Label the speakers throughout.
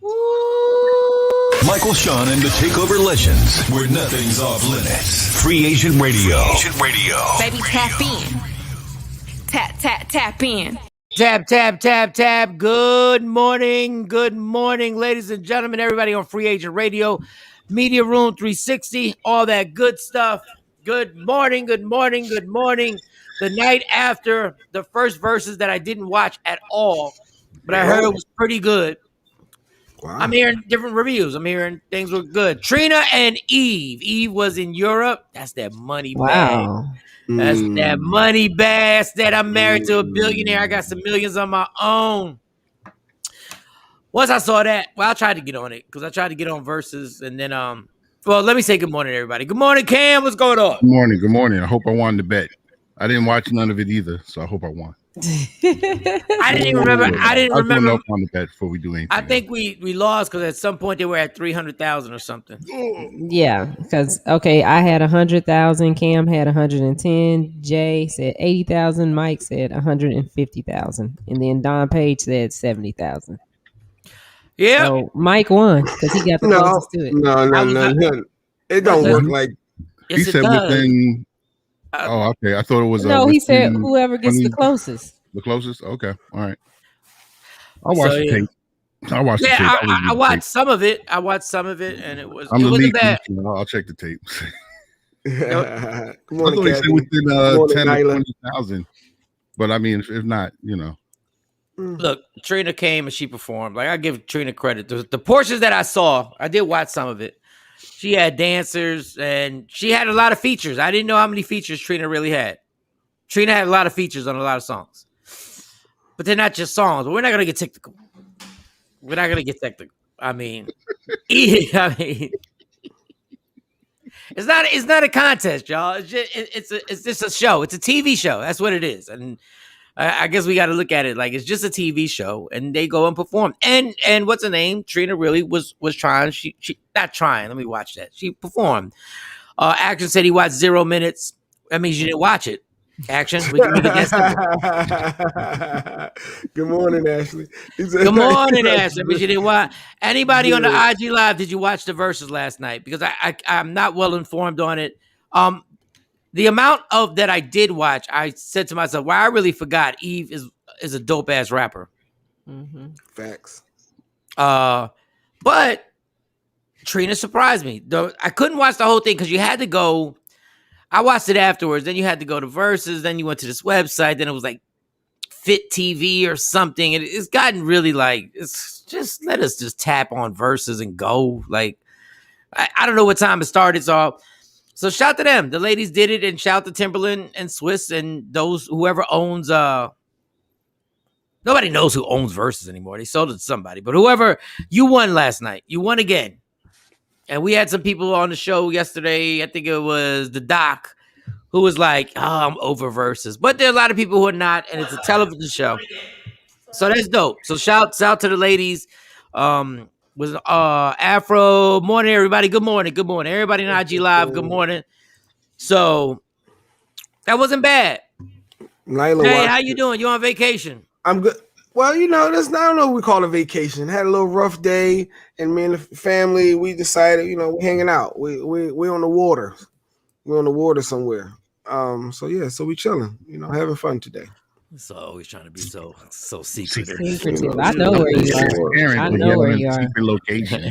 Speaker 1: Michael, Shawn, and the TakeOver Legends, where nothing's off limits. Free Agent Radio.
Speaker 2: Baby, tap in. Tap in.
Speaker 3: Tap. Good morning, ladies and gentlemen, everybody on Free Agent Radio, Media Room 360, all that good stuff. Good morning. The night after the first verses that I didn't watch at all, but I heard it was pretty good. Wow. I'm hearing different reviews. I'm hearing things were good. Trina and Eve. Eve was in Europe. That's that money bag. That's that money bag. That I'm married to a billionaire. I got some millions on my own. Once I saw that, well, I tried to get on it because I tried to get on verses, and then well, let me say good morning, everybody. Good morning, Cam. What's going on?
Speaker 4: Good morning. I hope I won the bet. I didn't watch none of it either, so I hope I won.
Speaker 3: I didn't remember. I didn't remember
Speaker 4: on the bet before we do anything.
Speaker 3: I think we lost because at some point they were at 300,000 or something.
Speaker 5: Yeah, because I had 100,000. Cam had 110. Jay said 80,000. Mike said 150,000, and then Don Page said 70,000.
Speaker 3: Yeah,
Speaker 5: so Mike won because he got the closest to it.
Speaker 6: No. It don't work like
Speaker 4: he said within. Oh, okay. I thought it was.
Speaker 5: No, he said whoever gets the closest.
Speaker 4: The closest? Okay. All right. I'll watch the tape. I watched the tape.
Speaker 3: I watched some of it. And it was.
Speaker 4: I'm
Speaker 3: it wasn't bad.
Speaker 4: I'll check the tape.
Speaker 6: Good
Speaker 4: I
Speaker 6: morning,
Speaker 4: thought he said within 10 or 20,000. But I mean, if not,
Speaker 3: Look, Trina came and she performed. Like, I give Trina credit. The portions that I saw, I did watch some of it. She had dancers and she had a lot of features. I didn't know how many features Trina really had. Trina had a lot of features on a lot of songs. But they're not just songs. We're not going to get technical. I mean, it's not a contest, y'all. It's just a show. It's a TV show. That's what it is. And I guess we got to look at it like it's just a TV show, and they go and perform. And what's her name? Trina really was trying. She not trying. Let me watch that. She performed. Action said he watched 0 minutes. That means you didn't watch it. Action. We can make it that simple.
Speaker 6: Good morning, Ashley.
Speaker 3: Good morning, Ashley. But you didn't watch. Anybody on the IG Live? Did you watch the verses last night? Because I'm not well informed on it. The amount of that I did watch, I said to myself, "Well, I really forgot Eve is a dope ass rapper."
Speaker 5: Mm-hmm.
Speaker 6: Facts.
Speaker 3: But Trina surprised me. Though I couldn't watch the whole thing because you had to go. I watched it afterwards. Then you had to go to Versus. Then you went to this website. Then it was like Fit TV or something. And it's gotten really like it's just let us just tap on Versus and go. Like I don't know what time it started. So shout to them. The ladies did it, and shout to Timberland and Swiss and those whoever owns nobody knows who owns Versus anymore. They sold it to somebody. But whoever, you won last night. You won again. And we had some people on the show yesterday. I think it was the Doc who was like, "Oh, I'm over Versus." But there are a lot of people who are not, and it's a television show. So that's dope. So shouts out to the ladies. Was Afro. Morning, everybody. Good morning. Everybody in IG Live, good morning. So that wasn't bad.
Speaker 6: Nyla,
Speaker 3: hey, how you doing? You on vacation?
Speaker 6: I'm good. Well, I don't know what we call a vacation. Had a little rough day, and me and the family, we decided, we're hanging out. We're on the water. We're on the water somewhere. So we chilling, having fun today.
Speaker 3: So always trying to be so secretive.
Speaker 5: I know where you are.
Speaker 4: Secret location.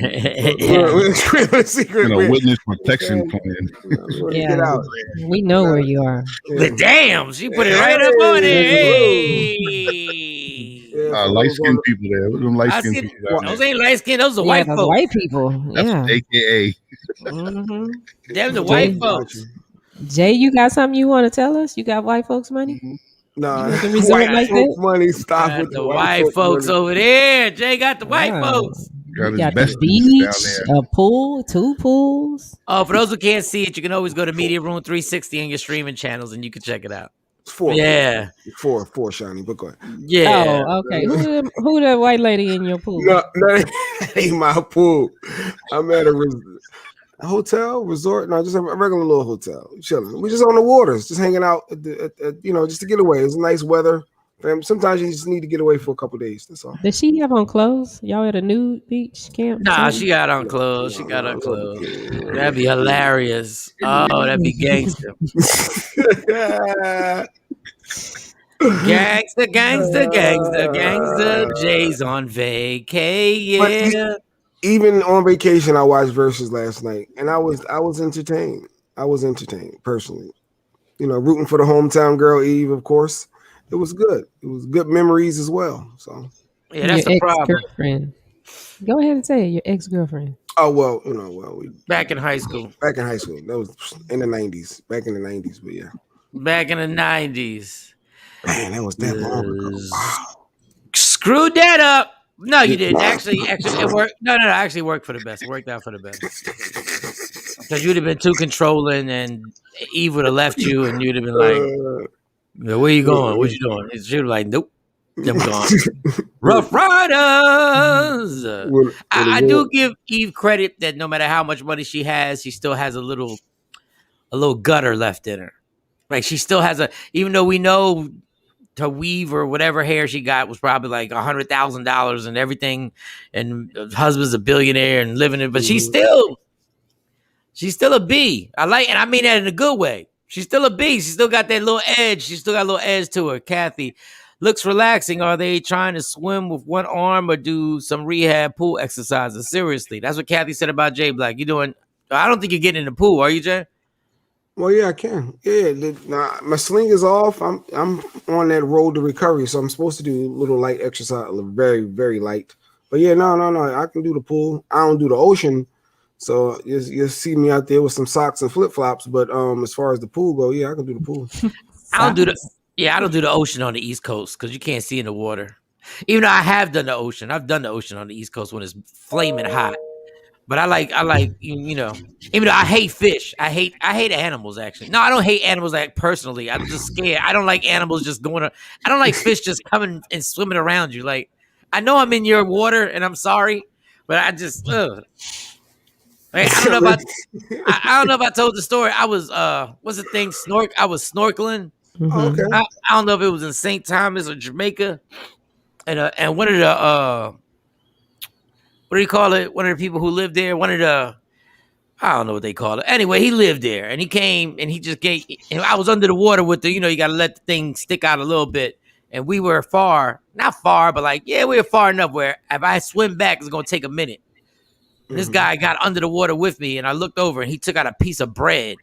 Speaker 6: Secret.
Speaker 4: Witness protection plan.
Speaker 5: Get out. We know where you are.
Speaker 3: But damn, she put it right up on it. Hey.
Speaker 4: Light skinned people there. Them light skinned people.
Speaker 3: Those ain't light skinned. Those are white folks.
Speaker 5: White people.
Speaker 4: That's AKA.
Speaker 5: Mm-hmm.
Speaker 3: Them the white folks.
Speaker 5: Jay, you got something you want to tell us? You got white folks money?
Speaker 6: Mm-hmm. No,
Speaker 5: white folks
Speaker 6: money. Stop with
Speaker 3: the white folks over there. Jay got the white folks.
Speaker 4: Got
Speaker 5: the beach, a pool, 2 pools.
Speaker 3: Oh, for those who can't see it, you can always go to Media Room 360 on your streaming channels, and you can check it out.
Speaker 6: It's 4.
Speaker 3: Yeah,
Speaker 6: 4, Shiny. But go ahead.
Speaker 3: Yeah.
Speaker 5: Oh, okay. Who the white lady in your pool?
Speaker 6: No, that ain't my pool. I'm at a hotel, resort. No, just a regular little hotel. Chilling. We're just on the waters, just hanging out. Just to get away. It's nice weather. Sometimes you just need to get away for a couple days. That's all.
Speaker 5: Does she have on clothes? Y'all at a nude beach camp?
Speaker 3: Nah,
Speaker 5: Something?
Speaker 3: she got on clothes. She got on clothes. That'd be hilarious. Oh, that'd be gangster. Gangster, gangster, gangster, gangster. Jay's on vacay. Yeah.
Speaker 6: Even on vacation, I watched Versus last night, and I was entertained. I was entertained personally. Rooting for the hometown girl Eve, of course. It was good. It was good memories as well. So
Speaker 3: yeah, that's the problem.
Speaker 5: Girlfriend. Go ahead and say it, your ex-girlfriend.
Speaker 6: Oh well,
Speaker 3: back in high school.
Speaker 6: Back in high school, that was in the '90s. Back in the '90s, but yeah.
Speaker 3: Back in the '90s.
Speaker 6: Man, that was that long ago. Wow.
Speaker 3: Screwed that up. No, you didn't. Actually, it worked. No, actually worked for the best. It worked out for the best. Because you'd have been too controlling, and Eve would have left you, and you'd have been like, "Where you going? What you doing?" She was like, "Nope, I'm gone." Rough Riders. I do give Eve credit that no matter how much money she has, she still has a little gutter left in her. Like she still has even though we know her weave or whatever hair she got was probably like $100,000 and everything, and her husband's a billionaire and living it, but she's still a B. And I mean that in a good way. She's still a B. She still got that little edge. She still got a little edge to her. Kathy looks relaxing. Are they trying to swim with one arm or do some rehab pool exercises? Seriously, that's what Kathy said about Jay Black. You doing? I don't think you're getting in the pool, are you, Jay?
Speaker 6: Well, yeah, I can. Yeah, my sling is off. I'm on that road to recovery, so I'm supposed to do a little light exercise, very, very light. But yeah, no, I can do the pool. I don't do the ocean, so you'll see me out there with some socks and flip flops. But as far as the pool go, yeah, I can do the pool.
Speaker 3: I don't do the ocean on the East Coast because you can't see in the water. Even though I have done the ocean, I've done the ocean on the East Coast when it's flaming hot. But I like, even though I hate fish, I hate animals actually. No, I don't hate animals like personally. I'm just scared. I don't like animals just I don't like fish just coming and swimming around you. Like, I know I'm in your water and I'm sorry, but I just, Like, I don't know if I told the story. I was, what's the thing? I was snorkeling.
Speaker 5: Mm-hmm.
Speaker 6: Okay.
Speaker 3: I don't know if it was in St. Thomas or Jamaica. And one of the, what do you call it? One of the people who lived there, I don't know what they call it. Anyway, he lived there and he came and he just and I was under the water with you got to let the thing stick out a little bit. And we were not far, but like, yeah, we were far enough where if I swim back, it's going to take a minute. And this guy got under the water with me and I looked over and he took out a piece of bread.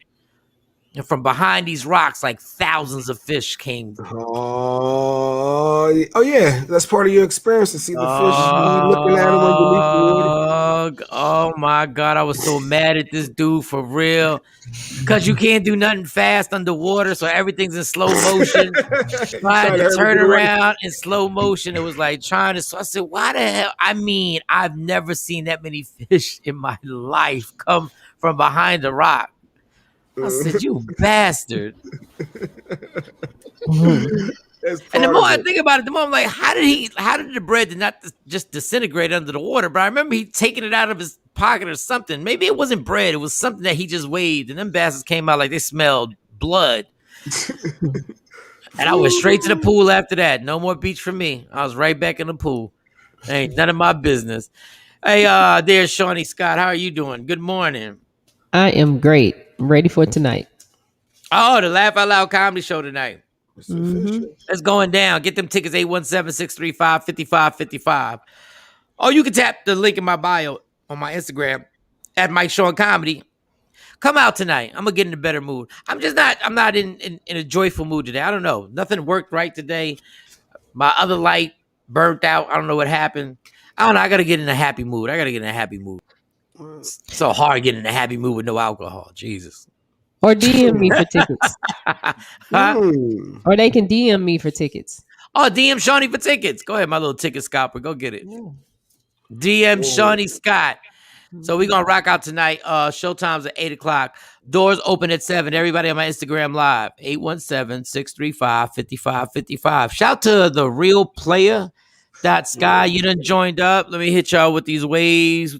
Speaker 3: And from behind these rocks, like thousands of fish came.
Speaker 6: Oh yeah, that's part of your experience to see the fish looking at them underneath the water.
Speaker 3: Oh my God, I was so mad at this dude for real. Because you can't do nothing fast underwater, so everything's in slow motion. Trying to turn around in slow motion. It was like so I said, why the hell? I mean, I've never seen that many fish in my life come from behind a rock. I said, you bastard. And the more I think about it, the more I'm like, how did the bread not just disintegrate under the water? But I remember he taking it out of his pocket or something. Maybe it wasn't bread. It was something that he just waved. And them bastards came out like they smelled blood. And I went straight to the pool after that. No more beach for me. I was right back in the pool. Ain't none of my business. Hey, there's Shawnee Scott. How are you doing? Good morning.
Speaker 5: I am great. Ready for tonight.
Speaker 3: Oh, the Laugh Out Loud comedy show tonight.
Speaker 5: Mm-hmm.
Speaker 3: It's going down. Get them tickets, 817-635-5555. Oh, you can tap the link in my bio on my Instagram at Mike Sean Comedy. Come out tonight. I'm going to get in a better mood. I'm not in a joyful mood today. I don't know. Nothing worked right today. My other light burnt out. I don't know what happened. I don't know. I got to get in a happy mood. It's so hard getting in a happy mood with no alcohol. Jesus.
Speaker 5: Or DM me for tickets. Or they can DM me for tickets.
Speaker 3: Oh, DM Shawnee for tickets. Go ahead, my little ticket scalper. Go get it. DM Shawnee Scott. So we're going to rock out tonight. Showtime's at 8 o'clock. Doors open at 7. Everybody on my Instagram live. 817-635-5555. Shout to the real player. Sky, you done joined up. Let me hit y'all with these waves.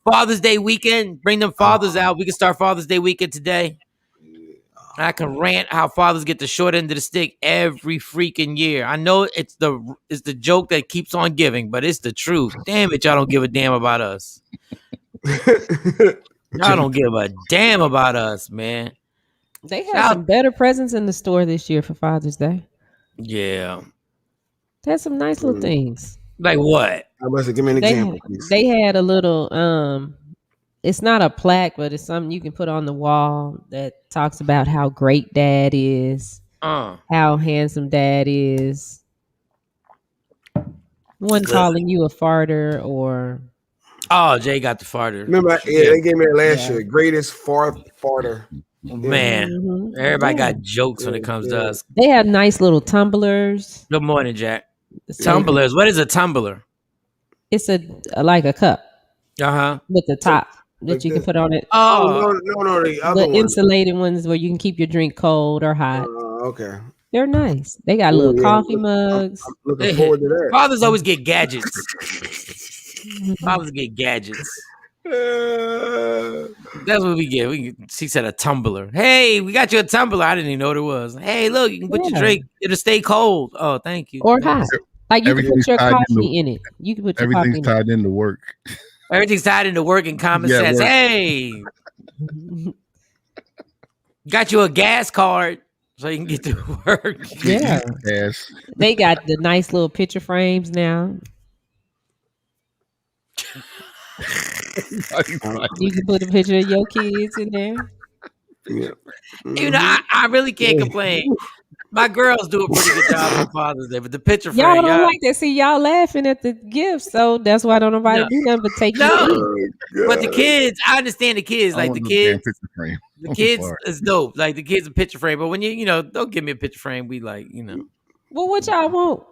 Speaker 3: Father's Day weekend. Bring them fathers out. We can start Father's Day weekend today. I can rant how fathers get the short end of the stick every freaking year. I know it's the joke that keeps on giving, but it's the truth. Damn it, y'all don't give a damn about us. Y'all don't give a damn about us, man.
Speaker 5: They had some better presents in the store this year for Father's Day.
Speaker 3: Yeah.
Speaker 5: They had some nice little things.
Speaker 3: Like what?
Speaker 6: I must give me an example, please.
Speaker 5: They had a little it's not a plaque, but it's something you can put on the wall that talks about how great dad is, how handsome dad is. One calling you a farter or
Speaker 3: Jay got the farter.
Speaker 6: Remember, they gave me that last year. Greatest farter.
Speaker 3: Man, everybody got jokes when it comes to us.
Speaker 5: They have nice little tumblers.
Speaker 3: Good morning, Jack. Tumblers. What is a tumbler?
Speaker 5: It's like a cup. With the top that
Speaker 6: like
Speaker 5: you can put on it.
Speaker 6: No, the other
Speaker 5: the insulated ones where you can keep your drink cold or hot.
Speaker 6: Okay.
Speaker 5: They're nice. They got little coffee mugs.
Speaker 6: I'm looking forward to that.
Speaker 3: Fathers always get gadgets. Fathers get gadgets. That's what we get. She said a tumbler. Hey, we got you a tumbler. I didn't even know what it was. Hey, look, you can put your drink. It'll stay cold. Oh, thank you.
Speaker 5: Or hot. Like you can put your coffee in it. You can put your coffee in it.
Speaker 4: Everything's tied into work.
Speaker 3: Everything's tied into work and common sense.
Speaker 4: Work.
Speaker 3: Hey, got you a gas card so you can get to work.
Speaker 5: Yeah.
Speaker 4: Yes.
Speaker 5: They got the nice little picture frames now. You can put a picture of your kids in there.
Speaker 6: Yeah.
Speaker 3: You know, I really can't complain. My girls do a pretty good job on Father's Day, but the picture frame,
Speaker 5: y'all don't like that. See, y'all laughing at the gifts, so that's why don't nobody do nothing but take
Speaker 3: it. But the kids, I understand the kids. Like the kids, the kids is dope. Like the kids a picture frame, but when you know, don't give me a picture frame. We like, you know.
Speaker 5: Well, what y'all want?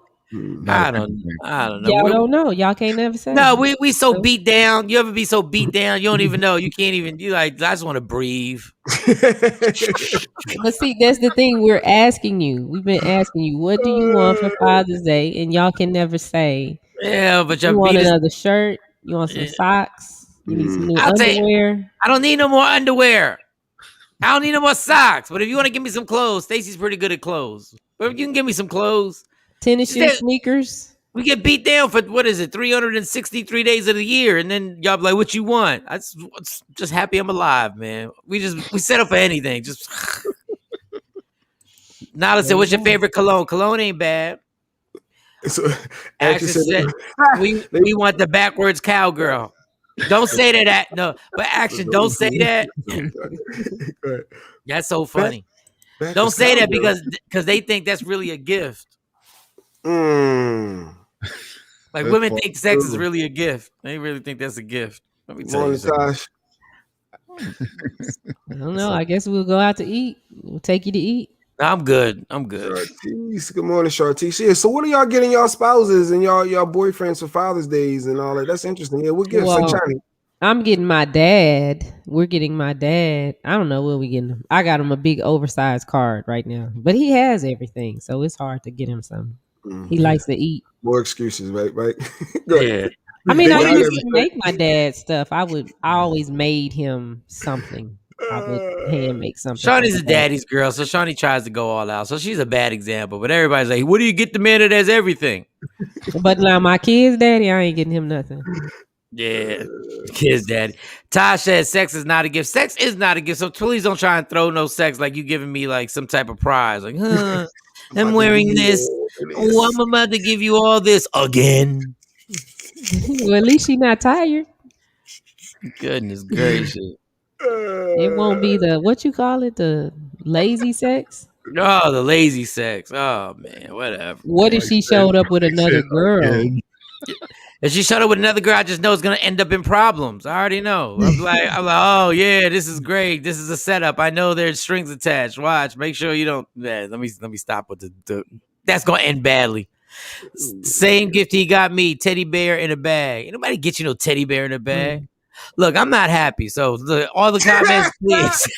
Speaker 3: I don't know.
Speaker 5: Y'all don't know. Y'all can't never say.
Speaker 3: No, we so beat down. You ever be so beat down? You don't even know. You can't even. You like. I just want to breathe.
Speaker 5: But see, that's the thing. We're asking you. We've been asking you. What do you want for Father's Day? And y'all can never say.
Speaker 3: Yeah, but
Speaker 5: you want another shirt. You want some socks. You need some new underwear.
Speaker 3: I don't need no more underwear. I don't need no more socks. But if you want to give me some clothes, Stacy's pretty good at clothes. But if you can give me some clothes.
Speaker 5: Tennis shoes, sneakers.
Speaker 3: We get beat down for 363 days of the year, and then y'all be like, "What you want?" I just happy I'm alive, man. We settle for anything. Just Nala said, "What's your favorite cologne?" Cologne ain't bad.
Speaker 6: So,
Speaker 3: Action said, "We want the backwards cowgirl." Don't say that. No, but Action, don't say that. That's so funny. Don't say that because they think that's really a gift. Like women think sex is really a gift. They really think that's a gift. Let me tell you something.
Speaker 5: I don't know. I guess we'll go out to eat. We'll take you to eat.
Speaker 3: I'm good.
Speaker 6: Chartice. Good morning, Chartice. Yeah, so what are y'all getting y'all spouses and y'all boyfriends for Father's Days and all that? That's interesting. Yeah, what gifts?
Speaker 5: Well, I'm getting my dad. We're getting my dad. I don't know what we getting him. I got him a big oversized card right now, but he has everything, so it's hard to get him something. He likes to eat.
Speaker 6: More excuses, right?
Speaker 3: Yeah.
Speaker 5: I mean, I used to make my dad stuff. I always made him something. I would hand make something.
Speaker 3: Shawnee's a daddy's girl, so Shawnee tries to go all out. So she's a bad example. But everybody's like, what do you get the man that has everything?
Speaker 5: But now my kid's daddy, I ain't getting him nothing.
Speaker 3: Yeah, kid's daddy. Tosh said sex is not a gift. Sex is not a gift. So please don't try and throw no sex like you giving me like some type of prize. Like, I'm wearing this. Oh, I'm about to give you all this again.
Speaker 5: Well, at least she's not tired.
Speaker 3: Goodness gracious.
Speaker 5: It won't be what you call it, the lazy sex?
Speaker 3: Oh, the lazy sex. Oh, man, whatever.
Speaker 5: What if she showed up with another girl?
Speaker 3: If she showed up with another girl, I just know it's going to end up in problems. I already know. I'm like, oh, yeah, this is great. This is a setup. I know there's strings attached. Watch. Make sure you don't. Man, let me stop with the that's going to end badly. Same gift he got me, teddy bear in a bag. Ain't nobody get you no teddy bear in a bag. Look, I'm not happy. So all the comments, please.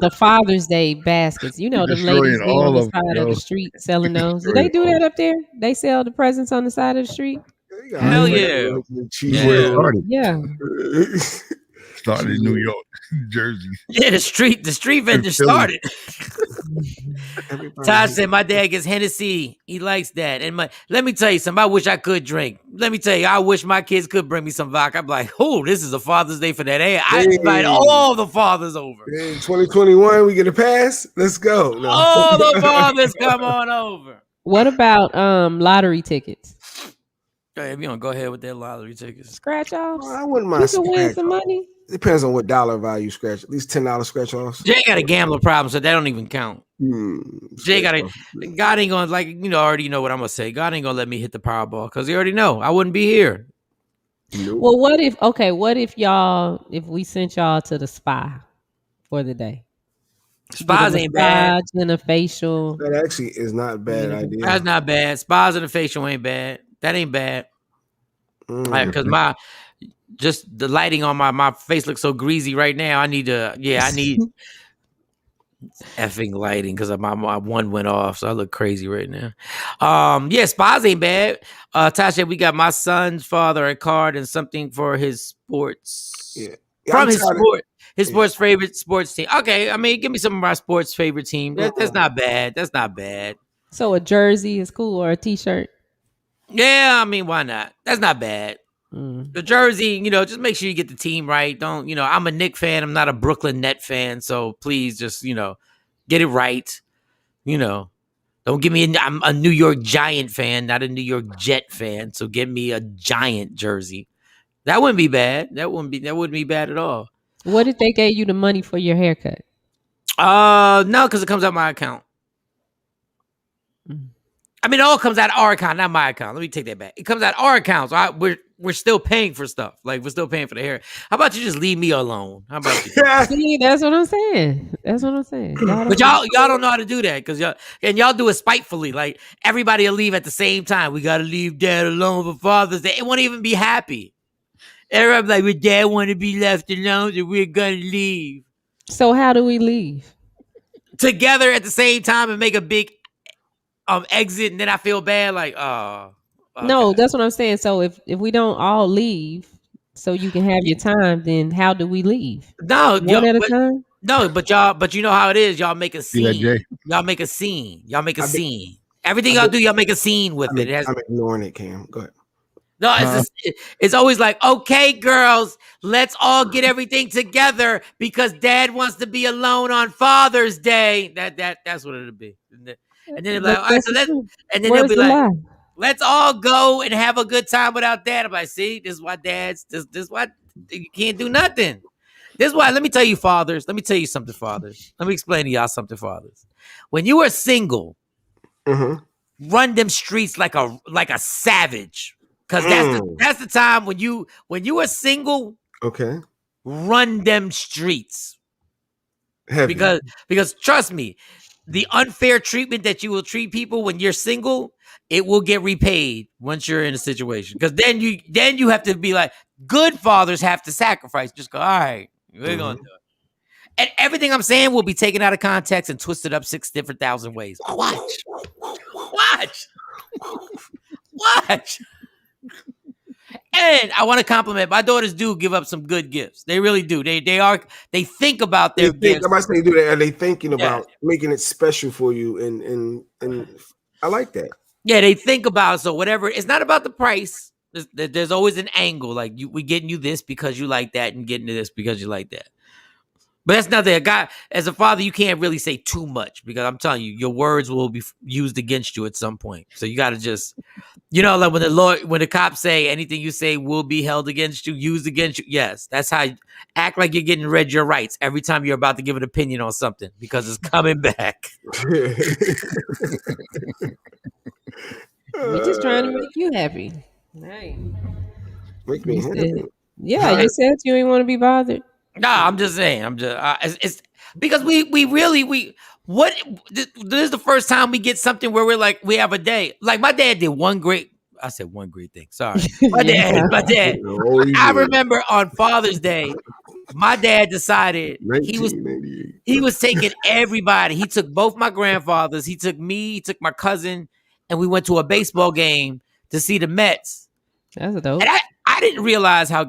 Speaker 5: The Father's Day baskets. You know, the ladies on the side of the street selling those. Do they do that up there? They sell the presents on the side of the street?
Speaker 3: Hell yeah.
Speaker 5: Yeah.
Speaker 4: Started in New York, Jersey.
Speaker 3: Yeah, the street vendor started. Todd said my dad gets Hennessy. He likes that. And let me tell you something. I wish I could drink. Let me tell you, I wish my kids could bring me some vodka. I'm like, oh, this is a Father's Day for that. Hey, I invite all the fathers over.
Speaker 6: Hey, 2021, we get a pass. Let's go. No.
Speaker 3: All the fathers come on over.
Speaker 5: What about lottery tickets?
Speaker 3: Hey, if you don't go ahead with that lottery tickets.
Speaker 5: Scratch offs?
Speaker 6: Well, I wouldn't mind.
Speaker 5: You can win some money.
Speaker 6: Depends on what dollar value scratch. At least $10 scratch offs.
Speaker 3: Jay got a gambler problem, so that don't even count. Jay got God ain't gonna already know what I'm gonna say. God ain't gonna let me hit the Powerball because he already know I wouldn't be here.
Speaker 6: Nope.
Speaker 5: Well, what if we sent y'all to the spa for the day?
Speaker 3: Spas ain't bad.
Speaker 5: And a facial.
Speaker 6: That actually is not a bad idea.
Speaker 3: That's not bad. Spas and a facial ain't bad. That ain't bad. Because just the lighting on my face looks so greasy right now. I need effing lighting because my one went off, so I look crazy right now. Spas ain't bad. Tasha, we got my son's father a card and something for his sports.
Speaker 6: Yeah.
Speaker 3: From his sports favorite sports team. Okay, I mean, give me some of my sports favorite team. That's not bad. That's not bad.
Speaker 5: So a jersey is cool or a t-shirt?
Speaker 3: Yeah, I mean, why not? That's not bad. The jersey, just make sure you get the team right. Don't, I'm a Knicks fan. I'm not a Brooklyn Net fan. So please just, get it right. Don't give me I'm a New York Giant fan, not a New York Jet fan. So get me a Giant jersey. That wouldn't be bad. That wouldn't be bad at all.
Speaker 5: What if they gave you the money for your haircut?
Speaker 3: No, because it comes out my account. I mean, it all comes out of our account, not my account. Let me take that back. It comes out of our account. So we're still paying for stuff. Like, we're still paying for the hair. How about you just leave me alone? How about you?
Speaker 5: See, that's what I'm saying.
Speaker 3: But y'all don't know how to do that because y'all do it spitefully. Like, everybody will leave at the same time. We got to leave Dad alone for Father's Day. It won't even be happy. Everybody's like, "But Dad want to be left alone, so we're gonna leave."
Speaker 5: So how do we leave?
Speaker 3: Together at the same time and make a big exit, and then I feel bad. Like, oh. Okay.
Speaker 5: No, that's what I'm saying. So if we don't all leave, so you can have your time, then how do we leave?
Speaker 3: No,
Speaker 5: one at a time.
Speaker 3: No, but you know how it is. Y'all make a scene. Y'all make a scene. Everything y'all do, y'all make a scene with it.
Speaker 6: I'm ignoring it, Cam. Go ahead.
Speaker 3: No, it's always like, okay, girls, let's all get everything together because Dad wants to be alone on Father's Day. That's what it'll be. And then they'll be like, all right, so they'll be like, let's all go and have a good time without Dad. I'm like, see, this is why Dads, this is why you can't do nothing. This is why, let me tell you, fathers. Let me tell you something, fathers. Let me explain to y'all something, fathers. When you are single, run them streets like a savage. Because that's the time when you are single. Okay. Run them streets. Heavy. Because trust me, the unfair treatment that you will treat people when you're single, it will get repaid once you're in a situation. Because then you have to be like, good fathers have to sacrifice. Just go, all right, we're gonna do it. And everything I'm saying will be taken out of context and twisted up 6 different thousand ways. Watch. And I want to compliment my daughters. Do give up some good gifts. They really do. They think about their gifts.
Speaker 6: I say do that. Are they thinking about making it special for you? And I like that.
Speaker 3: Yeah, they think about it. So whatever. It's not about the price. There's always an angle. Like we getting you this because you like that, and getting you this because you like that. But that's nothing. A guy, as a father, you can't really say too much because I'm telling you, your words will be used against you at some point. So you got to just, like when the cops say anything you say will be held against you, used against you. Yes, that's how you act like you're getting read your rights every time you're about to give an opinion on something because it's coming back.
Speaker 5: We're just trying to make you happy. Right.
Speaker 6: Make me happy.
Speaker 5: Yeah, you said you ain't want to be bothered.
Speaker 3: Nah, I'm just saying. It's because we this is the first time we get something where we're like, we have a day. Like my dad did one great thing. Sorry. My dad. I remember on Father's Day, my dad decided he was taking everybody. He took both my grandfathers, he took me, he took my cousin, and we went to a baseball game to see the Mets.
Speaker 5: That's dope.
Speaker 3: And I didn't realize how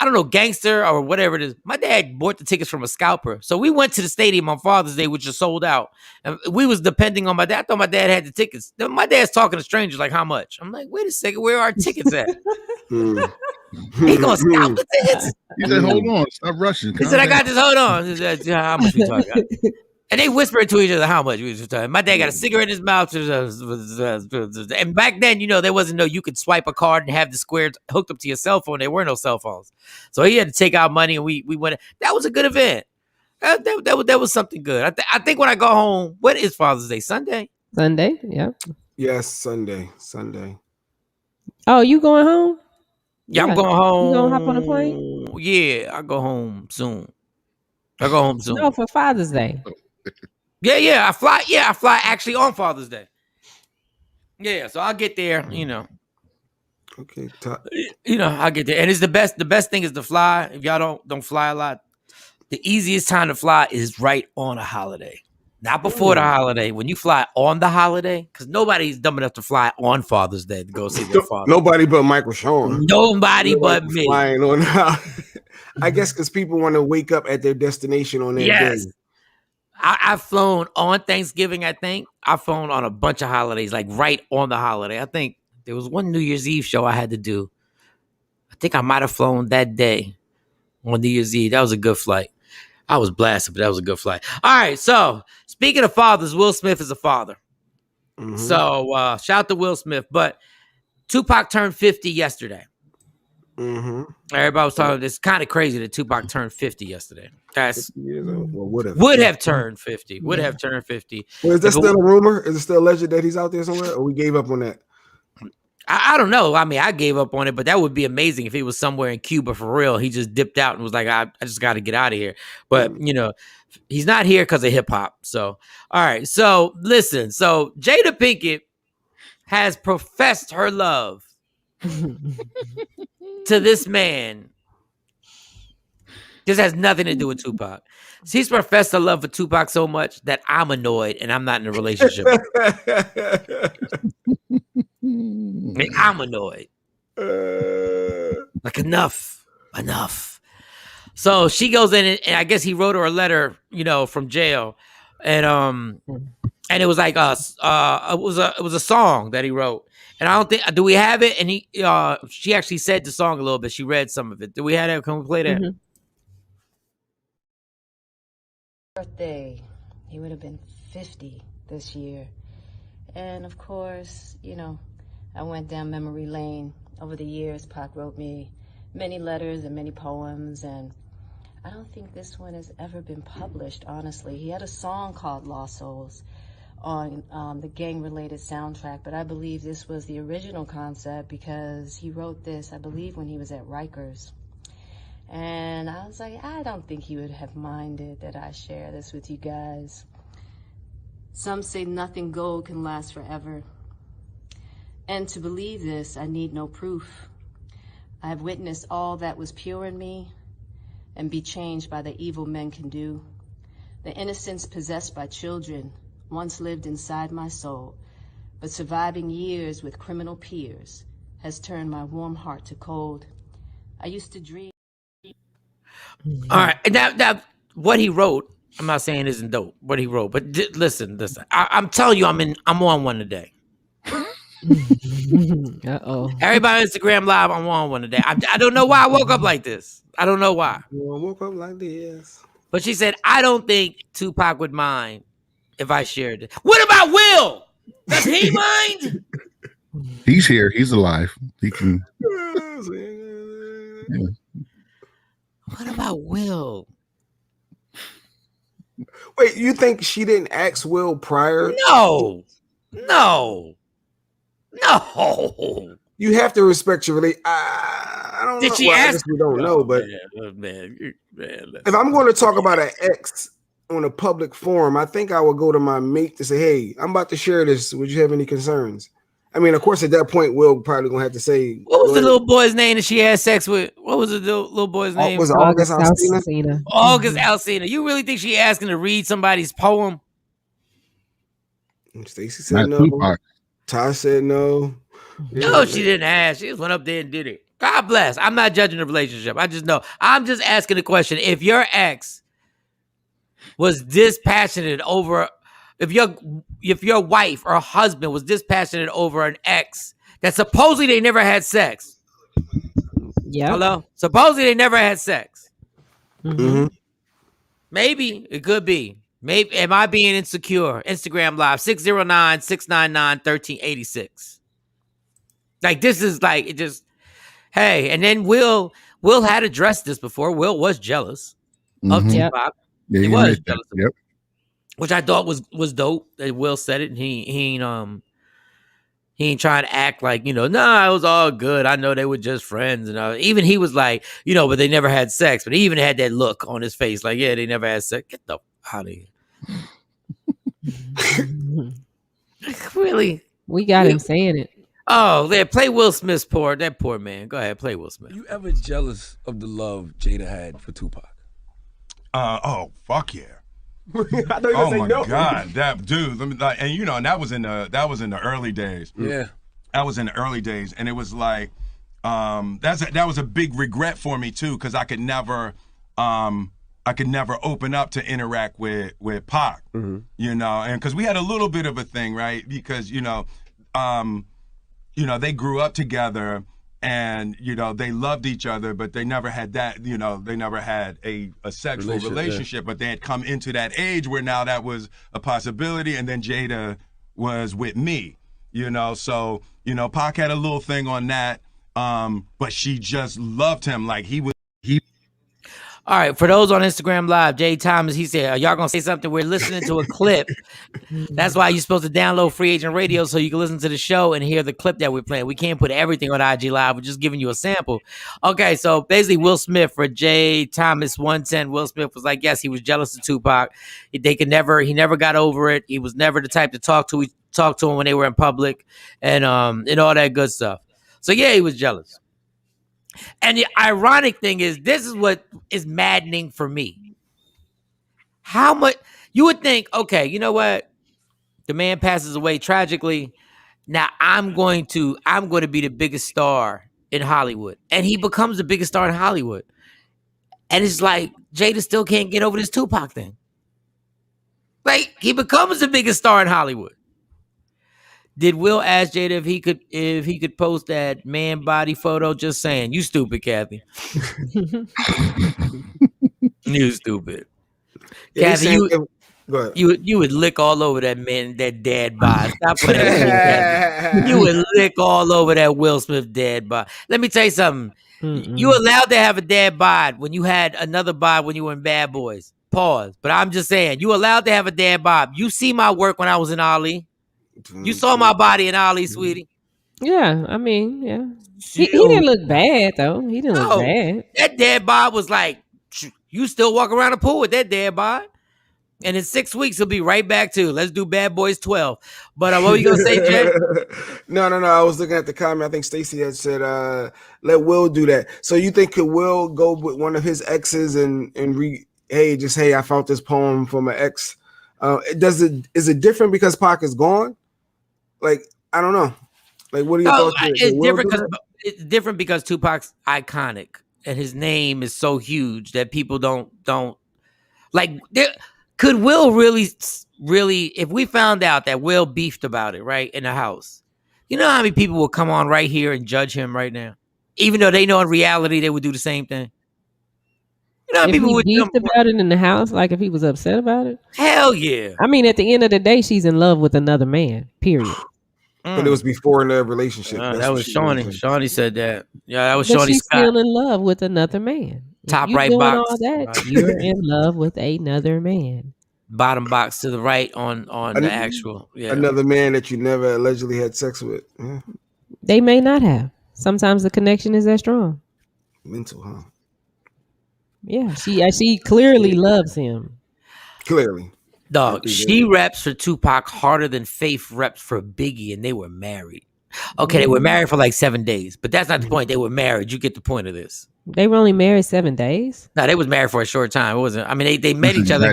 Speaker 3: I don't know, gangster or whatever it is. My dad bought the tickets from a scalper. So we went to the stadium on Father's Day, which was sold out. And we was depending on my dad. I thought my dad had the tickets. Then my dad's talking to strangers like, how much? I'm like, wait a second, where are our tickets at? He gonna scalp the tickets?
Speaker 4: He said, hold on, stop rushing.
Speaker 3: He said, I got this, hold on. He said, how much we talking about? And they whispered to each other how much we was talking. My dad got a cigarette in his mouth. And back then, there wasn't no, you could swipe a card and have the squares hooked up to your cell phone. There were no cell phones. So he had to take out money and we went. That was a good event. That was something good. I think when I go home, what is Father's Day? Sunday?
Speaker 5: Sunday, yeah.
Speaker 6: Yes, Sunday.
Speaker 5: Oh, you going home?
Speaker 3: Yeah, I'm going home.
Speaker 5: You gonna hop on a plane?
Speaker 3: Yeah, I go home soon. No,
Speaker 5: for Father's Day.
Speaker 3: Yeah, I fly. Yeah, I fly actually on Father's Day. Yeah, so I'll get there.
Speaker 6: Okay.
Speaker 3: I'll get there, and it's the best. The best thing is to fly. If y'all don't fly a lot, the easiest time to fly is right on a holiday, not before the holiday. When you fly on the holiday, because nobody's dumb enough to fly on Father's Day to go see their father.
Speaker 6: Nobody but Michael Shawn.
Speaker 3: Nobody but me.
Speaker 6: Flying on. I guess because people want to wake up at their destination on that day.
Speaker 3: I've flown on Thanksgiving, I think. I've flown on a bunch of holidays, like right on the holiday. I think there was one New Year's Eve show I had to do. I think I might have flown that day on New Year's Eve. That was a good flight. I was blasted, but that was a good flight. All right, so speaking of fathers, Will Smith is a father. Mm-hmm. So shout out to Will Smith. But Tupac turned 50 yesterday.
Speaker 6: Mm-hmm.
Speaker 3: Everybody was talking. It's kind of crazy that Tupac turned 50 yesterday. That's would have turned 50. Would have turned 50.
Speaker 6: Well, is that still a rumor? Is it still alleged that he's out there somewhere, or we gave up on that?
Speaker 3: I don't know. I mean, I gave up on it, but that would be amazing if he was somewhere in Cuba for real. He just dipped out and was like, I just got to get out of here. But he's not here because of hip hop. So, all right. So listen. So Jada Pinkett has professed her love to this man. This has nothing to do with Tupac. She's professed her love for Tupac so much that I'm annoyed and I'm not in a relationship. I'm annoyed. Like enough. So she goes in and I guess he wrote her a letter, from jail, and it was like it was a song that he wrote. And I don't think, do we have it? And she actually said the song a little bit. She read some of it. Do we have that? Can we play that? Mm-hmm.
Speaker 7: Birthday. He would have been 50 this year. And of course, I went down memory lane. Over the years, Pac wrote me many letters and many poems, and I don't think this one has ever been published, honestly. He had a song called Lost Souls on the gang-related soundtrack, but I believe this was the original concept because he wrote this, I believe, when he was at Rikers. And I was like, I don't think he would have minded that I share this with you guys. Some say nothing gold can last forever. And to believe this, I need no proof. I have witnessed all that was pure in me and be changed by the evil men can do. The innocence possessed by children once lived inside my soul, but surviving years with criminal peers has turned my warm heart to cold. I used to dream.
Speaker 3: All right, now what he wrote, I'm not saying isn't dope. What he wrote, but listen. I'm telling you, I'm on one today.
Speaker 5: Uh-oh.
Speaker 3: Everybody on Instagram Live, I'm on one today. I don't know why I woke up like this. I don't know why.
Speaker 6: You woke up like this.
Speaker 3: But she said, I don't think Tupac would mind if I shared it. What about Will? Does he mind?
Speaker 4: He's here. He's alive. He can.
Speaker 3: Yeah. What about Will?
Speaker 6: Wait, you think she didn't ask Will prior?
Speaker 3: No.
Speaker 6: You have to respect your relationship. I don't know.
Speaker 3: Did she ask?
Speaker 6: We don't know, but
Speaker 3: man,
Speaker 6: if I'm going to talk about an ex on a public forum, I think I would go to my mate to say, "Hey, I'm about to share this. Would you have any concerns?" I mean, of course, at that point, Will probably gonna have to say,
Speaker 3: "What was the little boy's name that she had sex with? What was the little boy's name?"
Speaker 6: Was it August Alsina?
Speaker 3: August Alsina. You really think she asking to read somebody's poem?
Speaker 6: Stacey said no. Ty said no.
Speaker 3: No, she didn't ask. She just went up there and did it. God bless. I'm not judging the relationship. I just know. I'm just asking the question. If your ex was dispassionate over, if your wife or husband was dispassionate over an ex that supposedly they never had sex.
Speaker 5: Yeah.
Speaker 3: Hello? Supposedly they never had sex.
Speaker 5: Mm-hmm.
Speaker 3: Maybe. It could be. Maybe. Am I being insecure? Instagram Live, 609-699-1386. Like, this is like, it just, hey, and then Will had addressed this before. Will was jealous of
Speaker 5: Yep.
Speaker 3: Tupac.
Speaker 4: Yeah,
Speaker 3: He
Speaker 4: you
Speaker 3: was
Speaker 4: missed that.
Speaker 3: jealous of
Speaker 4: Yep.
Speaker 3: which I thought was dope that Will said it. And he ain't trying to act like, it was all good. I know they were just friends. And even he was like, but they never had sex. But he even had that look on his face like, yeah, they never had sex. Get the out of here. Really?
Speaker 5: We got him saying it.
Speaker 3: Oh, there, play Will Smith's that poor man. Go ahead, play Will Smith.
Speaker 8: Are you ever jealous of the love Jada had for Tupac?
Speaker 9: Oh, fuck yeah.
Speaker 6: I know you
Speaker 9: Oh
Speaker 6: say
Speaker 9: my
Speaker 6: no.
Speaker 9: God, that dude. Let me, and that was in the early days.
Speaker 8: Yeah,
Speaker 9: that was in the early days, and it was like, that was a big regret for me too, because I could never open up to interact with Pac, and because we had a little bit of a thing, right? Because they grew up together. And they loved each other, but they never had that. They never had a sexual relationship. But they had come into that age where now that was a possibility. And then Jada was with me. So Pac had a little thing on that. But she just loved him like he was.
Speaker 3: All right, for those on Instagram Live, Jay Thomas, he said, are y'all going to say something? We're listening to a clip. That's why you're supposed to download Free Agent Radio so you can listen to the show and hear the clip that we're playing. We can't put everything on IG Live. We're just giving you a sample. Okay, so basically Will Smith for Jay Thomas 110. Will Smith was like, yes, he was jealous of Tupac. He never got over it. He was never the type to talk to him when they were in public and all that good stuff. So yeah, he was jealous. And the ironic thing is, this is what is maddening for me. How much you would think, okay, you know what? The man passes away tragically. Now I'm going to be the biggest star in Hollywood. And he becomes the biggest star in Hollywood. And it's like Jada still can't get over this Tupac thing. Like, he becomes the biggest star in Hollywood. Did Will ask Jada if he could post that man body photo? Just saying. You stupid, Kathy. You stupid.
Speaker 6: Yeah,
Speaker 3: Kathy, you would lick all over that man, that dad bod. Stop playing with me, Kathy. You would lick all over that Will Smith dad bod. Let me tell you something. You allowed to have a dad bod when you had another bod when you were in Bad Boys. Pause. But I'm just saying, you allowed to have a dad bod. You see my work when I was in Ali. You saw my body in Ali, sweetie.
Speaker 5: Yeah, I mean, yeah. He didn't look bad, though. He didn't look bad.
Speaker 3: That dad bod was like, you still walk around the pool with that dad bod. And in 6 weeks, he'll be right back to, let's do Bad Boys 12. But what were you going to say, Jay?
Speaker 6: No. I was looking at the comment. I think Stacey had said, let Will do that. So you think could Will go with one of his exes and hey, I found this poem from an ex. Is it different because Pac is gone? Like, I don't know. Like, what are your thoughts?
Speaker 3: It's different because Tupac's iconic and his name is so huge that people don't like. Could Will really, if we found out that Will beefed about it, right, in the house, you know how many people will come on right here and judge him right now, even though they know in reality they would do the same thing. You know how
Speaker 5: if
Speaker 3: people
Speaker 5: he
Speaker 3: would
Speaker 5: beefed about it in the house, like if he was upset about it?
Speaker 3: Hell yeah.
Speaker 5: I mean, at the end of the day, she's in love with another man, period.
Speaker 6: But it was before in their relationship.
Speaker 3: That was Shawnee. Shawnee said that. Yeah, that was
Speaker 5: but
Speaker 3: Shawnee
Speaker 5: she's
Speaker 3: Scott.
Speaker 5: still in love with another man.
Speaker 3: Top
Speaker 5: if
Speaker 3: right
Speaker 5: doing
Speaker 3: box.
Speaker 5: All that, you're in love with another man.
Speaker 3: Bottom box to the right on the actual. Yeah.
Speaker 6: Another man that you never allegedly had sex with. Yeah.
Speaker 5: They may not have. Sometimes the connection is that strong.
Speaker 6: Mental, huh?
Speaker 5: Yeah, she clearly loves him.
Speaker 6: Clearly.
Speaker 3: Dog, she reps for Tupac harder than Faith reps for Biggie, and they were married. Okay, they were married for like 7 days, but that's not the point. They were married. You get the point of this.
Speaker 5: They were only married 7 days?
Speaker 3: No, they was married for a short time. It wasn't. I mean, they met each other.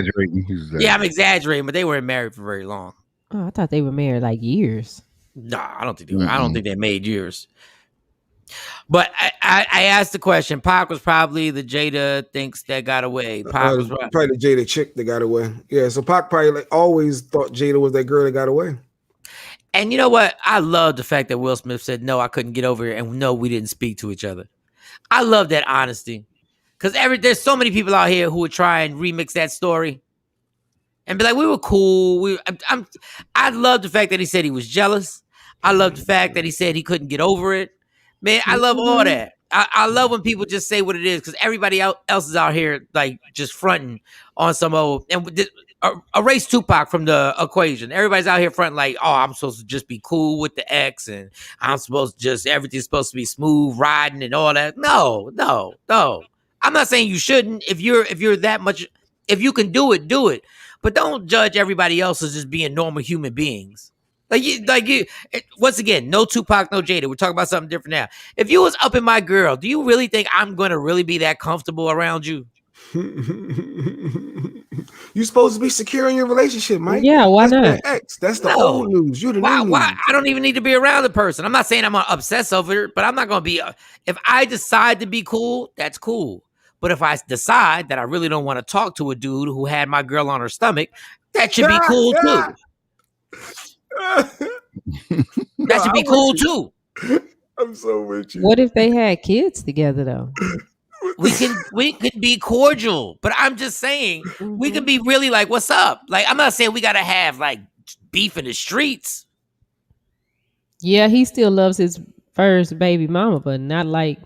Speaker 5: Yeah,
Speaker 3: I'm exaggerating, but they weren't married for very long.
Speaker 5: Oh, I thought they were married like years.
Speaker 3: Nah, I don't think they were. I don't think they made years. But I asked the question. Pac was probably the Jada thinks that got away. Pac was right.
Speaker 6: Probably the Jada chick that got away. Yeah, so Pac probably like always thought Jada was that girl that got away.
Speaker 3: And you know what? I love the fact that Will Smith said, no, I couldn't get over it. And no, we didn't speak to each other. I love that honesty. Because there's so many people out here who would try and remix that story and be like, we were cool. I love the fact that he said he was jealous. I love the fact that he said he couldn't get over it. Man, I love all that. I love when people just say what it is because everybody else is out here like just fronting on some old and erase Tupac from the equation. Everybody's out here fronting like, oh, I'm supposed to just be cool with the ex and I'm supposed to just everything's supposed to be smooth riding and all that. No. I'm not saying you shouldn't. If you're that much, if you can do it. But don't judge everybody else as just being normal human beings. Once again, no Tupac, no Jada. We're talking about something different now. If you was up in my girl, do you really think I'm going to really be that comfortable around you?
Speaker 6: You're supposed to be secure in your relationship, Mike.
Speaker 5: Yeah, why
Speaker 6: That's
Speaker 5: not?
Speaker 6: the ex. That's the old news. You're the new news.
Speaker 3: Why? I don't even need to be around the person. I'm not saying I'm going to obsess over it, but I'm not going to be. If I decide to be cool, that's cool. But if I decide that I really don't want to talk to a dude who had my girl on her stomach, that should be cool too. That should be cool too.
Speaker 6: I'm so with you.
Speaker 5: What if they had kids together though?
Speaker 3: We could be cordial, but I'm just saying we can be really like, what's up? Like, I'm not saying we gotta have like beef in the streets.
Speaker 5: Yeah, he still loves his first baby mama, but not like.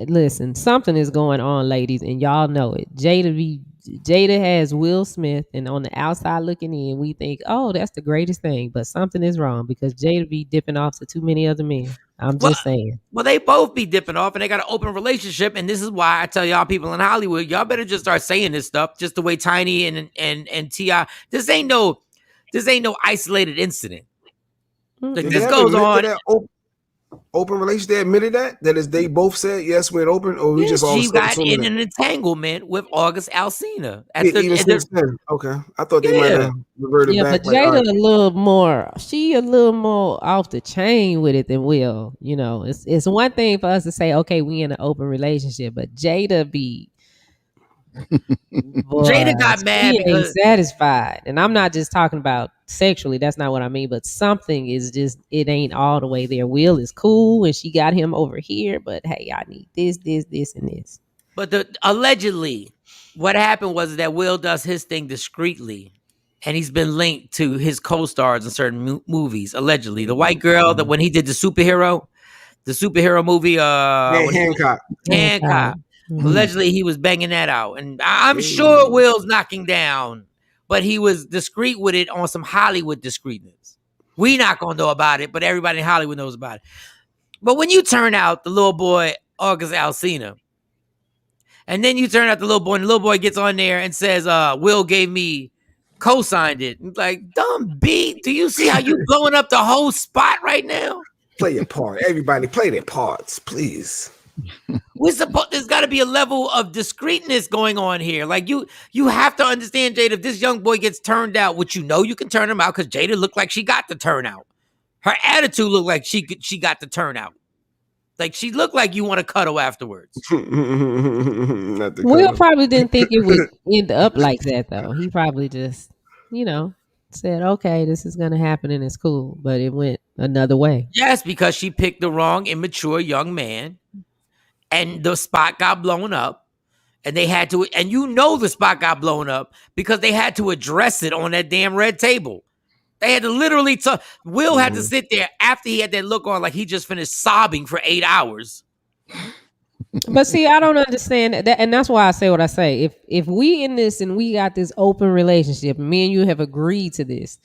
Speaker 5: Listen, something is going on, ladies, and y'all know it. Jada has Will Smith, and on the outside looking in, we think, oh, that's the greatest thing, but something is wrong because Jada be dipping off to too many other men. I'm just saying. Well,
Speaker 3: they both be dipping off, and they got an open relationship, and this is why I tell y'all people in Hollywood, y'all better just start saying this stuff, just the way Tiny and T.I. This ain't no isolated incident. Like, this goes on.
Speaker 6: Open relationship, they admitted that is they both said yes, we're open, or we just all
Speaker 3: she got in an entanglement with August Alsina.
Speaker 6: Okay, I thought they might have reverted back.
Speaker 5: But Jada a little more off the chain with it than Will. You know, it's one thing for us to say, okay, we in an open relationship, but Jada be. Boy,
Speaker 3: Jada got mad
Speaker 5: because ain't satisfied, and I'm not just talking about sexually. That's not what I mean. But something is just it ain't all the way there. Will is cool, and she got him over here. But hey, I need this, and this.
Speaker 3: But allegedly, what happened was that Will does his thing discreetly, and he's been linked to his co-stars in certain movies. Allegedly, the white girl that when he did the superhero movie,
Speaker 6: Hancock.
Speaker 3: Mm-hmm. Allegedly, he was banging that out. And I'm sure Will's knocking down, but he was discreet with it on some Hollywood discreetness. We not going to know about it, but everybody in Hollywood knows about it. But when you turn out the little boy, August Alsina, and then you turn out the little boy, and the little boy gets on there and says, Will co-signed it. It's like, dumb beat. Do you see how you blowing up the whole spot right now?
Speaker 6: Play your part. Everybody play their parts, please.
Speaker 3: There's got to be a level of discreetness going on here. Like you have to understand, Jada, if this young boy gets turned out, which you know you can turn him out because Jada looked like she got the turnout. Her attitude looked like she got the turnout. Like she looked like you want to cuddle afterwards.
Speaker 5: Will probably didn't think it would end up like that though. He probably just, said, okay, this is going to happen and it's cool. But it went another way.
Speaker 3: Yes, because she picked the wrong immature young man. And the spot got blown up, and they had to, and the spot got blown up because they had to address it on that damn red table. They had to literally, Will had to sit there after he had that look on like he just finished sobbing for 8 hours.
Speaker 5: But see, I don't understand that, and that's why I say what I say. If we in this and we got this open relationship, and me and you have agreed to this,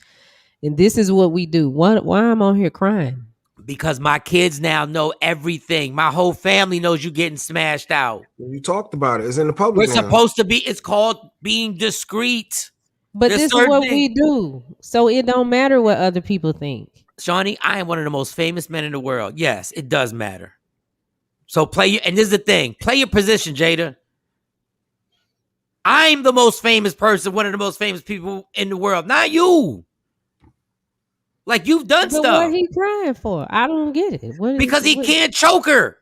Speaker 5: and this is what we do, why am I on here crying?
Speaker 3: Because my kids now know everything. My whole family knows you getting smashed out.
Speaker 6: You talked about it. It's in the public.
Speaker 3: We're supposed to be. It's called being discreet.
Speaker 5: But this is what we do. So it don't matter what other people think.
Speaker 3: Shawnee, I am one of the most famous men in the world. Yes, it does matter. So and this is the thing. Play your position, Jada. I'm the most famous person, one of the most famous people in the world, not you. Like you've done
Speaker 5: But
Speaker 3: stuff.
Speaker 5: what he crying for? I don't get it.
Speaker 3: Because he can't choke her.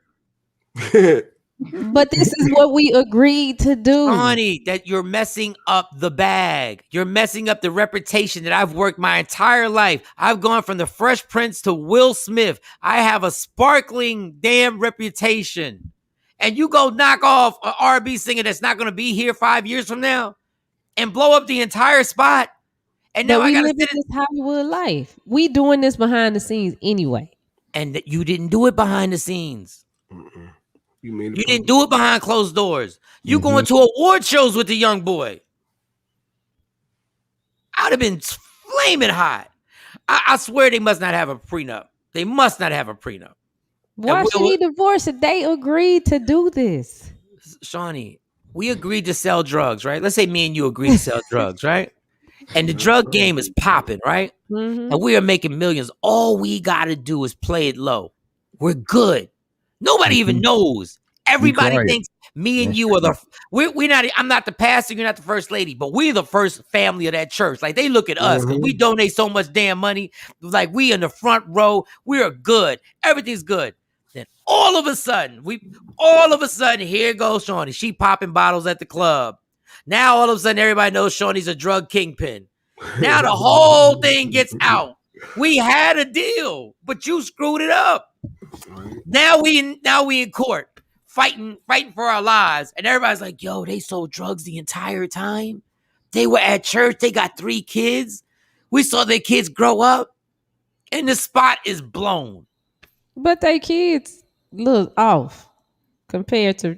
Speaker 5: But this is what we agreed to do.
Speaker 3: Honey, that you're messing up the bag. You're messing up the reputation that I've worked my entire life. I've gone from the Fresh Prince to Will Smith. I have a sparkling damn reputation. And you go knock off an R&B singer that's not going to be here 5 years from now and blow up the entire spot. And now
Speaker 5: But
Speaker 3: I
Speaker 5: we
Speaker 3: got to
Speaker 5: live in this Hollywood life. We doing this behind the scenes anyway.
Speaker 3: And that you didn't do it behind the scenes. You didn't do it behind closed doors. You going to award shows with the young boy. I'd have been flaming hot. I swear they must not have a prenup. They must not have a prenup.
Speaker 5: Why should he divorce if they agreed to do this?
Speaker 3: Shawnee, we agreed to sell drugs, right? Let's say me and you agreed to sell drugs, right? And the drug game is popping, right?
Speaker 5: Mm-hmm.
Speaker 3: And we are making millions. All we got to do is play it low. We're good. Nobody even knows. Everybody thinks me and you are the we're not. I'm not the pastor. You're not the first lady, but we're the first family of that church. Like they look at us because we donate so much damn money. Like we in the front row. We are good. Everything's good. Then all of a sudden, here goes Shawnee. She popping bottles at the club. Now all of a sudden, everybody knows Shawnee's a drug kingpin. Now the whole thing gets out. We had a deal, but you screwed it up. Now we in court fighting for our lives, and everybody's like, "Yo, they sold drugs the entire time. They were at church. They got 3 kids. We saw their kids grow up, and the spot is blown."
Speaker 5: But they kids look off compared to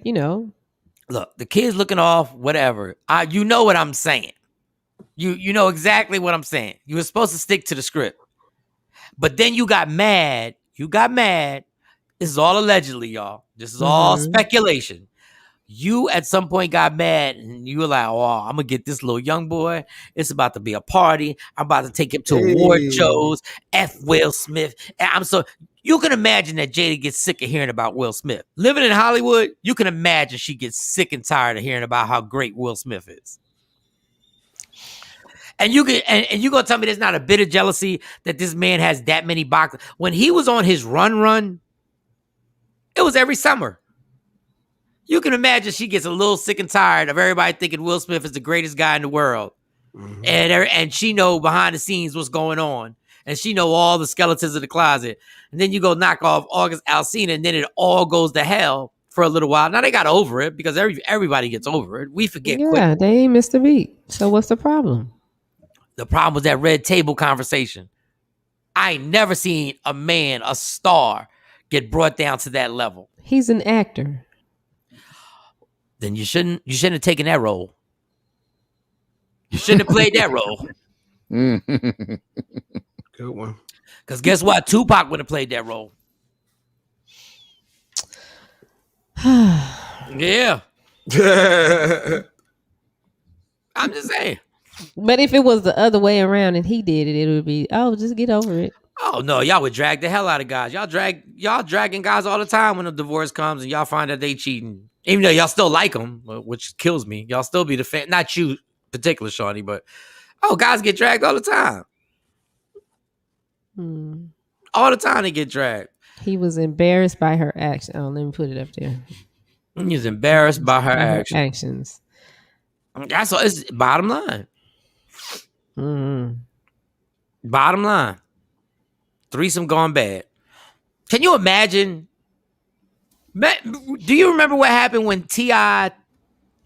Speaker 3: Look, the kids looking off. Whatever. You know what I'm saying. You know exactly what I'm saying. You were supposed to stick to the script, but then you got mad. This is all allegedly, y'all. This is all speculation. You at some point got mad and you were like, "Oh, I'm gonna get this little young boy. It's about to be a party. I'm about to take him to award shows. F Will Smith." And you can imagine that Jada gets sick of hearing about Will Smith. Living in Hollywood, you can imagine she gets sick and tired of hearing about how great Will Smith is. And you gonna tell me there's not a bit of jealousy that this man has that many boxes. When he was on his run, it was every summer. You can imagine she gets a little sick and tired of everybody thinking Will Smith is the greatest guy in the world. And she know behind the scenes what's going on. And she know all the skeletons of the closet. And then you go knock off August Alsina, and then it all goes to hell for a little while. Now they got over it because everybody gets over it. We forget quick.
Speaker 5: Yeah, they ain't missed a beat. So what's the problem?
Speaker 3: The problem was that red table conversation. I ain't never seen a man, a star, get brought down to that level.
Speaker 5: He's an actor.
Speaker 3: Then you shouldn't have taken that role. You shouldn't have played that role.
Speaker 6: Good one.
Speaker 3: Because guess what? Tupac would have played that role. Yeah. I'm just saying.
Speaker 5: But if it was the other way around and he did it, it would be, just get over it.
Speaker 3: Oh no, y'all would drag the hell out of guys. Y'all dragging guys all the time when a divorce comes and y'all find that they cheating. Even though y'all still like them, which kills me. Y'all still be the fan. Not you particular, Shawnee, but guys get dragged all the time. All the time they get dragged.
Speaker 5: He was embarrassed by her action. Oh, let me put it up there.
Speaker 3: He was embarrassed by her
Speaker 5: actions.
Speaker 3: That's all. It's bottom line. Bottom line. Threesome gone bad. Can you imagine? Do you remember what happened when T.I.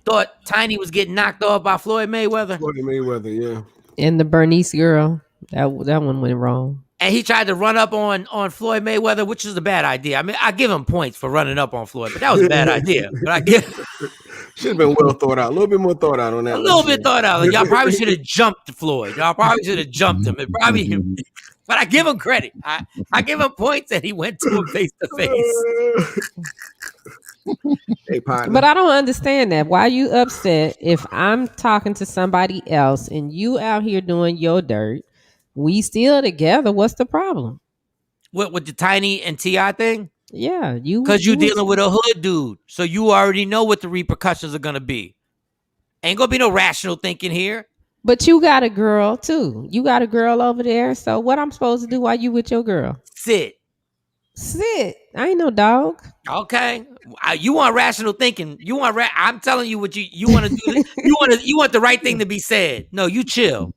Speaker 3: thought Tiny was getting knocked off by Floyd Mayweather?
Speaker 6: Floyd Mayweather, yeah.
Speaker 5: And the Bernice girl, that one went wrong.
Speaker 3: And he tried to run up on Floyd Mayweather, which is a bad idea. I mean, I give him points for running up on Floyd, but that was a bad idea. But I give
Speaker 6: should have been well thought out. A little bit more thought out on that.
Speaker 3: A little bit thought out. Like, y'all probably should have jumped Floyd. Y'all probably should have jumped him. But I give him credit. I give him points that he went to him face to face.
Speaker 6: Hey, partner.
Speaker 5: But I don't understand that. Why are you upset if I'm talking to somebody else and you out here doing your dirt? We still together. What's the problem?
Speaker 3: What with the Tiny and T.I. thing?
Speaker 5: Yeah,
Speaker 3: because you're dealing with a hood dude, so you already know what the repercussions are gonna be. Ain't gonna be no rational thinking here.
Speaker 5: But you got a girl too. You got a girl over there. So what I'm supposed to do while you with your girl?
Speaker 3: Sit.
Speaker 5: I ain't no dog.
Speaker 3: Okay, you want rational thinking. You want. I'm telling you what you want to do. You want the right thing to be said. No, you chill.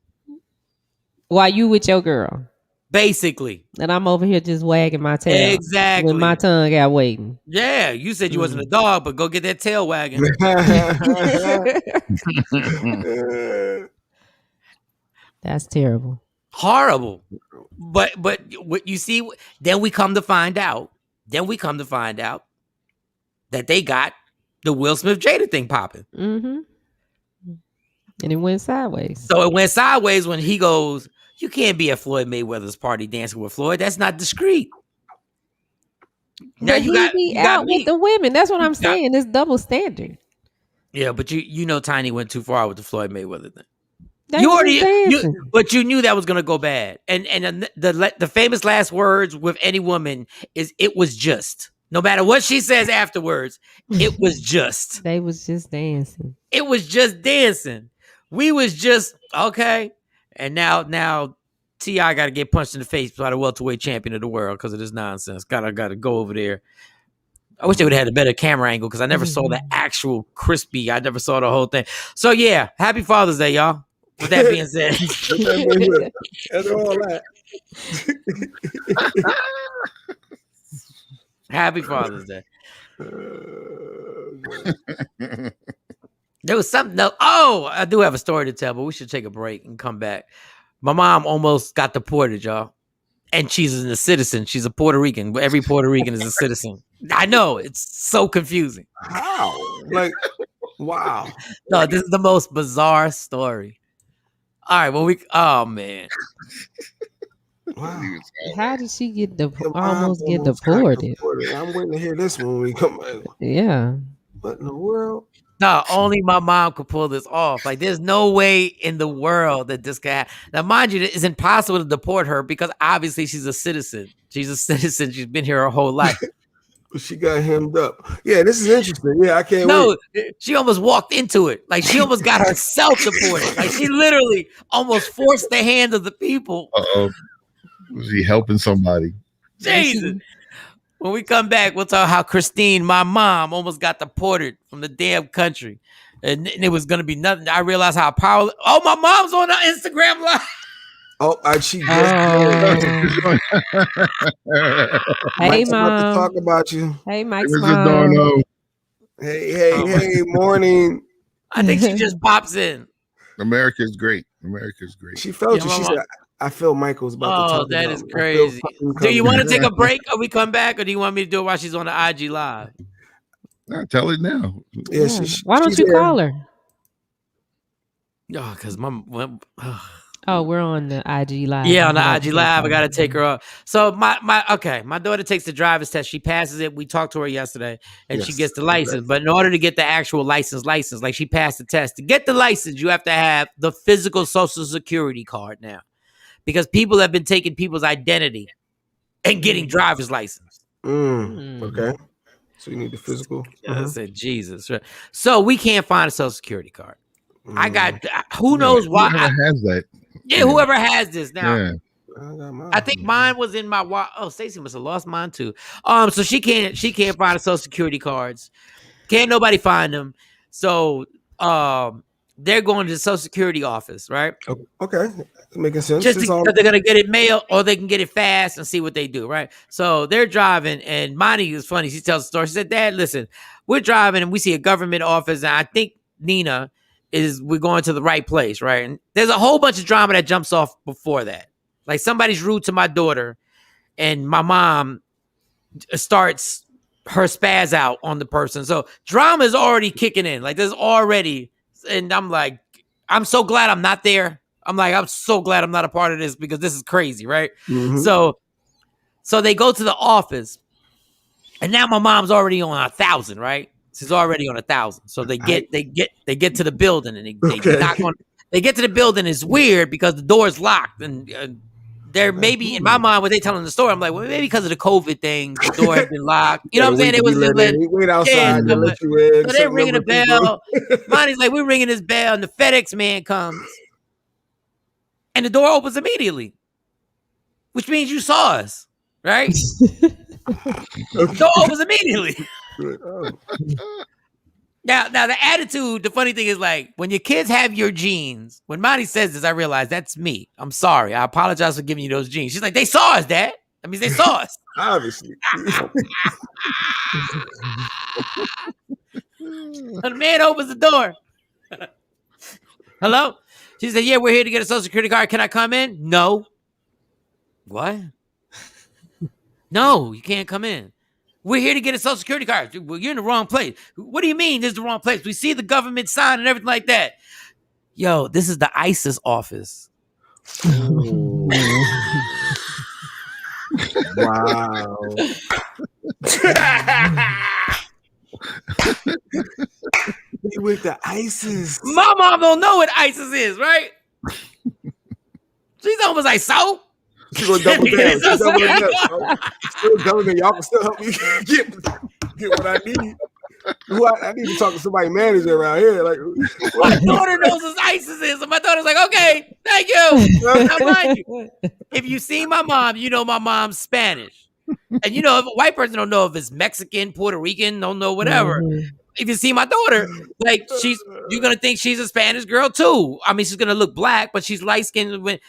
Speaker 5: While you with your girl,
Speaker 3: basically,
Speaker 5: and I'm over here just wagging my tail.
Speaker 3: Exactly.
Speaker 5: When my tongue out waiting.
Speaker 3: Yeah, you said you wasn't a dog, but go get that tail wagging.
Speaker 5: That's terrible.
Speaker 3: Horrible. But what you see, then we come to find out that they got the Will Smith Jada thing popping.
Speaker 5: Mm-hmm. And it went sideways.
Speaker 3: So it went sideways when he goes, "You can't be at Floyd Mayweather's party dancing with Floyd. That's not discreet."
Speaker 5: Now you got with the women. That's what I'm saying. It's double standard.
Speaker 3: Yeah, but you know Tiny went too far with the Floyd Mayweather thing. But you knew that was gonna go bad. And the famous last words with any woman is, "It was just." No matter what she says afterwards, it was just.
Speaker 5: They was just dancing.
Speaker 3: It was just dancing. We was just okay. And now T.I. got to get punched in the face by the welterweight champion of the world because of this nonsense. Gotta go over there. I wish they would have had a better camera angle because I never saw the actual crispy. I never saw the whole thing. So yeah, happy Father's Day, y'all. With that being said,
Speaker 6: after all that,
Speaker 3: happy Father's Day. There was something else. Oh, I do have a story to tell, but we should take a break and come back. My mom almost got deported, y'all. And she's a citizen. She's a Puerto Rican. Every Puerto Rican is a citizen. I know. It's so confusing.
Speaker 6: How? Like, wow.
Speaker 3: No, this is the most bizarre story. All right, well, oh, man.
Speaker 6: Wow.
Speaker 5: How did she get almost get deported?
Speaker 6: I'm waiting to hear this when we come back.
Speaker 5: Yeah.
Speaker 6: What in the world?
Speaker 3: No, only my mom could pull this off. Like, there's no way in the world that this guy. Now, mind you, it's impossible to deport her because obviously she's a citizen. She's a citizen. She's been here her whole life.
Speaker 6: She got hemmed up. Yeah, this is interesting. Yeah, I can't wait.
Speaker 3: She almost walked into it. Like, she almost got herself deported. Like, she literally almost forced the hand of the people.
Speaker 4: Uh-oh. Was he helping somebody?
Speaker 3: Jesus. When we come back, we'll talk how Christine, my mom, almost got deported from the damn country. And it was going to be nothing. I realized how powerful. Oh, my mom's on our Instagram Live.
Speaker 6: Oh, she just
Speaker 5: Hey, Mom.
Speaker 6: About to talk about you.
Speaker 5: Hey, Mike's mom.
Speaker 6: Hey, morning.
Speaker 3: I think she just pops in.
Speaker 4: America's great.
Speaker 6: She felt you. She said, I feel Michael's about to talk about.
Speaker 3: Oh, that is crazy. Do you want to take a break or we come back, or do you want me to do it while she's on the IG Live?
Speaker 4: Nah, tell it now.
Speaker 6: Yeah,
Speaker 5: why don't you call her?
Speaker 3: Oh, because
Speaker 5: we're on the IG Live.
Speaker 3: Yeah, on the IG Live. I got to take her up. So my daughter takes the driver's test. She passes it. We talked to her yesterday, and she gets the license. Okay. But in order to get the actual license, like she passed the test. To get the license, you have to have the physical Social Security card now, because people have been taking people's identity and getting driver's license.
Speaker 6: Okay. So you need the physical.
Speaker 3: I said, Jesus. So we can't find a Social Security card. I got who knows why.
Speaker 4: Whoever has that.
Speaker 3: Yeah, whoever has this now.
Speaker 4: Yeah.
Speaker 3: I think mine was in my. Oh, Stacey must have lost mine too. So she can't find the Social Security cards. Can't nobody find them. So they're going to the Social Security office, right?
Speaker 6: Okay, making sense.
Speaker 3: Just because they're gonna get it mailed, or they can get it fast and see what they do, right? So they're driving, and Monty is funny. She tells the story. She said, "Dad, listen, we're driving and we see a government office, and I think Nina." We're going to the right place, right? And there's a whole bunch of drama that jumps off before that. Like somebody's rude to my daughter, and my mom starts her spaz out on the person. So drama is already kicking in. Like there's already, and I'm like, I'm so glad I'm not there. I'm so glad I'm not a part of this because this is crazy, right? Mm-hmm. So they go to the office, and now my mom's already on 1,000, right? She's already on 1,000. So they get to the building, and they knock on. They get to the building. It's weird because the door's locked, and they're maybe in my mind when they telling the story, I'm like, well, maybe because of the COVID thing, the door had been locked. You know what I'm saying? It was
Speaker 6: wait outside.
Speaker 3: Yeah, so they're ringing a bell. Monty's like, we're ringing this bell, and the FedEx man comes, and the door opens immediately, which means you saw us, right? The door opens immediately. Now the attitude, the funny thing is, like, when your kids have your genes, when Monty says this, I realize that's me. I'm sorry. I apologize for giving you those genes. She's like, they saw us, Dad. That means they saw us.
Speaker 6: Obviously.
Speaker 3: The man opens the door. Hello? She said, yeah, we're here to get a Social Security card. Can I come in? No. What? No, you can't come in. We're here to get a Social Security card. Well, you're in the wrong place. What do you mean this is the wrong place? We see the government sign and everything like that. Yo, this is the ISIS office.
Speaker 6: Wow. He went to ISIS.
Speaker 3: My mom don't know what ISIS is, right? She's almost like, so?
Speaker 6: She's going to double down. She's doubling down. Still doubling. Y'all can still help me get what I need. I need to talk to somebody manager around here. Like,
Speaker 3: my daughter knows what ISIS is, and my daughter's like, okay, thank you. Now, mind you, if you see my mom, you know my mom's Spanish. And you know, if a white person don't know if it's Mexican, Puerto Rican, don't know whatever. If you see my daughter, like, you're gonna think she's a Spanish girl too. I mean, she's gonna look black, but she's light skinned.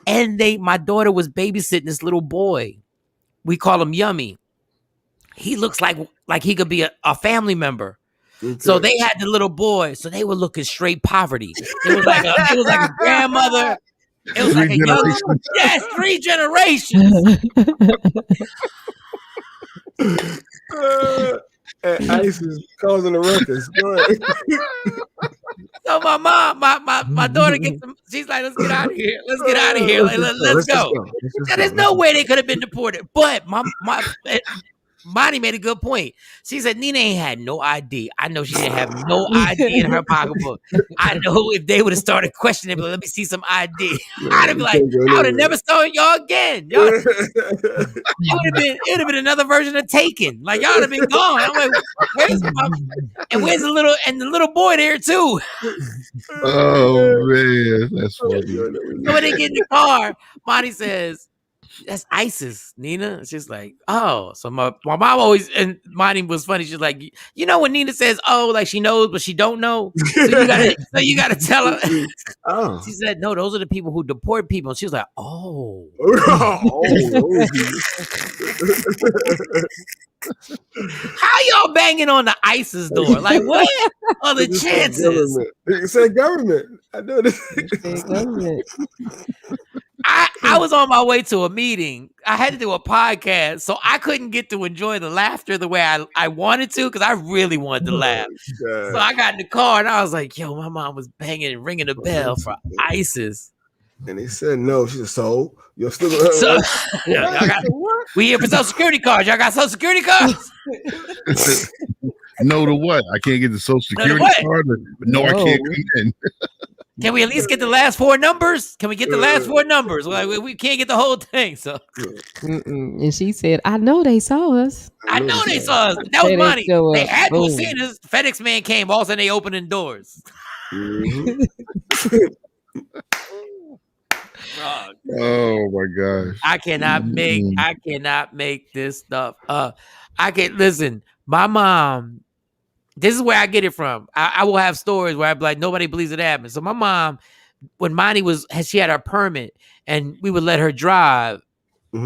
Speaker 3: And my daughter was babysitting this little boy. We call him Yummy. He looks like he could be a family member. Okay. So they had the little boy. So they were looking straight poverty. It was like a grandmother. It was like a young, 3 generations.
Speaker 6: ISIS causing the ruckus. Go ahead.
Speaker 3: So my mom, my daughter gets them. She's like, let's get out of here. Let's get out of here. Like, let's go. There's no way they could have been deported. But Monty made a good point. She said Nina ain't had no ID. I know she didn't have no ID in her pocketbook. I know if they would have started questioning, but let me see some ID. I'd have been like, I would have never saw y'all again. It would have been another version of Taken. Like, y'all would have been gone. I'm like, where's the little boy there too?
Speaker 4: Oh man, that's funny.
Speaker 3: So when they get in the car, Monty says, that's ISIS, Nina. It's just like, oh. So my mom always, and Monty was funny. She's like, you know when Nina says, oh, like she knows, but she don't know. So you gotta tell her. Oh. She said, no, those are the people who deport people. And she was like, oh. How y'all banging on the ISIS door? Like, what are the chances?
Speaker 6: It said government. I know this.
Speaker 5: Government.
Speaker 3: I was on my way to a meeting. I had to do a podcast, so I couldn't get to enjoy the laughter the way I wanted to, because I really wanted to laugh. So I got in the car and I was like, yo, my mom was banging and ringing the bell for ISIS.
Speaker 6: And they said no. She said, so you're still
Speaker 3: we here for Social Security cards. Y'all got Social Security cards?
Speaker 4: No to what? I can't get the Social Security card. No, I can't come in.
Speaker 3: Can we at least get the last 4 numbers? Can we get the last 4 numbers? Like, we can't get the whole thing. So,
Speaker 5: and she said, "I know they saw us.
Speaker 3: I know they saw us. That was money. They had to have seen us. FedEx man came. All of a sudden, they opening doors.
Speaker 4: Mm-hmm. Oh my gosh!
Speaker 3: I cannot make this stuff up. I can't listen. My mom. This is where I get it from. I will have stories where I'd be like, nobody believes it happened. So my mom, when Monty she had her permit and we would let her drive,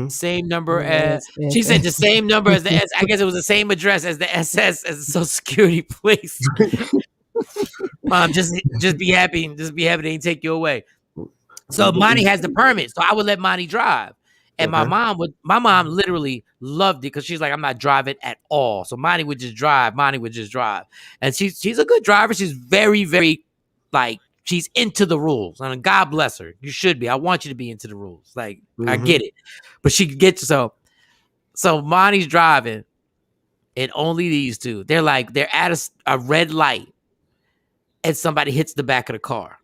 Speaker 3: same number as, she said the same number as the I guess it was the same address as the SS as the Social Security place. Mom, just be happy. Just be happy they didn't take you away. So Monty has the permit. So I would let Monty drive. And my mom literally loved it because she's like, I'm not driving at all. So Monty would just drive. And she's a good driver. She's very, very, like, she's into the rules. And God bless her. You should be. I want you to be into the rules. Like, I get it. But she gets so Monty's driving, and only these two. They're at a red light, and somebody hits the back of the car.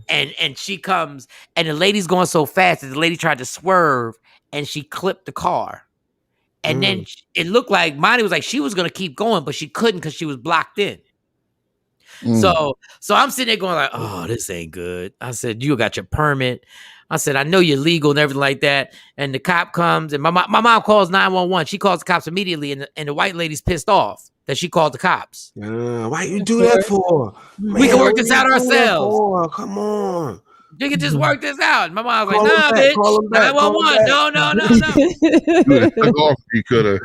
Speaker 3: And she comes, and the lady's going so fast that the lady tried to swerve, and she clipped the car. And then it looked like Monty was like she was going to keep going, but she couldn't because she was blocked in. So I'm sitting there going like, oh, this ain't good. I said, you got your permit. I said, I know you're legal and everything like that. And the cop comes and my mom calls 911. She calls the cops immediately. And the white lady's pissed off that she called the cops.
Speaker 6: Why you do that for?
Speaker 3: We can work this out ourselves.
Speaker 6: Come on.
Speaker 3: You can just work this out. My mom's like, nah, bitch. 911.
Speaker 4: No. You could have.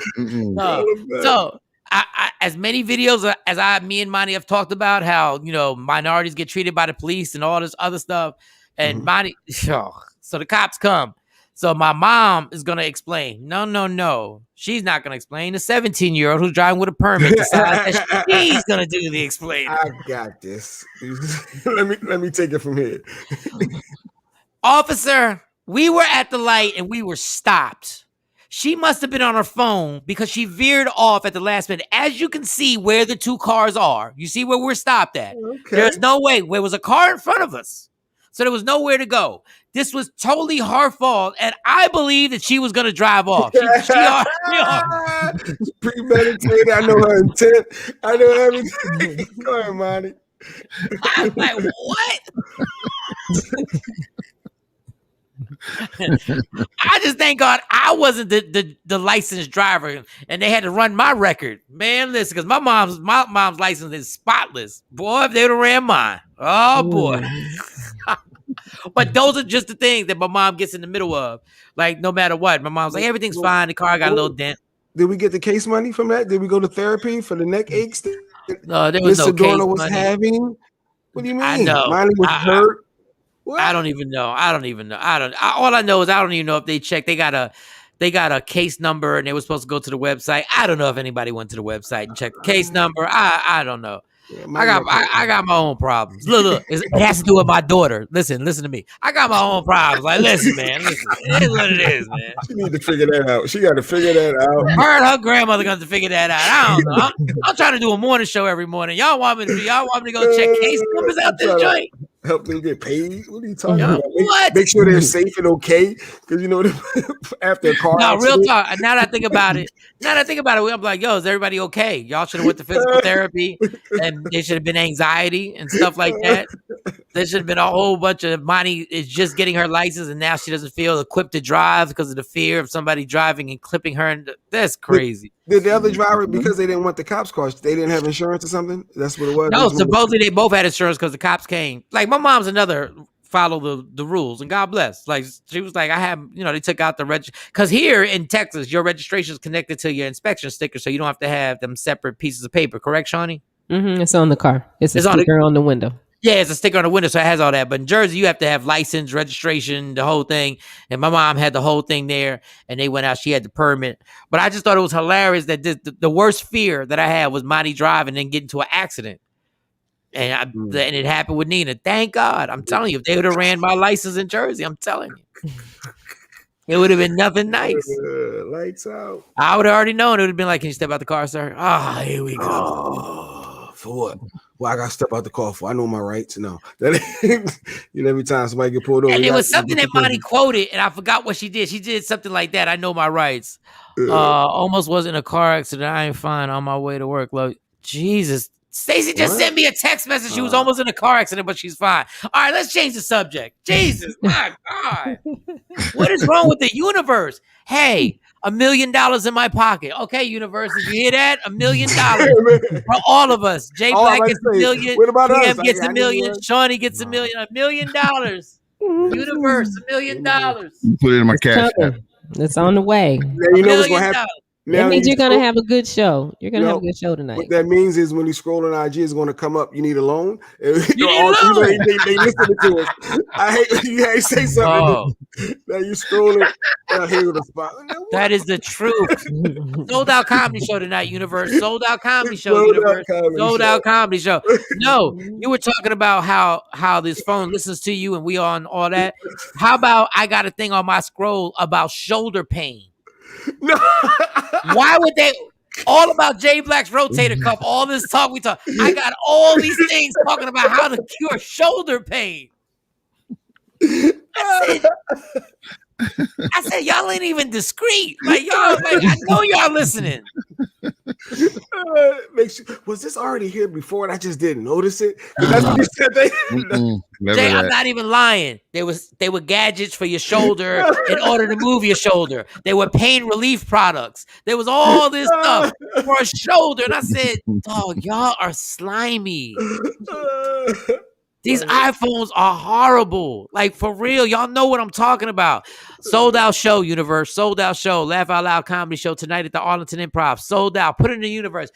Speaker 3: So I, as many videos as me and Monty have talked about how, minorities get treated by the police and all this other stuff. And Monty, so the cops come. So my mom is going to explain. No. She's not going to explain. The 17-year-old who's driving with a permit decides that she's going to do the explaining.
Speaker 6: I got this. let me take it from here.
Speaker 3: Officer, we were at the light and we were stopped. She must have been on her phone because she veered off at the last minute. As you can see where the two cars are. You see where we're stopped at. Okay. There's no way. There was a car in front of us. So there was nowhere to go. This was totally her fault, and I believe that she was going to drive off. She
Speaker 6: premeditated. I know her intent. I know everything. Go ahead, Monty.
Speaker 3: I'm like, what? I just thank God I wasn't the licensed driver, and they had to run my record. Man, listen, because my mom's license is spotless. Boy, if they would have ran mine. Oh, boy. But those are just the things that my mom gets in the middle of. Like, no matter what. My mom's like, everything's fine. The car got a little dent.
Speaker 6: Did we get the case money from that? Did we go to therapy for the neck aches?
Speaker 3: No, there was no case
Speaker 6: was having? What do you mean?
Speaker 3: I know.
Speaker 6: Miley was hurt. What?
Speaker 3: I don't even know. All I know is I don't even know if they checked. They got a case number and they were supposed to go to the website. I don't know if anybody went to the website and checked the case number. I don't know. Yeah, I got my own problems. Look, it has to do with my daughter. Listen to me. I got my own problems. Like, listen, man. It is what it is, man.
Speaker 6: She need to figure that out. She got to figure that out.
Speaker 3: Her and her grandmother got to figure that out. I don't know. I'm trying to do a morning show every morning. Y'all want me to go check case numbers out this joint?
Speaker 6: Help them get paid. What are you talking about? Make sure they're safe and okay. Because after a car.
Speaker 3: No, real talk. Now that I think about it, I'm like, yo, is everybody okay? Y'all should have went to physical therapy, and there should have been anxiety and stuff like that. There should have been a whole bunch of Monty is just getting her license, and now she doesn't feel equipped to drive because of the fear of somebody driving and clipping her. That's crazy.
Speaker 6: Did the other driver, because they didn't want the cops cars, they didn't have insurance or something? That's what it was?
Speaker 3: No, supposedly they both had insurance because the cops came. Like, my mom's another follow the rules, and God bless. Like, she was like, I have, they took out the because here in Texas, your registration is connected to your inspection sticker, so you don't have to have them separate pieces of paper. Correct, Shawnee?
Speaker 5: Mm-hmm. It's on the car. It's a sticker on the window.
Speaker 3: Yeah, it's a sticker on the window, so it has all that. But in Jersey, you have to have license, registration, the whole thing. And my mom had the whole thing there, and they went out. She had the permit. But I just thought it was hilarious that the worst fear that I had was Monty driving and getting into an accident. And it happened with Nina. Thank God. I'm telling you, if they would have ran my license in Jersey, I'm telling you. It would have been nothing nice.
Speaker 6: Lights out.
Speaker 3: I would have already known. It would have been like, can you step out the car, sir? Ah, here we go.
Speaker 6: Oh, for what? Well, I got to step out the car for. I know my rights. No. Every time somebody get pulled over.
Speaker 3: And it was something that Monty quoted, and I forgot what she did. She did something like that. I know my rights. Almost was in a car accident. I ain't fine on my way to work. Look, Jesus. Stacey just sent me a text message. She was almost in a car accident, but she's fine. All right, let's change the subject. Jesus, my God. What is wrong with the universe? Hey, $1 million in my pocket. Okay, universe, did you hear that? $1 million for all of us. Jay Black gets $1 million. PM gets $1 million. Shawnee gets $1 million. $1 million. Universe, $1 million.
Speaker 4: Put it in my cash app.
Speaker 5: It's on the way.
Speaker 6: Yeah, you know what's going to happen?
Speaker 5: That means you're going to have a good show. You're going to have a good show tonight.
Speaker 6: What that means is when you scroll on IG, it's going to come up. You need a loan.
Speaker 3: You need a loan.
Speaker 6: They listen to us. I hate you guys say something. Now you scrolling. Here with a spot.
Speaker 3: That is the truth. Sold Out Comedy Show tonight, Universe. Sold Out Comedy Show, Universe. Sold Out Comedy Show. No, you were talking about how this phone listens to you and we on all that. How about I got a thing on my scroll about shoulder pain?
Speaker 6: No.
Speaker 3: Why would they? All about Jay Black's rotator cuff. All this talk we talk. I got all these things talking about how to cure shoulder pain. I said, y'all ain't even discreet. Like, y'all, I know y'all listening.
Speaker 6: Was this already here before and I just didn't notice it? That's what you said.
Speaker 3: Jay, I'm not even lying. They were gadgets for your shoulder in order to move your shoulder. They were pain relief products. There was all this stuff for a shoulder. And I said, dog, y'all are slimy. These iPhones are horrible. Like, for real. Y'all know what I'm talking about. Sold out show, universe. Sold out show. Laugh Out Loud comedy show tonight at the Arlington Improv. Sold out. Put it in the universe.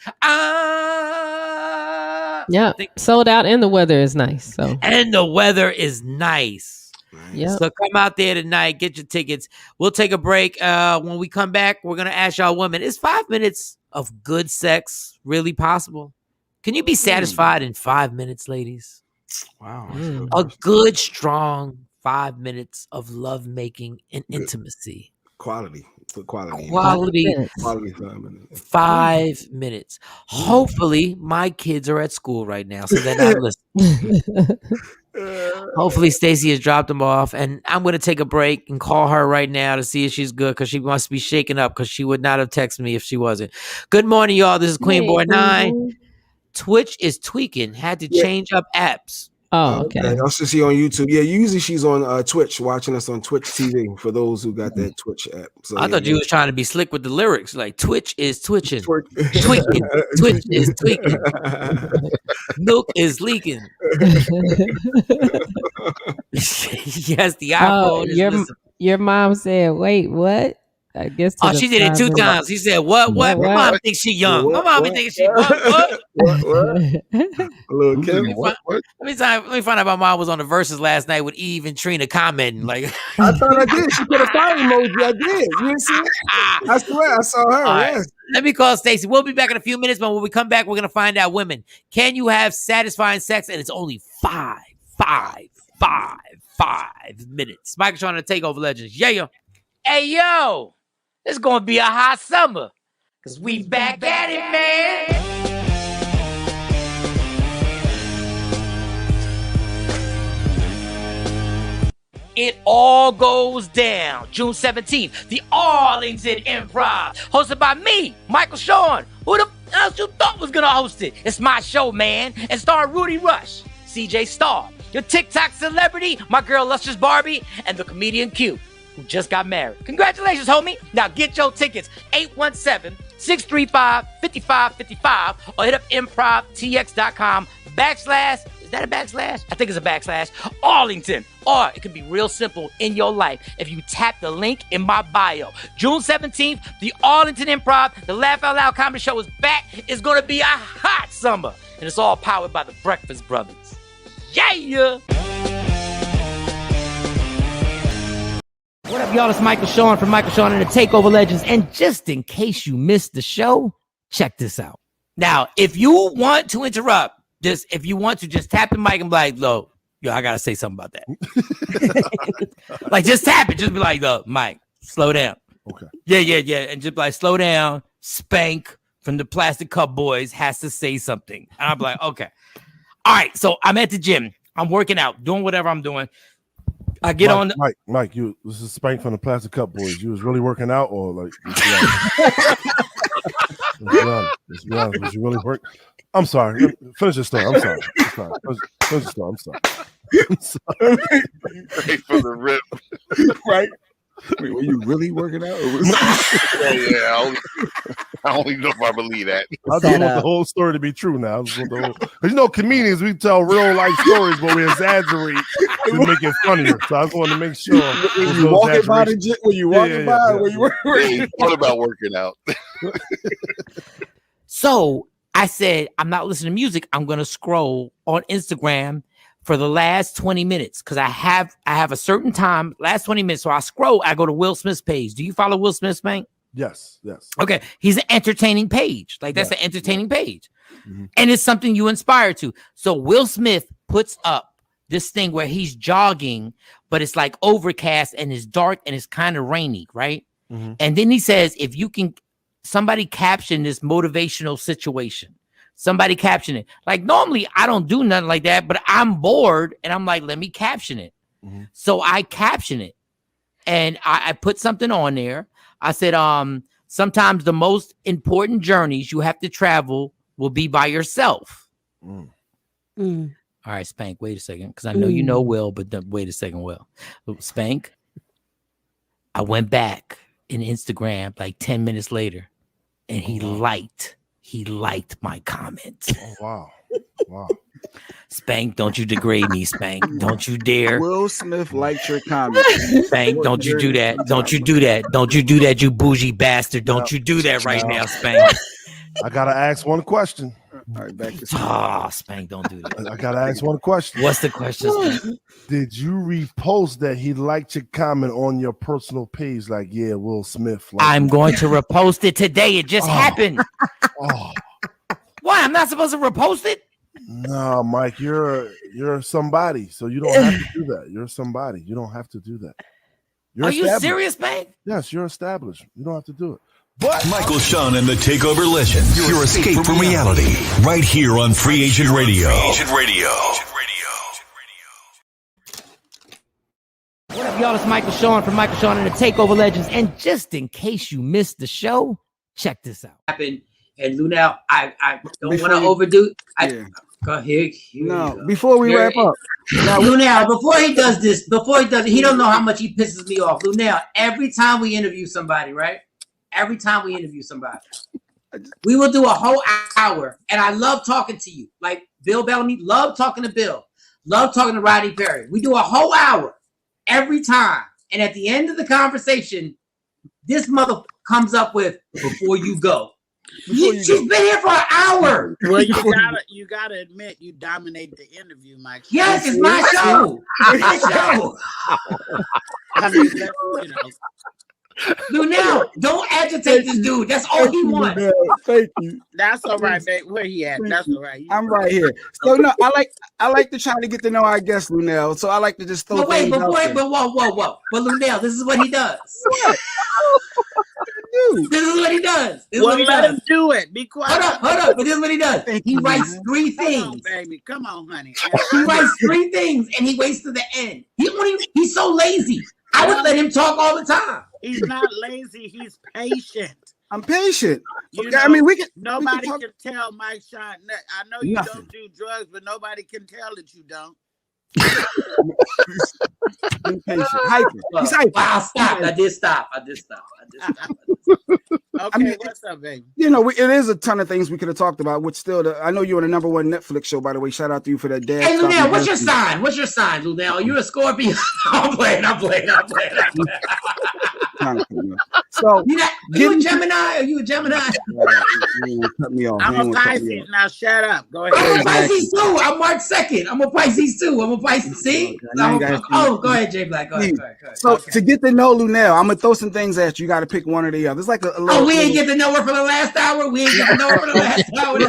Speaker 5: Yeah. Sold out and the weather is nice. So.
Speaker 3: And the weather is nice.
Speaker 5: Yep.
Speaker 3: So come out there tonight. Get your tickets. We'll take a break. When we come back, we're going to ask y'all women, is 5 minutes of good sex really possible? Can you be satisfied in 5 minutes, ladies?
Speaker 6: Wow.
Speaker 3: A good, strong 5 minutes of love making and intimacy.
Speaker 6: Quality. Put quality.
Speaker 3: Quality.
Speaker 6: 5 minutes.
Speaker 3: 5 minutes. Hopefully, my kids are at school right now, so they're not listening. Hopefully, Stacy has dropped them off, and I'm going to take a break and call her right now to see if she's good, because she must be shaken up, because she would not have texted me if she wasn't. Good morning, y'all. This is Queen Boy 9. Twitch is tweaking. Had to change up apps.
Speaker 5: Oh, okay.
Speaker 6: Also see on YouTube. Yeah, usually she's on Twitch, watching us on Twitch TV. For those who got that Twitch app. So
Speaker 3: I thought you was trying to be slick with the lyrics. Like, Twitch is twitching. Tweaking. Twitch is tweaking. Milk is leaking. Yes, the iPhone is listening.
Speaker 5: Your mom said, "Wait, what?" I guess.
Speaker 3: She did it 2 times. She said, "What? My mom thinks she young. My mom thinks she what?
Speaker 6: Little Kim.
Speaker 3: Let me find out. My mom was on the Verses last night with Eve and Trina commenting. Like,
Speaker 6: I thought I did. She put a fire emoji. I did. You didn't see it? I swear I saw her.
Speaker 3: Right.
Speaker 6: Yes.
Speaker 3: Let me call Stacy. We'll be back in a few minutes, but when we come back, we're gonna find out, women, can you have satisfying sex? And it's only 5 minutes. Michael Shawn the TakeOver Legends. Yeah. Hey, yo. It's going to be a hot summer, because we back at it, man. It all goes down June 17th, the Arlington Improv, hosted by me, Michael Shawn. Who the else you thought was going to host it? It's my show, man, and starring Rudy Rush, CJ Starr, your TikTok celebrity, my girl Lustrous Barbie, and the comedian Q, who just got married. Congratulations, homie. Now get your tickets, 817-635-5555, or hit up improvtx.com / is that a backslash? I think it's a backslash. Arlington. Or it could be real simple in your life if you tap the link in my bio. June 17th, the Arlington Improv, the Laugh Out Loud comedy show is back. It's going to be a hot summer. And it's all powered by the Breakfast Brothers. Yeah! What up, y'all? It's Michael Shawn from Michael Shawn and the TakeOver Legends. And just in case you missed the show, check this out. Now, if you want to interrupt, just tap the mic and be like, yo, I got to say something about that. Like, just tap it. Just be like, Mike, slow down.
Speaker 4: Okay.
Speaker 3: Yeah. And just be like, slow down. Spank from the Plastic Cup Boys has to say something. And I'm like, okay. All right. So I'm at the gym. I'm working out, doing whatever I'm doing. I get on.
Speaker 10: Mike, this is Spank from the Plastic Cup Boys. You was really working out, or like? Let's be honest. Was you really work? I'm sorry. Finish your story. I'm sorry. Finish your story. I'm sorry.
Speaker 11: Right from the rip.
Speaker 6: Right. Wait, were you really working out?
Speaker 11: I don't even know if I believe that.
Speaker 10: I just want the whole story to be true now. Comedians, we tell real life stories, but we exaggerate to make it funnier. So I just wanted to make sure.
Speaker 6: When you walking by the gym, when you walking by, when you
Speaker 11: what about working out?
Speaker 3: So I said, I'm not listening to music. I'm going to scroll on Instagram for the last 20 minutes because I have a certain time, last 20 minutes. So I scroll, I go to Will Smith's page. Do you follow Will Smith's, man?
Speaker 10: Yes.
Speaker 3: Okay. He's an entertaining page. Like, that's an entertaining page. Mm-hmm. And it's something you inspire to. So Will Smith puts up this thing where he's jogging, but it's like overcast and it's dark and it's kind of rainy, right? Mm-hmm. And then he says, if you can, somebody caption this motivational situation. Somebody caption it. Like, normally I don't do nothing like that, but I'm bored and I'm like, let me caption it. Mm-hmm. So I caption it and I put something on there. I said, sometimes the most important journeys you have to travel will be by yourself. All right, Spank, wait a second, because I know you know Will, but wait a second, Will. Spank, I went back in Instagram like 10 minutes later, and he liked my comment.
Speaker 10: Oh, wow.
Speaker 3: Spank, don't you degrade me, Spank. Don't you dare.
Speaker 6: Will Smith liked your comment.
Speaker 3: Spank, don't you do that. Don't you do that. Don't you do that, you bougie bastard. Don't you do that right now, Spank.
Speaker 10: I gotta ask one question.
Speaker 6: All right, back to
Speaker 3: Spank, don't do that.
Speaker 10: I gotta ask one question.
Speaker 3: What's the question, Spank?
Speaker 10: Did you repost that he liked your comment on your personal page? Like, yeah, Will Smith.
Speaker 3: I'm going to repost it today. It just happened. Why? I'm not supposed to repost it?
Speaker 10: No, Mike, you're somebody, so you don't have to do that. You're somebody. You don't have to do that.
Speaker 3: Are you serious, Spank?
Speaker 10: Yes, you're established. You don't have to do it. But
Speaker 1: Michael, Shawn, and the TakeOver Legends. Your escape from reality. Right here on Free Agent Radio.
Speaker 3: What up, y'all? It's Michael Shawn from Michael Shawn and the TakeOver Legends. And just in case you missed the show, check this out. And Lunel, I don't want to overdo. Go ahead.
Speaker 6: No, before we wrap up.
Speaker 3: Now, Lunel, before he does it, he don't know how much he pisses me off. Lunel, every time we interview somebody, right? Every time we interview somebody, we will do a whole hour. And I love talking to you. Like Bill Bellamy, love talking to Bill. Love talking to Rodney Perry. We do a whole hour every time. And at the end of the conversation, this mother comes up with, before you go. She's been here for an hour.
Speaker 12: Well, you gotta admit you dominate the interview, Mike.
Speaker 3: Yes, it's my show. It's my show.
Speaker 12: I mean, you know.
Speaker 3: Lunel, don't agitate this dude. That's all he wants.
Speaker 6: Thank you.
Speaker 12: That's all right, babe. Where he at? That's all right.
Speaker 6: I'm right here. So no, I like to try to get to know our guest, Lunel. So I like to just throw.
Speaker 3: But whoa. But Lunel, this is what he does. This is what he does.
Speaker 12: Let him do it. Be quiet.
Speaker 3: Hold up. But this is what he does. He writes 3 things.
Speaker 12: Come on, baby. Come on, honey.
Speaker 3: He writes 3 things and he waits to the end. He's so lazy. I would let him talk all the time.
Speaker 12: He's not lazy. He's patient.
Speaker 6: I'm patient.
Speaker 12: I
Speaker 6: mean,
Speaker 12: nobody can tell Mike Shawn. I know you don't do drugs, but nobody can tell that you don't.
Speaker 6: Impatient. Hyper. He's hyper.
Speaker 3: Wow, stop. I did stop.
Speaker 12: Okay, what's up, baby?
Speaker 6: You know, it is a ton of things we could have talked about, which still, I know you're on the #1 Netflix show, by the way. Shout out to you for that, Dad.
Speaker 3: Hey, Lunel, what's your sign? Lunel? Are you a Scorpio? I'm playing.
Speaker 6: So,
Speaker 3: you a Gemini? Are you a Gemini?
Speaker 6: Cut me off.
Speaker 12: I'm a Pisces. Now shut up. Go ahead.
Speaker 3: I'm a Pisces too. I'm March 2nd. I'm a Pisces too. I'm a Pisces. See? Go ahead, Jay Black. Go ahead.
Speaker 6: So to get to know Lunel, I'm gonna throw some things at you. You got to pick one or the other. It's like a little.
Speaker 3: We ain't get to know her for the last hour. We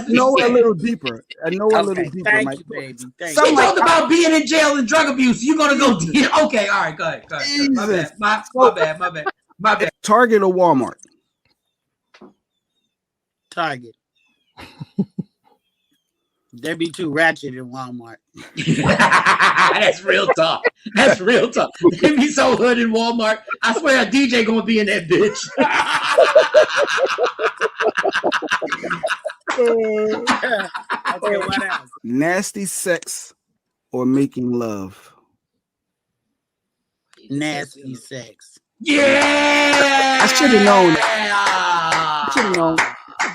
Speaker 3: know
Speaker 6: a little deeper. I know a little deeper.
Speaker 12: Thank you, baby.
Speaker 3: She talked about being in jail and drug abuse. You're gonna go. Okay, all right, go ahead. My bad.
Speaker 6: Target or Walmart?
Speaker 12: Target. They be too ratchet in Walmart.
Speaker 3: That's real talk. They be so hood in Walmart. I swear a DJ gonna be in that bitch.
Speaker 12: Okay, what else?
Speaker 6: Nasty sex or making love?
Speaker 12: Nasty sex.
Speaker 3: Yeah,
Speaker 6: I should have known.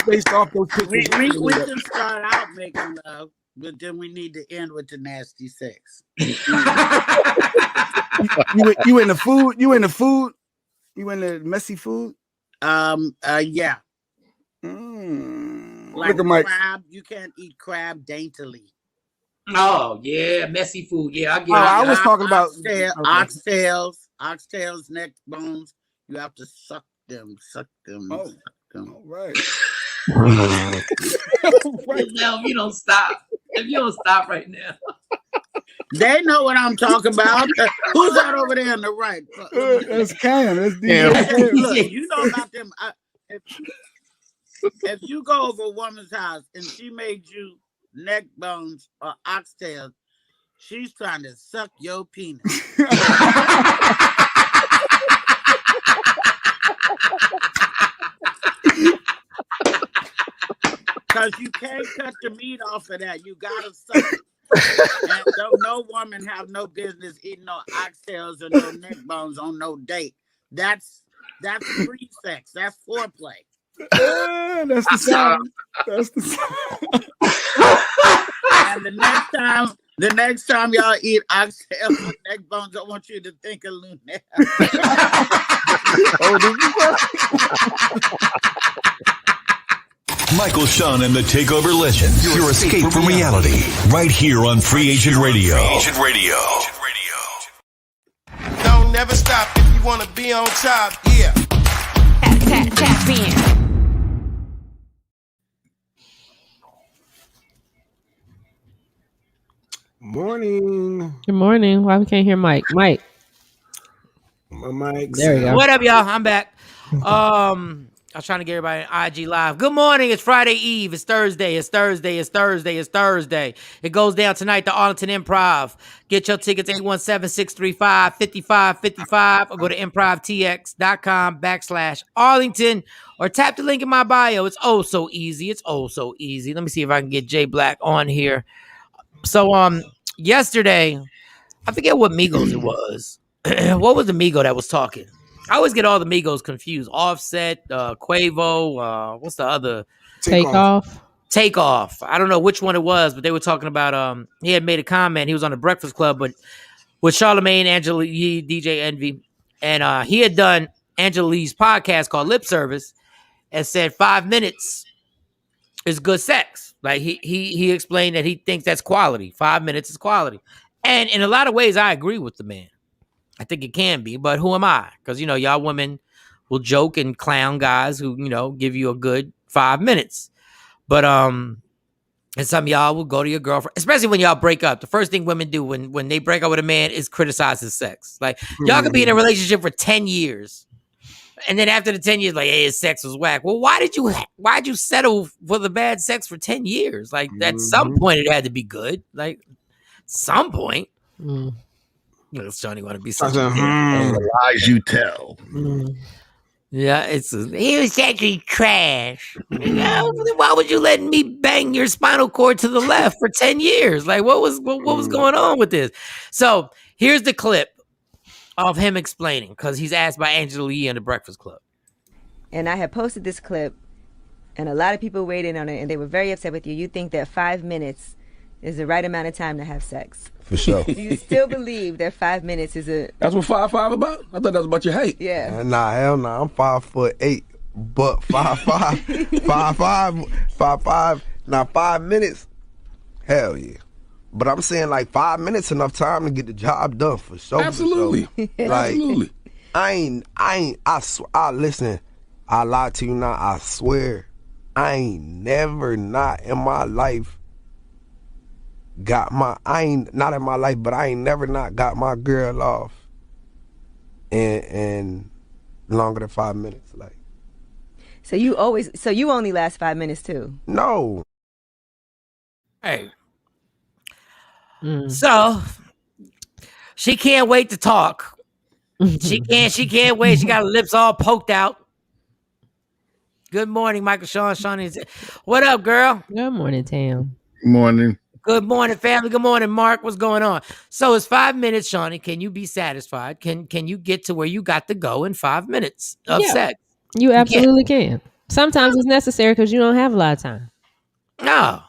Speaker 6: Based off those pictures,
Speaker 12: we can start out making love, but then we need to end with the nasty sex.
Speaker 6: you in the food? You in the messy food?
Speaker 12: Yeah. Like crab, you can't eat crab daintily.
Speaker 3: Oh yeah, messy food. Yeah, I get.
Speaker 6: I was talking about
Speaker 12: oxtails, neck bones. You have to suck them.
Speaker 6: All right.
Speaker 3: Right now, if you don't stop right now.
Speaker 12: They know what I'm talking about. Who's that over there on the right?
Speaker 6: That's Cam. That's DJ.
Speaker 12: Look, you know about them. If you go over a woman's house and she made you neck bones or oxtails, she's trying to suck your penis. Because you can't cut the meat off of that. You gotta suck it. And no woman have no business eating no oxtails or no neck bones on no date. That's pre-sex. That's foreplay.
Speaker 6: That's the sound. That's the sound.
Speaker 12: And the next time y'all eat oxtails or neck bones, I want you to think of Lunel.
Speaker 1: Michael, Shawn, and the TakeOver Legends. Your escape from reality. Right here on Free Agent Radio.
Speaker 13: Don't never stop if you want to be on top. Yeah.
Speaker 2: Tap in.
Speaker 6: Morning.
Speaker 5: Good morning. Why we can't hear Mike? Mike.
Speaker 6: My mic.
Speaker 5: There we go.
Speaker 3: What up, y'all? I'm back. I was trying to get everybody on IG Live. Good morning. It's Friday Eve. It's Thursday. It goes down tonight, the Arlington Improv. Get your tickets, 817-635-5555, or go to improvtx.com/Arlington, or tap the link in my bio. It's oh so easy. Let me see if I can get Jay Black on here. So, yesterday, I forget what Migos it was. What was the Migo that was talking? I always get all the Migos confused. Offset, Quavo, what's the other?
Speaker 5: Takeoff.
Speaker 3: I don't know which one it was, but they were talking about, he had made a comment. He was on the Breakfast Club, but with Charlamagne, Angela Yee, DJ Envy. And he had done Angela Lee's podcast called Lip Service and said 5 minutes is good sex. Like he explained that he thinks that's quality. 5 minutes is quality. And in a lot of ways, I agree with the man. I think it can be, but who am I? Because, y'all women will joke and clown guys who, give you a good 5 minutes. But, and some of y'all will go to your girlfriend, especially when y'all break up. The first thing women do when they break up with a man is criticize his sex. Like, y'all could be in a relationship for 10 years. And then after the 10 years, like, hey, his sex was whack. Well, why'd you settle for the bad sex for 10 years? Like, at some point, it had to be good. Like, some point. Johnny want to be such
Speaker 4: the lies you tell.
Speaker 3: Yeah, he was actually trash. Why would you let me bang your spinal cord to the left for 10 years? Like, what was going on with this? So here's the clip of him explaining, because he's asked by Angela Yee on the Breakfast Club.
Speaker 14: And I had posted this clip, and a lot of people weighed in on it, and they were very upset with you. You think that 5 minutes is the right amount of time to have sex.
Speaker 8: For sure.
Speaker 14: Do you still believe that 5 minutes is a...
Speaker 8: That's what 5'5" about? I thought that was about your height.
Speaker 14: Yeah.
Speaker 13: Nah, hell no. I'm 5'8", but 5'5", 5'5". Now 5 minutes, hell yeah. But I'm saying like 5 minutes enough time to get the job done for sure.
Speaker 8: Absolutely.
Speaker 13: For sure. Like,
Speaker 8: absolutely.
Speaker 13: I listen. I lie to you now. I swear, I ain't never not in my life. I ain't never not got my girl off in longer than 5 minutes. Like,
Speaker 14: so you only last 5 minutes too?
Speaker 13: No.
Speaker 3: Hey. So she can't wait to talk. She can't wait. She got her lips all poked out. Good morning, Michael, Shawn. What up, girl?
Speaker 5: Good morning, Tam.
Speaker 4: Morning.
Speaker 3: Good morning, family. Good morning, Mark. What's going on? So it's 5 minutes, Shawnee. Can you be satisfied? Can you get to where you got to go in 5 minutes of sex?
Speaker 5: You absolutely can. Sometimes it's necessary because you don't have a lot of time.
Speaker 3: No.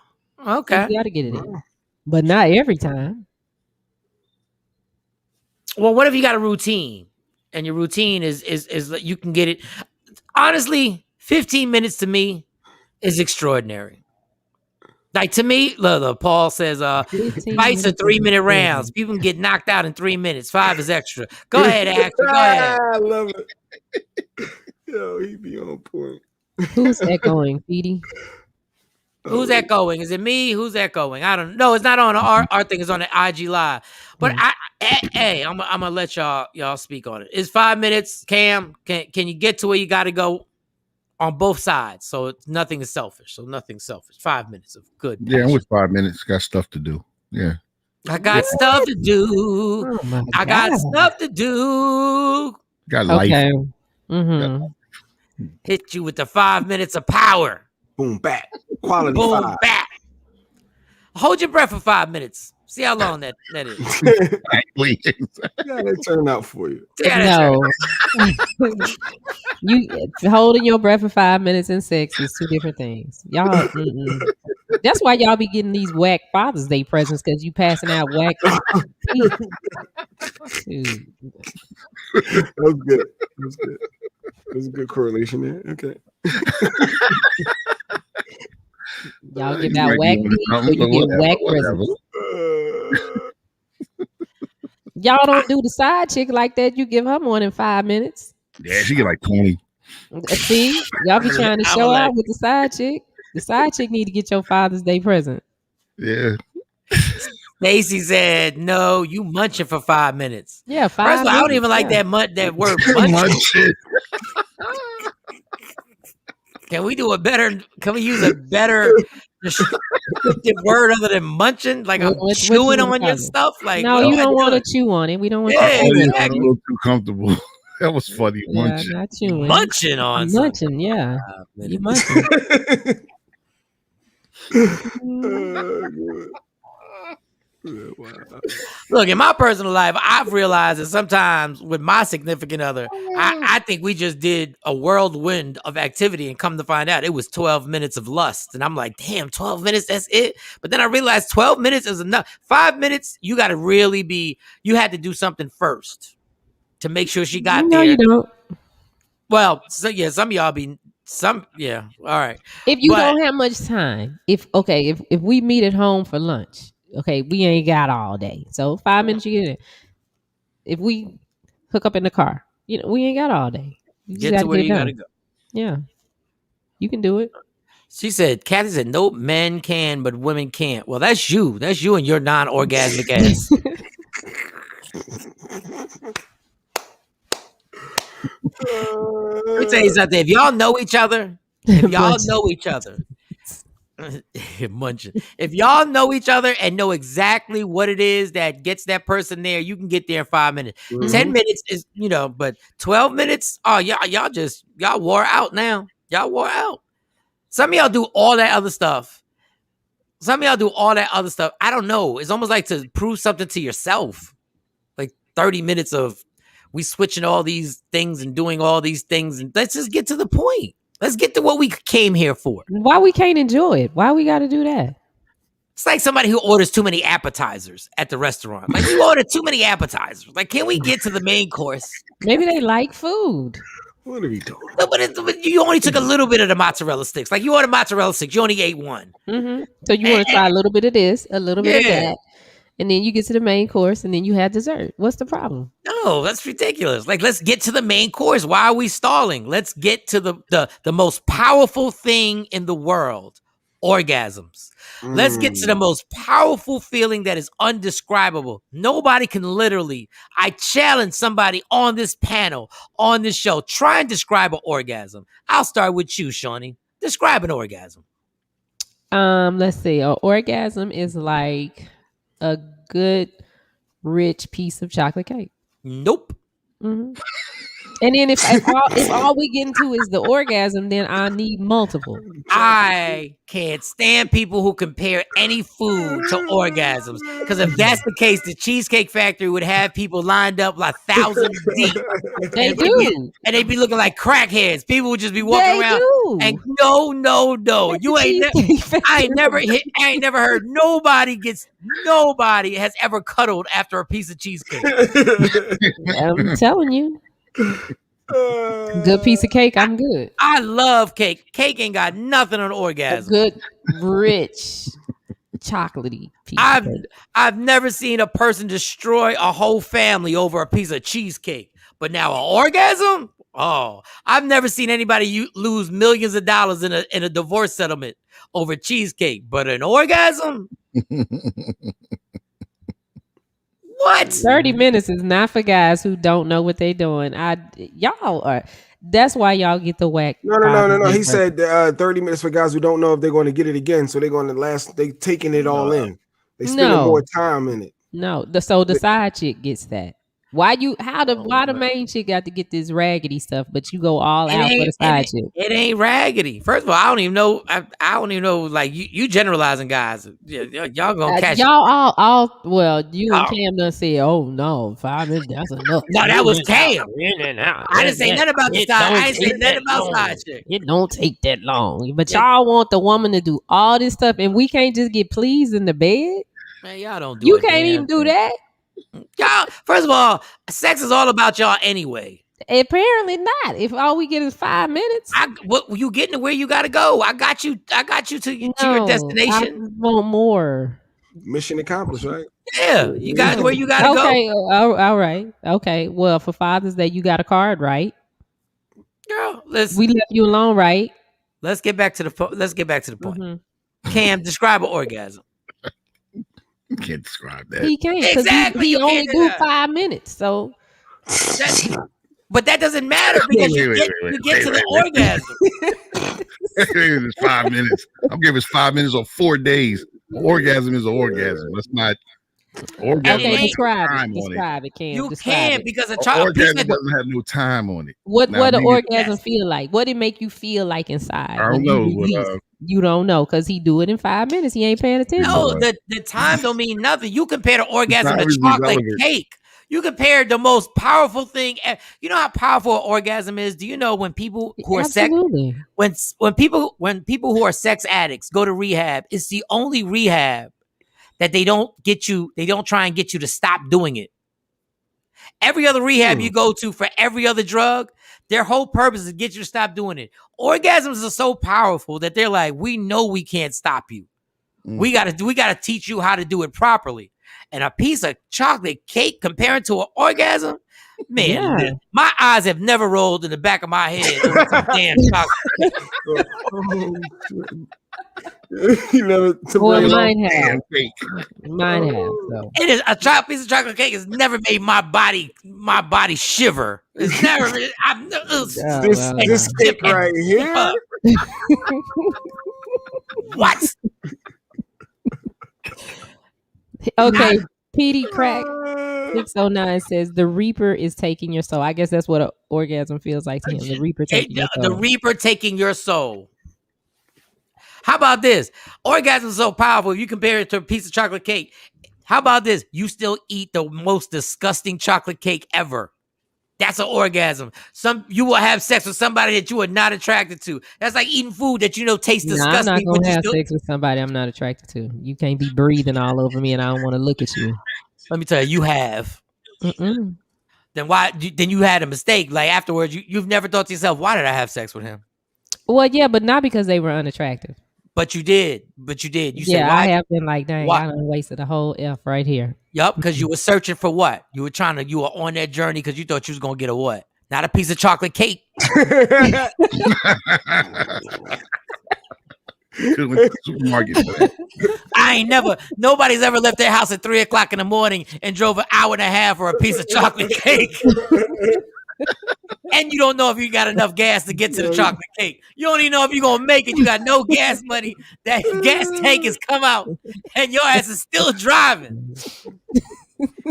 Speaker 3: Okay.
Speaker 5: You got to get it in. But not every time.
Speaker 3: Well, what if you got a routine? And your routine is you can get it. Honestly, 15 minutes to me is extraordinary. Like, to me, look, Paul says, fights are 3 minute rounds. People can get knocked out in 3 minutes. 5 is extra. Go ahead, Axel. Go ahead.
Speaker 6: I love it. Yo, he be on point.
Speaker 5: Who's echoing, Petey?
Speaker 3: Who's echoing? Is it me? Who's echoing? I don't know. It's not on our thing. It's on the IG Live. But I'm gonna let y'all speak on it. It's 5 minutes. Cam, can you get to where you got to go? On both sides, so nothing is selfish. 5 minutes of good passion.
Speaker 4: Yeah, I'm with 5 minutes. Got stuff to do. Yeah.
Speaker 3: I got stuff to do. I got stuff to do.
Speaker 4: Got life.
Speaker 5: Okay. Mm-hmm.
Speaker 3: Hit you with the 5 minutes of power.
Speaker 6: Boom, back. Quality
Speaker 3: Boom,
Speaker 6: 5.
Speaker 3: back. Hold your breath for 5 minutes. See how long that is.
Speaker 10: Exactly.
Speaker 6: Yeah, they turn out for you.
Speaker 5: No. You holding your breath for 5 minutes and sex is 2 different things. Y'all, that's why y'all be getting these whack Father's Day presents because you passing out whack. Shoot.
Speaker 6: That was good. There's a good correlation there. Okay.
Speaker 5: Y'all give out whack meat, so you get whack presents. Y'all don't do the side chick like that. You give her more than 5 minutes.
Speaker 10: Yeah, she get like 20.
Speaker 5: See, y'all be trying to show out with the side chick. The side chick need to get your Father's Day present.
Speaker 10: Yeah.
Speaker 3: Stacy said, "No, you munching for 5 minutes."
Speaker 5: Yeah, 5
Speaker 3: First of all, I don't
Speaker 5: minutes,
Speaker 3: even like
Speaker 5: yeah.
Speaker 3: that word munching. Can we do a better? Can we use a better descriptive word other than munching? Like I'm
Speaker 5: What
Speaker 3: chewing
Speaker 5: you
Speaker 3: on your
Speaker 5: call it?
Speaker 3: stuff. Like
Speaker 5: No, you don't want to chew on it. We don't want you
Speaker 3: Yeah,
Speaker 5: to chew on
Speaker 10: I'm a
Speaker 5: it.
Speaker 10: little too comfortable. That was funny.
Speaker 5: Yeah,
Speaker 10: Munching.
Speaker 5: not chewing.
Speaker 3: munching on something.
Speaker 5: Munching, yeah. You munching.
Speaker 3: Look, in my personal life, I've realized that sometimes with my significant other, I think we just did a whirlwind of activity, and come to find out it was 12 minutes of lust. And I'm like, damn, 12 minutes, that's it? But then I realized 12 minutes is enough. 5 minutes, you got to really you had to do something first to make sure she got
Speaker 5: No,
Speaker 3: there.
Speaker 5: you don't.
Speaker 3: Well, so yeah, some of y'all all right.
Speaker 5: If you don't have much time, if we meet at home for lunch, okay, we ain't got all day. So 5 minutes you get in. If we hook up in the car, we ain't got all day. You just
Speaker 3: Get to where you
Speaker 5: done.
Speaker 3: gotta go.
Speaker 5: Yeah. You can do it.
Speaker 3: She said, Kathy said, nope, men can, but women can't. Well, that's you. That's you and your non-orgasmic ass. Let me tell you something. If y'all know each other, munching. If y'all know each other and know exactly what it is that gets that person there, you can get there in 5 minutes. 10 minutes is, but 12 minutes, oh, y'all wore out now. Y'all wore out. Some of y'all do all that other stuff. I don't know. It's almost like to prove something to yourself. Like 30 minutes of we switching all these things and doing all these things. And let's just get to the point. Let's get to what we came here for.
Speaker 5: Why we can't enjoy it? Why we got to do that?
Speaker 3: It's like somebody who orders too many appetizers at the restaurant. Like, you order too many appetizers. Like, can we get to the main course?
Speaker 5: Maybe they like food.
Speaker 6: What are we doing?
Speaker 3: No, but you only took a little bit of the mozzarella sticks. Like, you ordered mozzarella sticks. You only ate one.
Speaker 5: Mm-hmm. So you want to try a little bit of this, a little bit of that. And then you get to the main course and then you have dessert. What's the problem?
Speaker 3: No, that's ridiculous. Like, let's get to the main course. Why are we stalling? Let's get to the most powerful thing in the world, orgasms. Let's get to the most powerful feeling that is undescribable. Nobody can literally, I challenge somebody on this panel, on this show, try and describe an orgasm. I'll start with you, Shawnee. Describe an orgasm.
Speaker 5: Let's see. An orgasm is like a good, rich piece of chocolate cake.
Speaker 3: Nope.
Speaker 5: Mm-hmm. And then if all we get into is the orgasm, then I need multiple.
Speaker 3: I can't stand people who compare any food to orgasms. Because if that's the case, the Cheesecake Factory would have people lined up like thousands deep.
Speaker 5: They do.
Speaker 3: And they'd be looking like crackheads. People would just be walking around. And no. I ain't never heard nobody has ever cuddled after a piece of cheesecake.
Speaker 5: I'm telling you. Good piece of cake, I'm good.
Speaker 3: I love cake. Cake ain't got nothing on orgasm.
Speaker 5: A good, rich, chocolatey piece of cake.
Speaker 3: I've never seen a person destroy a whole family over a piece of cheesecake. But now an orgasm? Oh, I've never seen anybody lose millions of dollars in a divorce settlement over cheesecake. But an orgasm? What?
Speaker 5: 30 minutes is not for guys who don't know what they're doing. Y'all are. That's why y'all get the whack.
Speaker 6: No. He said 30 minutes for guys who don't know if they're going to get it again. So they're going to they taking it all in. They spending more time in it.
Speaker 5: No. So the side chick gets that. Why the main chick got to get this raggedy stuff, but you go all out for the side chick?
Speaker 3: It ain't raggedy. First of all, I don't even know. I don't even know. Like you generalizing guys. Y'all gonna catch
Speaker 5: y'all all. Well, you and Cam done said, "Oh no, 5 minutes that's enough."
Speaker 3: No, that was Cam. I didn't say nothing about the side. I didn't say nothing about side chick.
Speaker 5: It don't take that long. But y'all want the woman to do all this stuff, and we can't just get pleased in the bed.
Speaker 3: Man, y'all don't do.
Speaker 5: You can't even do that.
Speaker 3: Y'all, first of all, sex is all about y'all anyway.
Speaker 5: Apparently not. If all we get is 5 minutes,
Speaker 3: what you getting to where you gotta go? I got you to your destination.
Speaker 5: I want more.
Speaker 6: Mission accomplished, right?
Speaker 3: Yeah, you got to where you gotta go.
Speaker 5: Okay, all right. Okay, well, for Father's Day, you got a card, right?
Speaker 3: Girl,
Speaker 5: we left you alone, right?
Speaker 3: Let's get back to the point. Mm-hmm. Cam, describe an orgasm.
Speaker 4: You can't describe that.
Speaker 5: He can't because he only do 5 minutes. So,
Speaker 3: but that doesn't matter because you get to the orgasm.
Speaker 4: It's 5 minutes. I'm giving 5 minutes or 4 days. Orgasm is an orgasm. That's not orgasm.
Speaker 5: Okay, describe it, Cam.
Speaker 3: You
Speaker 5: describe
Speaker 3: can't
Speaker 5: it.
Speaker 3: because
Speaker 4: orgasm doesn't have no time on it.
Speaker 5: What an orgasm feel like? What it make you feel like inside?
Speaker 4: I don't know.
Speaker 5: You don't know because he do it in 5 minutes. He ain't paying attention.
Speaker 3: No, the time don't mean nothing. You compare the orgasm to chocolate cake. You compare the most powerful thing. You know how powerful an orgasm is? Do you know when people who are when people who are sex addicts go to rehab, it's the only rehab that they don't try and get you to stop doing it. Every other rehab you go to for every other drug, their whole purpose is to get you to stop doing it. Orgasms are so powerful that they're like, we know we can't stop you. We gotta teach you how to do it properly. And a piece of chocolate cake compared to an orgasm, man, my eyes have never rolled in the back of my head over some damn chocolate.
Speaker 5: Mine have. So.
Speaker 3: It is a piece of chocolate cake has never made my body shiver. It's never.
Speaker 6: This cake right here.
Speaker 3: What?
Speaker 5: Okay, PD Crack 609 says the Reaper is taking your soul. I guess that's what an orgasm feels like to him. The Reaper taking your soul.
Speaker 3: The Reaper taking your soul. How about this? Orgasm is so powerful. If you compare it to a piece of chocolate cake, how about this? You still eat the most disgusting chocolate cake ever. That's an orgasm. You will have sex with somebody that you are not attracted to. That's like eating food that tastes disgusting.
Speaker 5: I'm not gonna have sex with somebody I'm not attracted to. You can't be breathing all over me, and I don't want to look at you.
Speaker 3: Let me tell you, you have.
Speaker 5: Mm-mm.
Speaker 3: Then why? Then you had a mistake. Like afterwards, you've never thought to yourself, why did I have sex with him?
Speaker 5: Well, yeah, but not because they were unattractive.
Speaker 3: But you did. You said, why?
Speaker 5: I have been like, dang, I done wasted a whole F right here.
Speaker 3: Yup, because you were searching for what? You were on that journey because you thought you was going to get a what? Not a piece of chocolate cake. Nobody's ever left their house at 3:00 in the morning and drove an hour and a half for a piece of chocolate cake. And you don't know if you got enough gas to get to the chocolate cake. You don't even know if you're going to make it. You got no gas money. That gas tank has come out and your ass is still driving.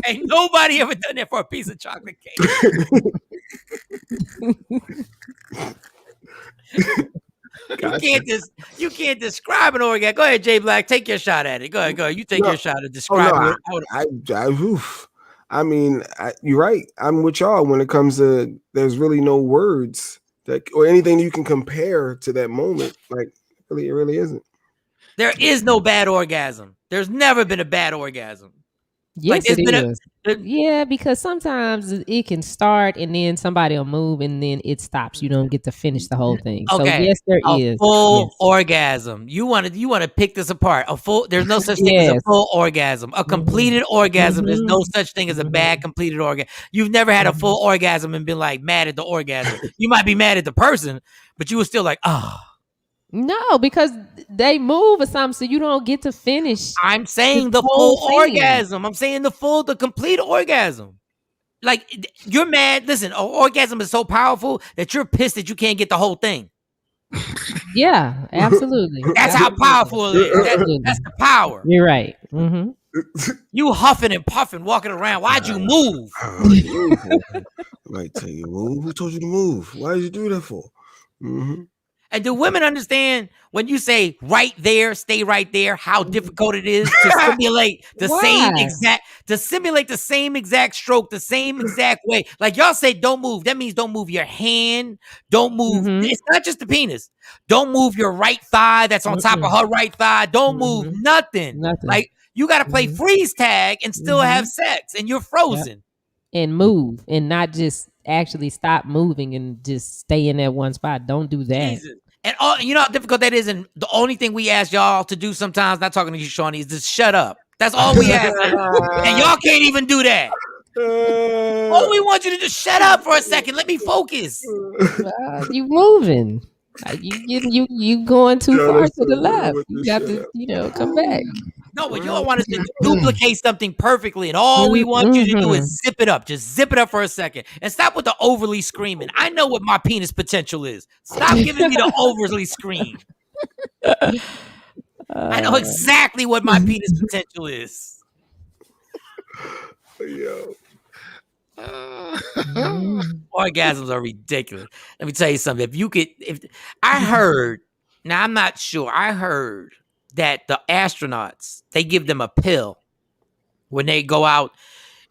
Speaker 3: Ain't nobody ever done that for a piece of chocolate cake. You can't describe an orgasm. Go ahead, Jay Black. Take your shot at it. Go ahead. You take your shot at describing it.
Speaker 6: I mean, you're right. I'm with y'all when it comes to there's really no words or anything you can compare to that moment. Like, it really isn't.
Speaker 3: There is no bad orgasm. There's never been a bad orgasm.
Speaker 5: Yes, it is. Yeah, because sometimes it can start and then somebody will move and then it stops. You don't get to finish the whole thing. Okay. So yes, there is
Speaker 3: full orgasm. You want to pick this apart. There's no such thing as a full orgasm. A completed orgasm. There's no such thing as a bad completed orgasm. You've never had a full orgasm and been like mad at the orgasm. You might be mad at the person, but you were still like, oh.
Speaker 5: No, because they move or something, so you don't get to finish.
Speaker 3: I'm saying the full orgasm. I'm saying the complete orgasm. Like, you're mad. Listen, an orgasm is so powerful that you're pissed that you can't get the whole thing.
Speaker 5: Yeah, absolutely.
Speaker 3: That's how powerful it is. That's the power.
Speaker 5: You're right. Mm-hmm.
Speaker 3: You huffing and puffing, walking around. Why'd you move?
Speaker 6: I might tell you move. Who told you to move? Why did you do that for? Mm-hmm.
Speaker 3: And do women understand when you say right there, stay right there, how difficult it is to simulate the same exact stroke, the same exact way? Like y'all say, don't move. That means don't move your hand. Don't move. It's not just the penis. Don't move your right thigh that's on top of her right thigh. Don't move nothing. Like you got to play freeze tag and still have sex, and you're frozen.
Speaker 5: And move, and not just actually stop moving and just stay in that one spot. Don't do that.
Speaker 3: Jesus. And you know how difficult that is. And the only thing we ask y'all to do sometimes, not talking to you, Shawnee, is just shut up. That's all we ask. And y'all can't even do that. All we want you to just shut up for a second. Let me focus.
Speaker 5: You moving. Like you going too far to the left. You got to, come back.
Speaker 3: No, but y'all want us to duplicate something perfectly, and all we want you to do is zip it up. Just zip it up for a second. And stop with the overly screaming. I know what my penis potential is. Stop giving me the overly scream. I know exactly what my penis potential is.
Speaker 6: Yo.
Speaker 3: Orgasms are ridiculous. Let me tell you something. I heard, now I'm not sure, I heard that the astronauts, they give them a pill when they go out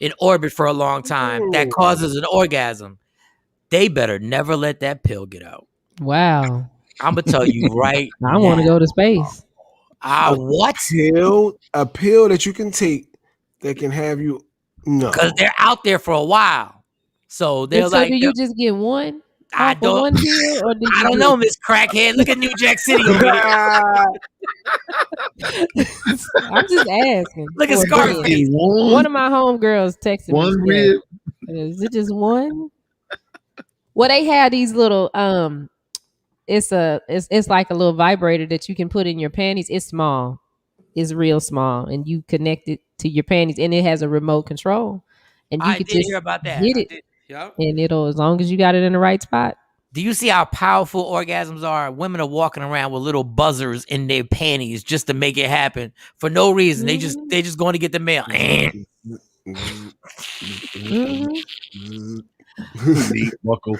Speaker 3: in orbit for a long time that causes an orgasm. They better never let that pill get out.
Speaker 5: Wow.
Speaker 3: I'm going to tell you right
Speaker 5: I want to go to space.
Speaker 3: What?
Speaker 6: A pill that you can take that can have you, no.
Speaker 3: Because they're out there for a while. So they're
Speaker 5: so do you just get one?
Speaker 3: I don't,
Speaker 5: one pill, or
Speaker 3: I don't know, Miss Crackhead. Look at New Jack City over there.
Speaker 5: I'm just asking.
Speaker 3: Look at Scarface.
Speaker 5: One of my homegirls texted
Speaker 4: one
Speaker 5: me.
Speaker 4: rib.
Speaker 5: Is it just one? Well, they have these little it's like a little vibrator that you can put in your panties. It's small. It's real small, and you connect it to your panties, and it has a remote control. And you could just
Speaker 3: hear about that.
Speaker 5: hit it, and it'll, as long as you got it in the right spot.
Speaker 3: Do you see how powerful orgasms are? Women are walking around with little buzzers in their panties just to make it happen for no reason. They just going to get the mail.
Speaker 4: Buckle.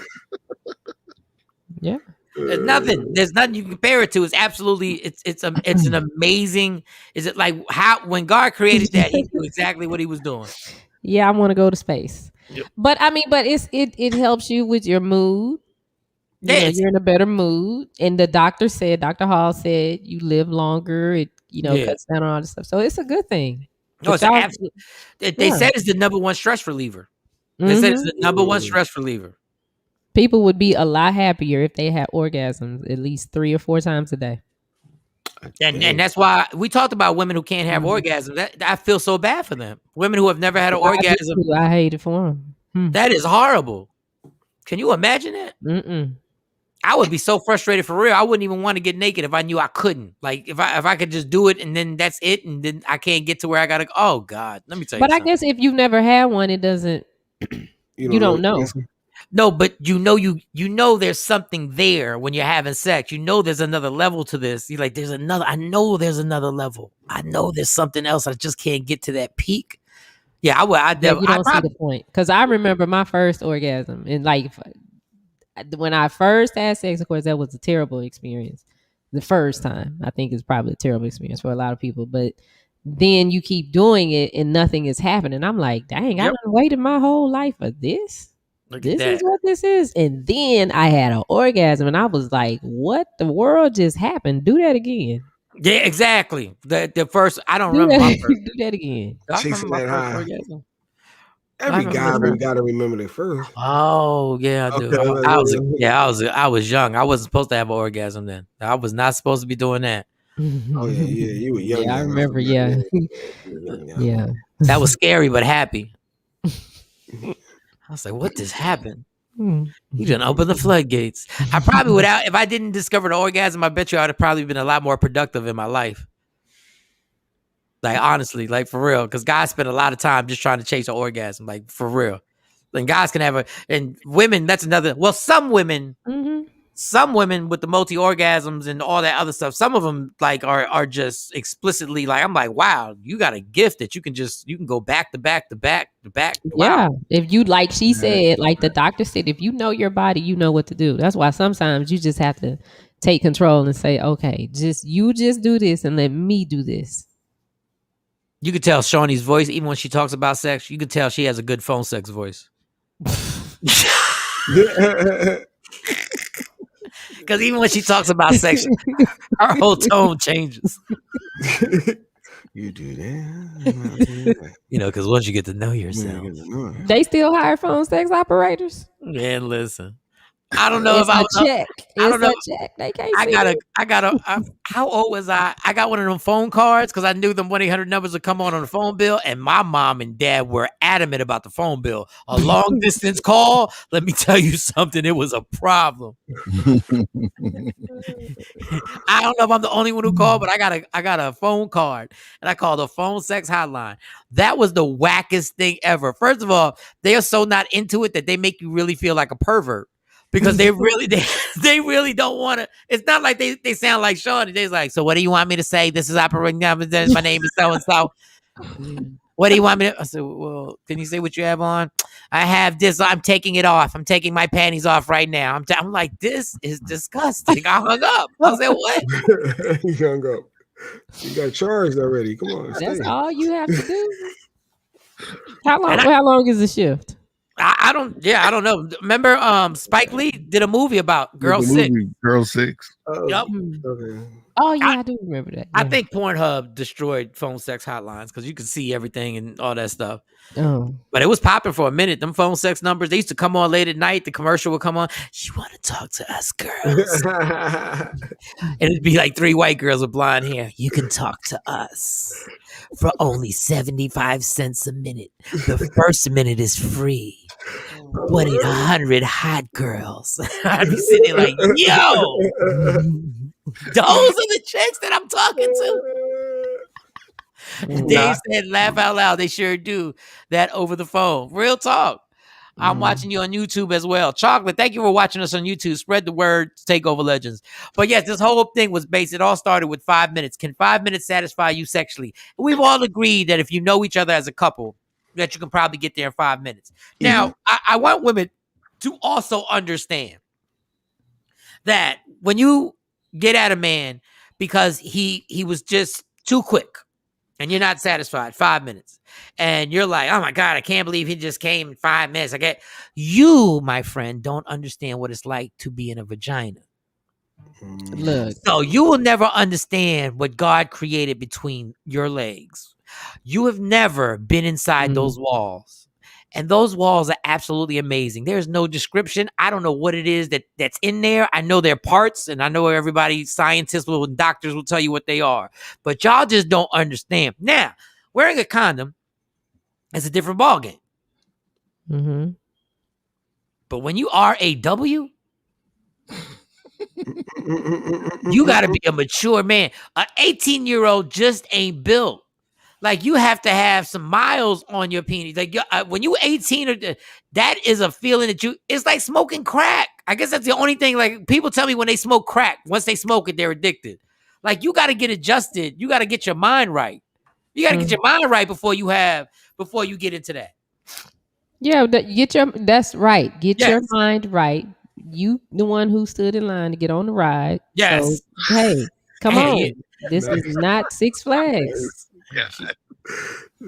Speaker 5: Yeah.
Speaker 3: There's nothing you can compare it to. It's absolutely it's an amazing. Is it like when God created that, he knew exactly what he was doing.
Speaker 5: Yeah, I want to go to space. Yep. But it helps you with your mood. You're in a better mood. And Dr. Hall said you live longer. It cuts down on all this stuff. So it's a good thing.
Speaker 3: No, it's absolute. They said it's the number one stress reliever. They said it's the number one stress reliever.
Speaker 5: People would be a lot happier if they had orgasms at least 3 or 4 times a day.
Speaker 3: And that's why we talked about women who can't have orgasms. I feel so bad for them. Women who have never had an orgasm.
Speaker 5: I hate it for them.
Speaker 3: That is horrible. Can you imagine that? I would be so frustrated for real. I wouldn't even want to get naked if I knew I couldn't. Like if I could just do it and then that's it, and then I can't get to where I gotta go. Oh God, let me tell you.
Speaker 5: But I guess if you've never had one, it doesn't. You don't know.
Speaker 3: No, but you know there's something there when you're having sex. You know there's another level to this. You're like, I know there's another level. I know there's something else. I just can't get to that peak. Yeah, I would.
Speaker 5: You don't see the point. Because I remember my first orgasm, and like when I first had sex, of course, that was a terrible experience. The first time, I think, is probably a terrible experience for a lot of people. But then you keep doing it and nothing is happening. I'm like, dang, I've waited my whole life for this. This is what this is. And then I had an orgasm and I was like, what the world just happened? Do that again.
Speaker 3: Yeah, exactly. The first, I don't remember my first.
Speaker 5: Do that again.
Speaker 6: Chasing that high. Every guy got to remember that first.
Speaker 3: Oh yeah, I do. I was young. I wasn't supposed to have an orgasm then. I was not supposed to be doing that.
Speaker 6: Oh yeah, you were young.
Speaker 5: Yeah, I remember. Yeah, yeah.
Speaker 3: That was scary but happy. I was like, what just happened? You didn't open the floodgates. I probably if I didn't discover the orgasm, I bet you I would have probably been a lot more productive in my life. Like, honestly, like for real. Because guys spend a lot of time just trying to chase an orgasm, like for real. And guys can have and women, that's another, well, some women, some women with the multi orgasms and all that other stuff, some of them like are just explicitly like, I'm like, wow, you got a gift that you can go back to back to back to back. Wow.
Speaker 5: Yeah. If you, like she said, like the doctor said, if you know your body, you know what to do. That's why sometimes you just have to take control and say, okay, you just do this and let me do this.
Speaker 3: You could tell Shawnee's voice, even when she talks about sex, you could tell she has a good phone sex voice. Because even when she talks about sex, her whole tone changes.
Speaker 6: You do that.
Speaker 3: You know, because once you get to know yourself.
Speaker 5: They still hire phone sex operators?
Speaker 3: Man, listen. I don't know
Speaker 5: It's
Speaker 3: if
Speaker 5: a check.
Speaker 3: I don't know.
Speaker 5: Check. They can't
Speaker 3: how old was I? I got one of them phone cards because I knew them 1-800 numbers would come on the phone bill, and my mom and dad were adamant about the phone bill. A long distance call, let me tell you something, it was a problem. I don't know if I'm the only one who called, but I got a phone card, and I called a phone sex hotline. That was the wackest thing ever. First of all, they are so not into it that they make you really feel like a pervert. Because they really don't want to. It's not like they sound like Shawn. They're like, so what do you want me to say? This is operating. My name is so and so. What do you want me to? I said, well, can you say what you have on? I have this. I'm taking it off. I'm taking my panties off right now. I'm like, this is disgusting. I hung up. I said, what?
Speaker 6: You hung up. You got charged already. Come on.
Speaker 5: That's all you have to do. How long is the shift?
Speaker 3: I don't know. Remember, Spike Lee did a movie about Girl 6.
Speaker 4: Girl 6.
Speaker 3: Yep.
Speaker 6: Okay.
Speaker 5: Oh yeah, I do remember that. Yeah.
Speaker 3: I think Pornhub destroyed phone sex hotlines because you could see everything and all that stuff.
Speaker 5: Oh.
Speaker 3: But it was popping for a minute. Them phone sex numbers, they used to come on late at night. The commercial would come on. You want to talk to us, girls? And it'd be like 3 white girls with blonde hair. You can talk to us for only 75 cents a minute. The first minute is free. 1-800 hot girls. I'd be sitting there like, yo, those are the chicks that I'm talking to. And Dave said, laugh out loud. They sure do that over the phone. Real talk. I'm watching you on YouTube as well. Chocolate, thank you for watching us on YouTube. Spread the word, TakeOver Legends. But yes, this whole thing was based, it all started with 5 minutes. Can 5 minutes satisfy you sexually? We've all agreed that if you know each other as a couple, that you can probably get there in 5 minutes. Now, I want women to also understand that when you get at a man because he was just too quick and you're not satisfied, 5 minutes, and you're like, oh my God, I can't believe he just came in 5 minutes. You, my friend, don't understand what it's like to be in a vagina.
Speaker 5: Look.
Speaker 3: So you will never understand what God created between your legs. You have never been inside those walls. And those walls are absolutely amazing. There's no description. I don't know what it is that's in there. I know they're parts, and I know everybody, scientists and doctors will tell you what they are. But y'all just don't understand. Now, wearing a condom is a different ballgame.
Speaker 5: Mm-hmm.
Speaker 3: But when you are a W, you got to be a mature man. An 18-year-old just ain't built. Like, you have to have some miles on your penis. Like, when you 18, that is a feeling that it's like smoking crack. I guess that's the only thing. Like, people tell me when they smoke crack, once they smoke it, they're addicted. Like, you got to get adjusted. You got to get your mind right. You got to get your mind right before you get into that.
Speaker 5: Yeah, that's right. Get your mind right. You the one who stood in line to get on the ride.
Speaker 3: Yes.
Speaker 5: So, hey, come on.
Speaker 3: Yeah.
Speaker 5: This is not Six Flags.
Speaker 4: Yes.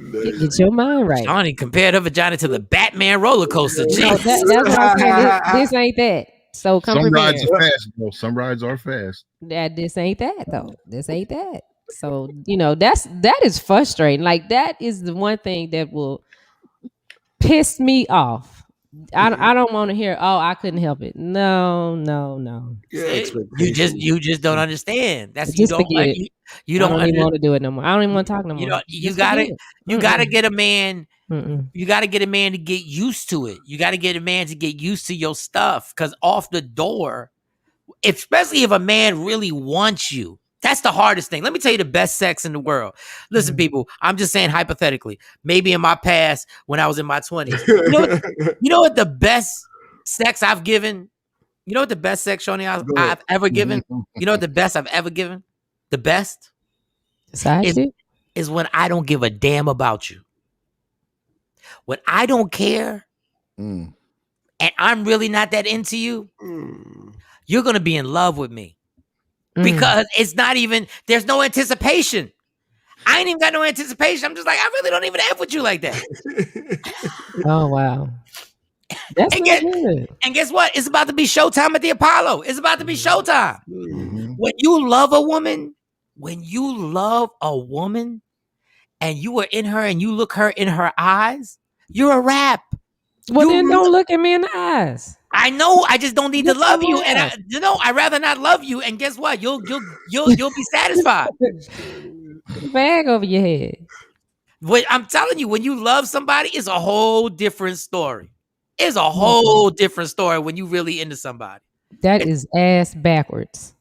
Speaker 5: Get your mind right.
Speaker 3: Johnny compared her vagina to the Batman roller coaster.
Speaker 5: No, that's what I'm saying. This ain't that. So come
Speaker 4: some
Speaker 5: prepared.
Speaker 4: rides are fast, though. Some rides are fast.
Speaker 5: This ain't that though. This ain't that. So that is frustrating. Like, that is the one thing that will piss me off. I don't want to hear, oh, I couldn't help it. No.
Speaker 3: You just don't understand. That's
Speaker 5: just forget it.
Speaker 3: You
Speaker 5: don't even want to do it no more. I don't even want to talk no more.
Speaker 3: You gotta get a man. You gotta get a man to get used to it. You gotta get a man to get used to your stuff, because off the door, especially if a man really wants you, that's the hardest thing. Let me tell you the best sex in the world. Listen, people, I'm just saying hypothetically, maybe in my past when I was in my 20s. You know what the best sex I've given, You know what the best sex, Shawnee, I've
Speaker 6: Go ahead.
Speaker 3: ever given? You know what the best I've ever given? The best
Speaker 5: Side chick?
Speaker 3: is when I don't give a damn about you. When I don't care and I'm really not that into you, you're going to be in love with me. Because it's not even, there's no anticipation. I ain't even got no anticipation. I'm just like, I really don't even F with you like that.
Speaker 5: Oh, wow. That's
Speaker 3: and,
Speaker 5: good.
Speaker 3: And guess what? It's about to be showtime at the Apollo. It's about to be showtime. When you love a woman, and you are in her and you look her in her eyes, you're a wrap.
Speaker 5: Well, then don't look at me in the eyes.
Speaker 3: I know. I just don't need to love you, and I'd rather not love you. And guess what? You'll be satisfied.
Speaker 5: Bag over your head.
Speaker 3: What I'm telling you, when you love somebody, it's a whole different story. It's a whole different story when you really into somebody.
Speaker 5: That is ass backwards.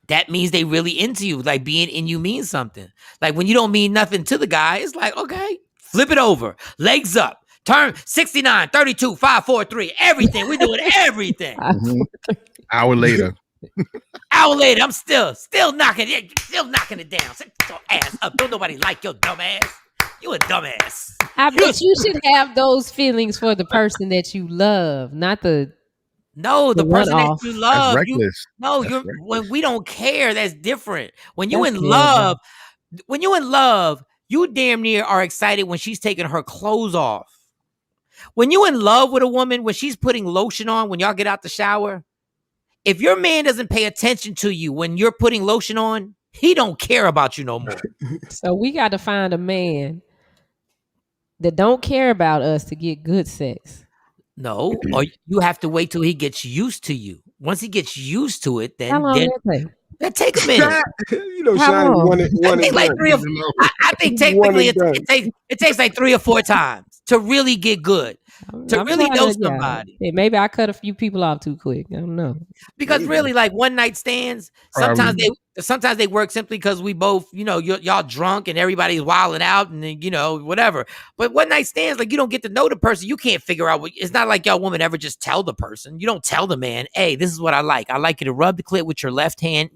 Speaker 3: That means they really into you. Like being in you means something. Like when you don't mean nothing to the guy, it's like, okay, flip it over, legs up. Turn 69, 32, 5, 4, 3, everything. We're doing everything.
Speaker 4: Hour later,
Speaker 3: I'm still knocking it down. Sit your ass up. Don't nobody like your dumb ass. You a dumbass.
Speaker 5: I bet you should have those feelings for the person that you love, not the
Speaker 3: person that you love.
Speaker 4: That's reckless.
Speaker 3: When we don't care, that's different. When you in love, you damn near are excited when she's taking her clothes off. When you in love with a woman, when she's putting lotion on, when y'all get out the shower, if your man doesn't pay attention to you when you're putting lotion on, he don't care about you no more.
Speaker 5: So we got to find a man that don't care about us to get good sex.
Speaker 3: No, or you have to wait till he gets used to you. Once he gets used to it, then
Speaker 5: how long
Speaker 3: that take a minute.
Speaker 6: You know, Shawnee, one and
Speaker 3: like
Speaker 6: done.
Speaker 3: 3 or 4. I think technically it takes like 3 or 4 times to really get good. To really know somebody.
Speaker 5: Yeah, maybe I cut a few people off too quick. I don't know.
Speaker 3: Because really, like one night stands, sometimes they work simply because we both, y'all drunk and everybody's wilding out and then, whatever. But one night stands, like you don't get to know the person. You can't figure out it's not like y'all woman ever just tell the person. You don't tell the man, hey, this is what I like. I like you to rub the clit with your left hand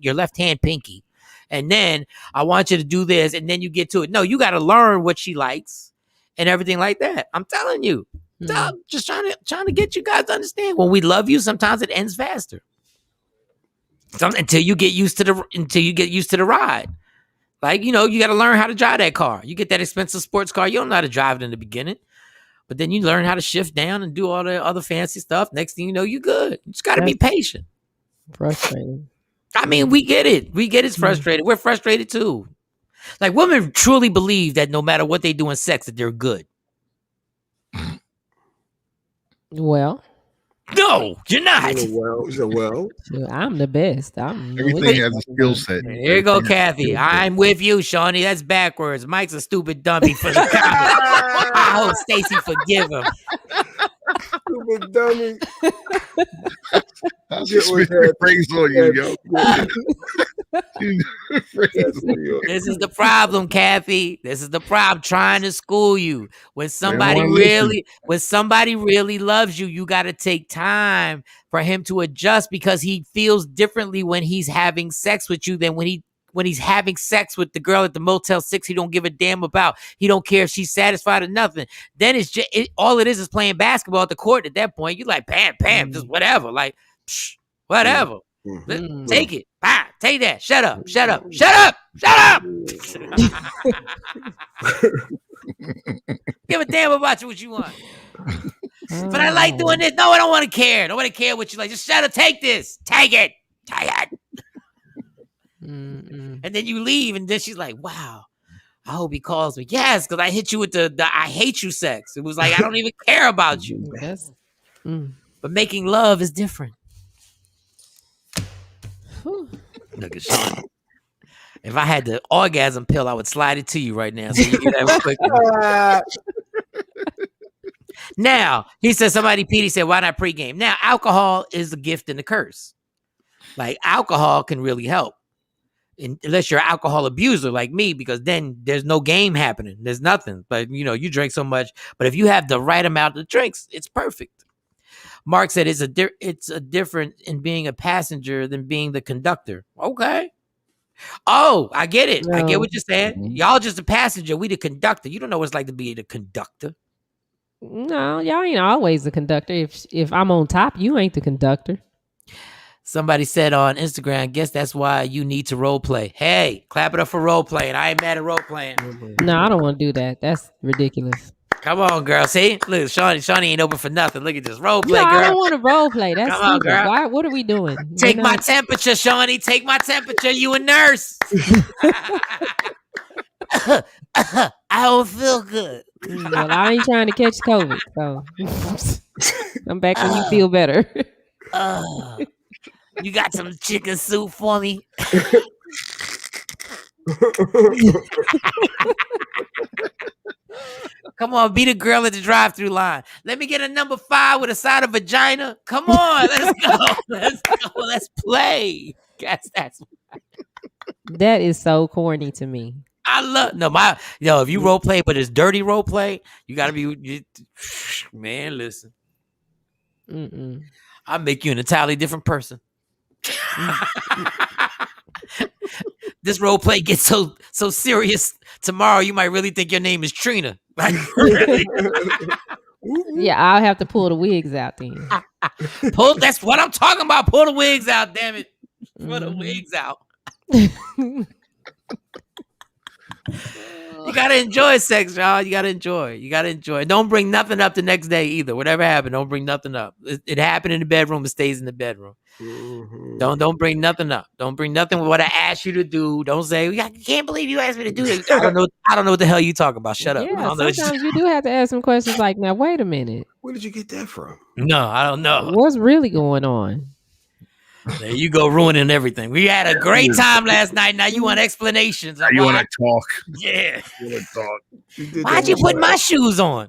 Speaker 3: pinky. And then I want you to do this. And then you get to it. No, you got to learn what she likes and everything like that. I'm telling you. So I'm just trying to get you guys to understand. When we love you, sometimes it ends faster. Until you get used to the ride. Like, you got to learn how to drive that car. You get that expensive sports car, you don't know how to drive it in the beginning. But then you learn how to shift down and do all the other fancy stuff. Next thing you know, you're good. You just got to be patient.
Speaker 5: Frustrating.
Speaker 3: I mean, we get it. It's frustrated. We're frustrated too. Like women truly believe that no matter what they do in sex, that they're good.
Speaker 5: Well,
Speaker 3: no, you're not.
Speaker 6: Well,
Speaker 5: I'm the best.
Speaker 4: Everything has a skill set.
Speaker 3: Here you go, Kathy. I'm with you, Shawnee. That's backwards. Mike's a stupid dummy for the comment. I hope Stacy forgive him.
Speaker 6: Stupid dummy.
Speaker 4: Praise on you, yo.
Speaker 3: This is the problem, Kathy. This is the problem. Trying to school you. When somebody really loves you, you got to take time for him to adjust because he feels differently when he's having sex with you than when he's having sex with the girl at the Motel 6 he don't give a damn about. He don't care if she's satisfied or nothing. Then it's just all it is playing basketball at the court. At that point, you're like, bam, just whatever. Like, whatever. Take it. Take that. Shut up. Give a damn about you what you want. But I like doing this. No, I don't want to care. Nobody care what you like. Just shut up. Take this. Take it. And then you leave, and then she's like, wow, I hope he calls me. Yes, because I hit you with the I hate you sex. It was like, I don't even care about you. But making love is different. Look at Shawn. If I had the orgasm pill, I would slide it to you right now. So you get that quick. Now, he said, Petey said, why not pregame? Now, alcohol is a gift and a curse. Like, alcohol can really help. Unless you're an alcohol abuser like me, because then there's no game happening. There's nothing. But, you drink so much. But if you have the right amount of drinks, it's perfect. Mark said it's a different in being a passenger than being the conductor. Okay. Oh, I get it. I get what you're saying. Y'all just a passenger. We the conductor. You don't know what it's like to be the conductor.
Speaker 5: No, y'all ain't always the conductor. If I'm on top, you ain't the conductor.
Speaker 3: Somebody said on Instagram, I guess that's why you need to role play. Hey, clap it up for role playing. I ain't mad at role playing.
Speaker 5: No, I don't want to do that. That's ridiculous.
Speaker 3: Come on, girl. See? Look, Shawnee ain't open for nothing. Look at this. Role play,
Speaker 5: No,
Speaker 3: girl.
Speaker 5: I don't want to role play. That's
Speaker 3: Come on,
Speaker 5: stupid.
Speaker 3: girl.
Speaker 5: Why, what are we doing?
Speaker 3: Take my temperature, Shawnee. Take my temperature. You a nurse. I don't feel good.
Speaker 5: Well, I ain't trying to catch COVID, so I'm back when you feel better.
Speaker 3: You got some chicken soup for me? Come on, be the girl at the drive-through line. Let me get a number 5 with a side of vagina. Come on, let's go. Let's go. Let's play. That's
Speaker 5: That is so corny to me.
Speaker 3: I love if you role play, but it's dirty role play, you gotta be man. Listen, I'll make you an entirely different person. This role play gets so serious tomorrow. You might really think your name is Trina. Like, really?
Speaker 5: Yeah, I'll have to pull the wigs out then.
Speaker 3: That's what I'm talking about. Pull the wigs out, damn it. Pull the wigs out. You gotta enjoy sex, y'all. You gotta enjoy. Don't bring nothing up the next day either. Whatever happened, don't bring nothing up. It happened in the bedroom. It stays in the bedroom.
Speaker 6: Mm-hmm.
Speaker 3: Don't bring nothing up. Don't bring nothing what I asked you to do. Don't say I can't believe you asked me to do this. I don't know what the hell you talking about. Shut up.
Speaker 5: Yeah, sometimes you do have to ask some questions like, now wait a minute.
Speaker 6: Where did you get that from?
Speaker 3: No, I don't know.
Speaker 5: What's really going on?
Speaker 3: There you go, ruining everything. We had a great time last night. Now you want explanations.
Speaker 4: You want to talk?
Speaker 3: Yeah.
Speaker 4: You want to talk?
Speaker 3: Why'd you put my shoes on?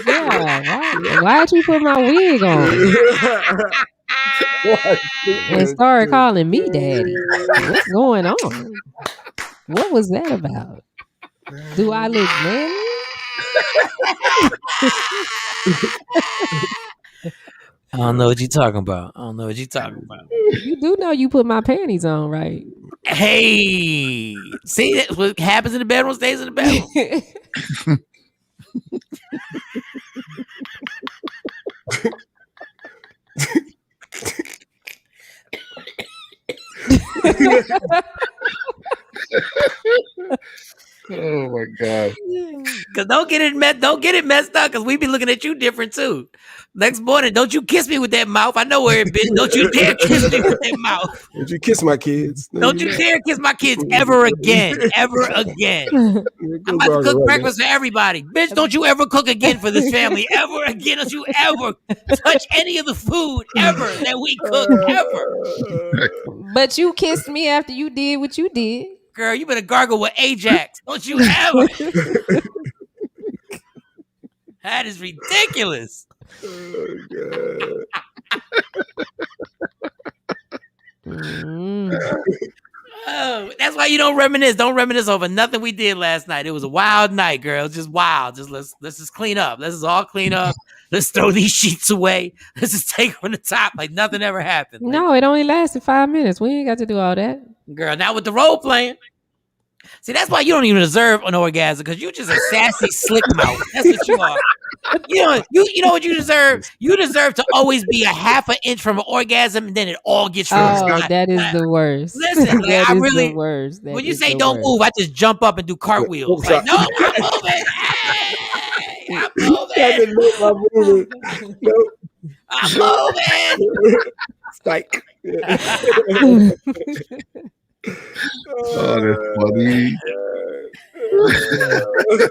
Speaker 5: Yeah. Why'd you put my wig on? And started calling me daddy. What's going on? What was that about? Do I look manly?
Speaker 3: I don't know what you're talking about.
Speaker 5: You do know you put my panties on, right?
Speaker 3: Hey, see that what happens in the bedroom stays in the bedroom.
Speaker 4: Oh my god!
Speaker 3: Cause don't get it messed up. Cause we be looking at you different too. Next morning, don't you kiss me with that mouth? I know where it been. Don't you dare kiss me with that mouth.
Speaker 6: Don't you kiss my kids?
Speaker 3: Don't you dare kiss my kids ever again. Ever again. I'm about to cook breakfast for everybody. Bitch, don't you ever cook again for this family. Ever again. Don't you ever touch any of the food ever that we cook. Ever.
Speaker 5: But you kissed me after you did what you did.
Speaker 3: Girl, you better gargle with Ajax. Don't you ever. That is ridiculous.
Speaker 6: Oh, God.
Speaker 3: Oh, that's why you don't reminisce. Don't reminisce over nothing we did last night. It was a wild night, girl. It was just wild. Just let's just clean up. Let's just all clean up. Let's throw these sheets away. Let's just take from the top like nothing ever happened.
Speaker 5: No, it only lasted 5 minutes. We ain't got to do all that.
Speaker 3: Girl, now with the role playing. See, that's why you don't even deserve an orgasm, because you just a sassy, slick mouth. That's what you are. You know what you deserve? You deserve to always be a half an inch from an orgasm, and then it all gets real.
Speaker 5: Oh, that is the worst.
Speaker 3: Listen, like,
Speaker 5: that
Speaker 3: I
Speaker 5: is
Speaker 3: really.
Speaker 5: the worst.
Speaker 3: When you say don't move, I just jump up and do cartwheels. Like, no, I'm moving. Hey, I'm moving. I'm moving.
Speaker 6: Psych.
Speaker 4: Oh, that's funny.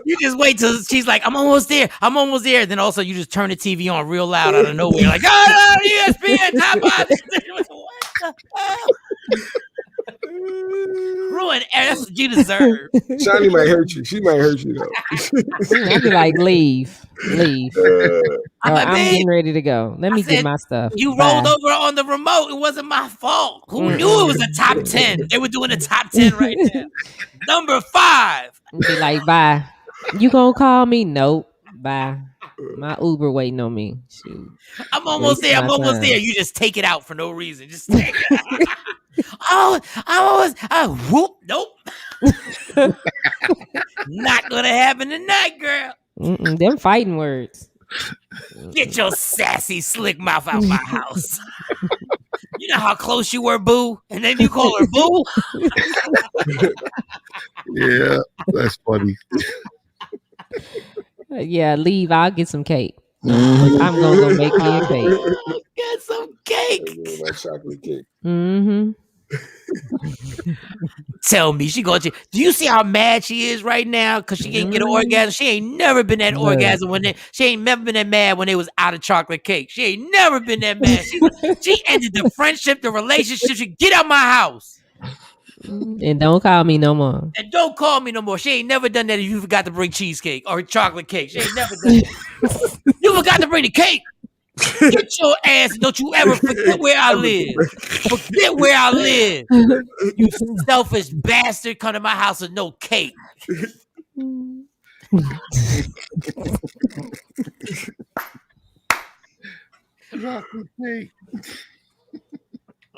Speaker 3: You just wait till she's like, I'm almost there. Then also you just turn the TV on real loud out of nowhere. Like, oh, no, ESPN, top five. What the hell? Ruin. That's what you deserve.
Speaker 6: Shawnee might hurt you. She might hurt you, though.
Speaker 5: I'd be like, leave. I'm getting ready to go. Let me get my stuff.
Speaker 3: You rolled over on the remote. It wasn't my fault. Who knew it was a top 10? They were doing a top 10 right now. Number 5.
Speaker 5: Be like, bye. You gonna call me? Nope. Bye. My Uber waiting on me. Shoot.
Speaker 3: I'm almost there. I'm almost there. You just take it out for no reason. Just take it. Oh, whoop. Nope. Not gonna happen tonight, girl.
Speaker 5: Them fighting words.
Speaker 3: Get your sassy, slick mouth out my house. You know how close you were, boo? And then you call her boo?
Speaker 4: Yeah, that's funny.
Speaker 5: Yeah, leave. I'll get some cake. I'm gonna go make me a cake.
Speaker 3: Get some cake.
Speaker 6: My chocolate cake.
Speaker 5: Mm-hmm.
Speaker 3: Tell me, she going to. Do you see how mad she is right now? Because she can't get an orgasm. She ain't never been that orgasm she ain't never been that mad when they was out of chocolate cake. She ain't never been that mad. She ended the friendship, the relationship. She get out my house.
Speaker 5: And don't call me no more.
Speaker 3: And don't call me no more. She ain't never done that if you forgot to bring cheesecake or chocolate cake. She ain't never done that. You forgot to bring the cake. Get your ass and don't you ever forget where I live. Forget where I live. You selfish bastard, come to my house with no cake.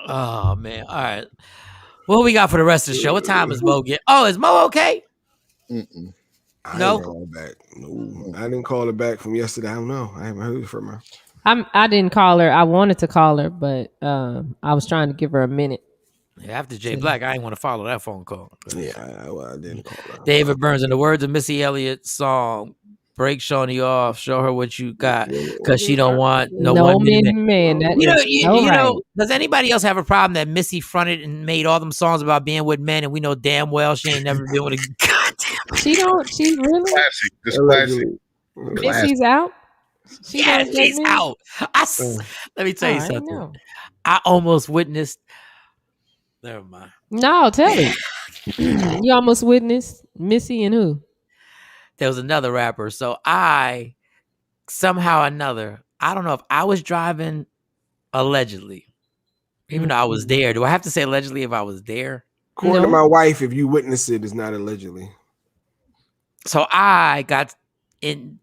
Speaker 3: Oh man. All right. What we got for the rest of the show? What time is Mo get? Oh, is Mo okay?
Speaker 6: I
Speaker 3: No?
Speaker 6: didn't call back. No, I didn't call her back from yesterday. I don't know. I haven't heard from her.
Speaker 5: I didn't call her. I wanted to call her, but I was trying to give her a minute.
Speaker 3: Yeah, after Jay Black, I ain't want to follow that phone call.
Speaker 6: Yeah, I didn't call her.
Speaker 3: David Burns, in the words of Missy Elliott's song, break Shawnee off, show her what you got, because she don't want no one
Speaker 5: man.
Speaker 3: You know, does anybody else have a problem that Missy fronted and made all them songs about being with men, and we know damn well she ain't never been with a goddamn.
Speaker 5: She really
Speaker 4: classic. This classic.
Speaker 5: Missy's out.
Speaker 3: She's out. Let me tell you something. I almost witnessed. Never mind.
Speaker 5: No, tell it. You almost witnessed Missy and who?
Speaker 3: There was another rapper. So I somehow or another, I don't know if I was driving allegedly, even though I was there. Do I have to say allegedly if I was there?
Speaker 6: According to my wife, if you witness it, it's not allegedly.
Speaker 3: So I got in,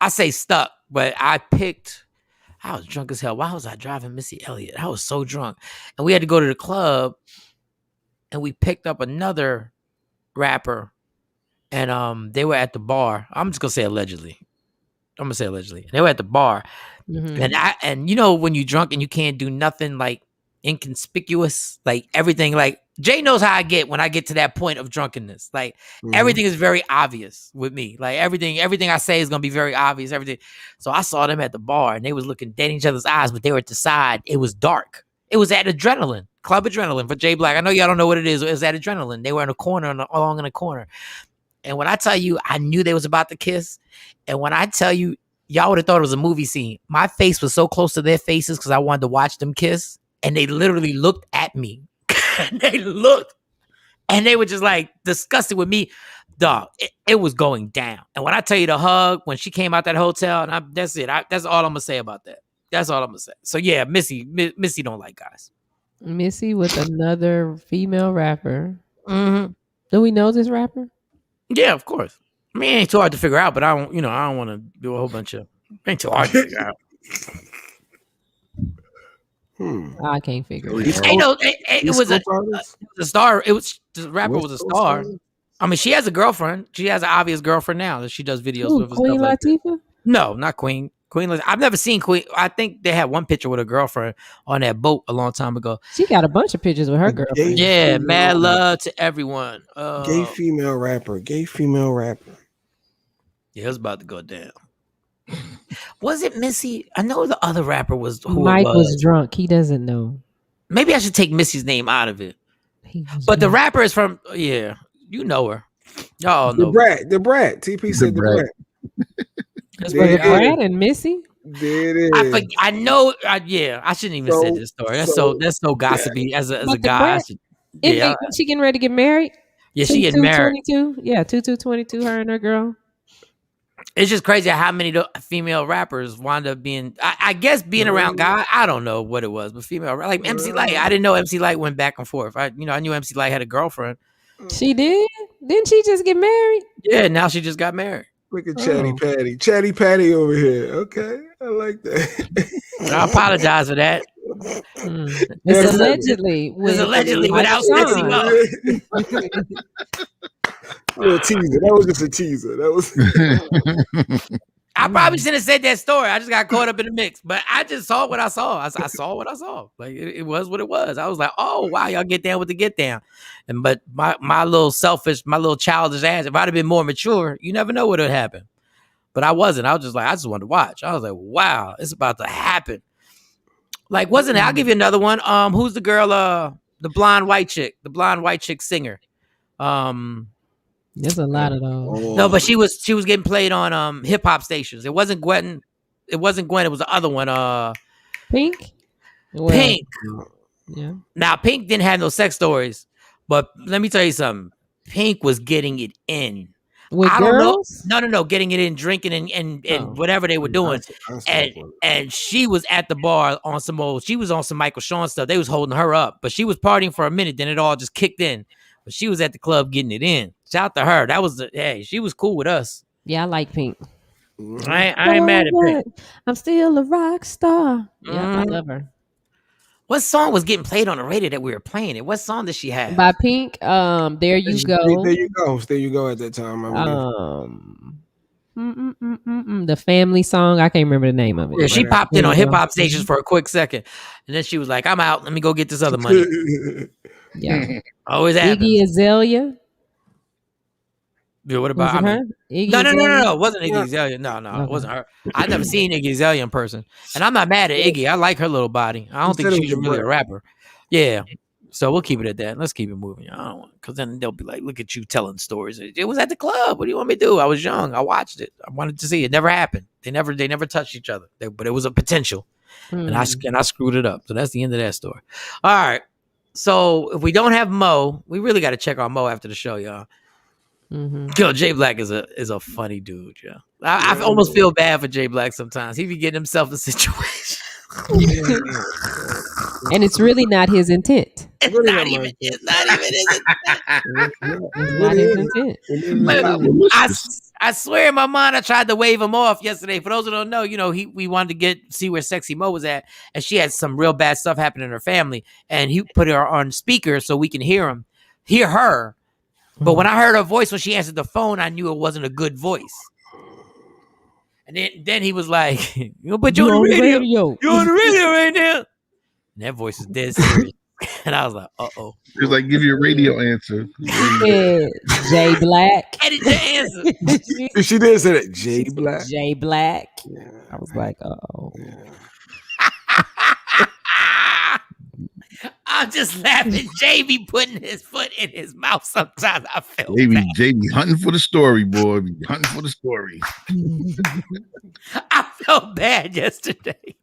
Speaker 3: I say stuck, but I was drunk as hell. Why was I driving Missy Elliott? I was so drunk. And we had to go to the club and we picked up another rapper and they were at the bar. I'm just gonna say allegedly. They were at the bar. And you know when you drunk and you can't do nothing like inconspicuous, like everything, like Jay knows how I get when I get to that point of drunkenness. Like everything is very obvious with me. Like everything I say is gonna be very obvious. Everything. So I saw them at the bar and they was looking dead in each other's eyes, but they were at the side. It was dark. It was at Adrenaline, Club Adrenaline for Jay Black. I know y'all don't know what it is. It was at Adrenaline. They were in a corner, along in a corner. And when I tell you, I knew they was about to kiss. And when I tell you, y'all would have thought it was a movie scene. My face was so close to their faces because I wanted to watch them kiss. And they literally looked at me. They looked. And they were just like disgusted with me. Dog, it was going down. And when I tell you the hug, when she came out that hotel, and that's it. That's all I'm going to say about that. That's all I'm going to say. So yeah, Missy don't like guys.
Speaker 5: Missy with another female rapper.
Speaker 3: Mm-hmm.
Speaker 5: Do we know this rapper?
Speaker 3: Yeah, of course. I mean, it ain't too hard to figure out, but I don't want to do a whole bunch of. It ain't too hard to figure out.
Speaker 5: I can't figure it out.
Speaker 3: It was a star. The rapper was a star. I mean, she has a girlfriend. She has an obvious girlfriend now that she does videos with.
Speaker 5: Queen Latifah?
Speaker 3: No, not Queen. I've never seen Queen. I think they had one picture with a girlfriend on that boat a long time ago.
Speaker 5: She got a bunch of pictures with her girlfriend.
Speaker 3: Yeah, mad love to everyone.
Speaker 6: Gay female rapper. Yeah,
Speaker 3: it was about to go down. Was it Missy? I know the other rapper was who
Speaker 5: Mike was drunk. He doesn't know.
Speaker 3: Maybe I should take Missy's name out of it. But the rapper is from, you know her. Y'all know.
Speaker 6: The Brat. TP said the Brat.
Speaker 5: Was it Brad and Missy?
Speaker 6: There it is.
Speaker 3: I know. I shouldn't even say this story. That's so gossipy. As a guy,
Speaker 5: Isn't she getting ready to get married?
Speaker 3: Yeah, she getting married.
Speaker 5: 22. Yeah, 22. Her and her girl.
Speaker 3: It's just crazy how many female rappers wind up being. I guess being around guys. I don't know what it was, but female like MC Lyte. I didn't know MC Lyte went back and forth. I knew MC Lyte had a girlfriend.
Speaker 5: She did. Didn't she just get married?
Speaker 3: Yeah, now she just got married.
Speaker 6: Look at Chatty Patty. Chatty Patty over here. Okay. I like that.
Speaker 3: I apologize for that.
Speaker 5: It's allegedly
Speaker 3: without Sexy Mo.
Speaker 6: Little teaser. That was just a teaser. That was.
Speaker 3: I probably shouldn't have said that story. I just got caught up in the mix, but I just saw what I saw. I saw what I saw. Like it was what it was. I was like, oh wow, y'all get down with the get down. But my little selfish, my little childish ass. If I'd have been more mature, you never know what would happen. But I wasn't. I was just like, I just wanted to watch. I was like, wow, it's about to happen. Like, wasn't it? I'll give you another one. Who's the girl? The blonde white chick singer.
Speaker 5: There's a lot of those.
Speaker 3: No, but she was getting played on hip hop stations. It wasn't Gwen. It was the other one.
Speaker 5: Pink.
Speaker 3: Pink.
Speaker 5: Yeah.
Speaker 3: Now Pink didn't have no sex stories, but let me tell you something. Pink was getting it in.
Speaker 5: With
Speaker 3: I
Speaker 5: girls?
Speaker 3: don't know. No, getting it in, drinking and whatever they were doing. And she was at the bar on she was on some Michael Shawn stuff. They was holding her up, but she was partying for a minute. Then it all just kicked in. But she was at the club getting it in. Shout out to her. That was she was cool with us.
Speaker 5: Yeah, I like Pink.
Speaker 3: I ain't mad at Pink.
Speaker 5: I'm still a rock star. Yeah, I love her.
Speaker 3: What song was getting played on the radio that we were playing it? What song did she have?
Speaker 5: By Pink, There You Go.
Speaker 6: There You Go. There You Go at that time.
Speaker 5: The family song. I can't remember the name of it.
Speaker 3: Yeah, she popped in on hip hop stations for a quick second. And then she was like, I'm out. Let me go get this other money.
Speaker 5: Yeah.
Speaker 3: Always happens.
Speaker 5: Iggy Azalea.
Speaker 3: Yeah, what about
Speaker 5: her?
Speaker 3: No. It wasn't Iggy Azalea. No, it wasn't her. I've never seen Iggy Azalea in person. And I'm not mad at Iggy. I like her little body. I don't think she's really a rapper. Yeah. So we'll keep it at that. Let's keep it moving. I don't want, because then they'll be like, look at you telling stories. It was at the club. What do you want me to do? I was young. I watched it. I wanted to see it. Never happened. They never touched each other. But it was a potential. And I screwed it up. So that's the end of that story. All right. So if we don't have Mo, we really got to check on Mo after the show, y'all. Yo, Jay Black is a funny dude, yo. I almost feel bad for Jay Black sometimes. He be getting himself in situations.
Speaker 5: And it's really not his intent.
Speaker 3: It's not even his intent. I swear in my mind I tried to wave him off yesterday. For those who don't know, we wanted to see where Sexy Mo was at, and she had some real bad stuff happen in her family, and he put her on speaker so we can hear her. But when I heard her voice when she answered the phone, I knew it wasn't a good voice. And then he was like, "You put you on the radio. You're on the radio right now." And that voice is dead serious. And I was like, "Uh-oh."
Speaker 4: He was like, "Give you a radio answer."
Speaker 5: Jay Black.
Speaker 3: Edit the answer.
Speaker 6: She did say that. Jay Black.
Speaker 5: Jay Black. Yeah. I was like, "Uh-oh." Yeah.
Speaker 3: I'm just laughing. Jay be putting his foot in his mouth sometimes. I feel
Speaker 4: Jay be hunting for the story, boy. Be hunting for the story.
Speaker 3: I felt bad yesterday.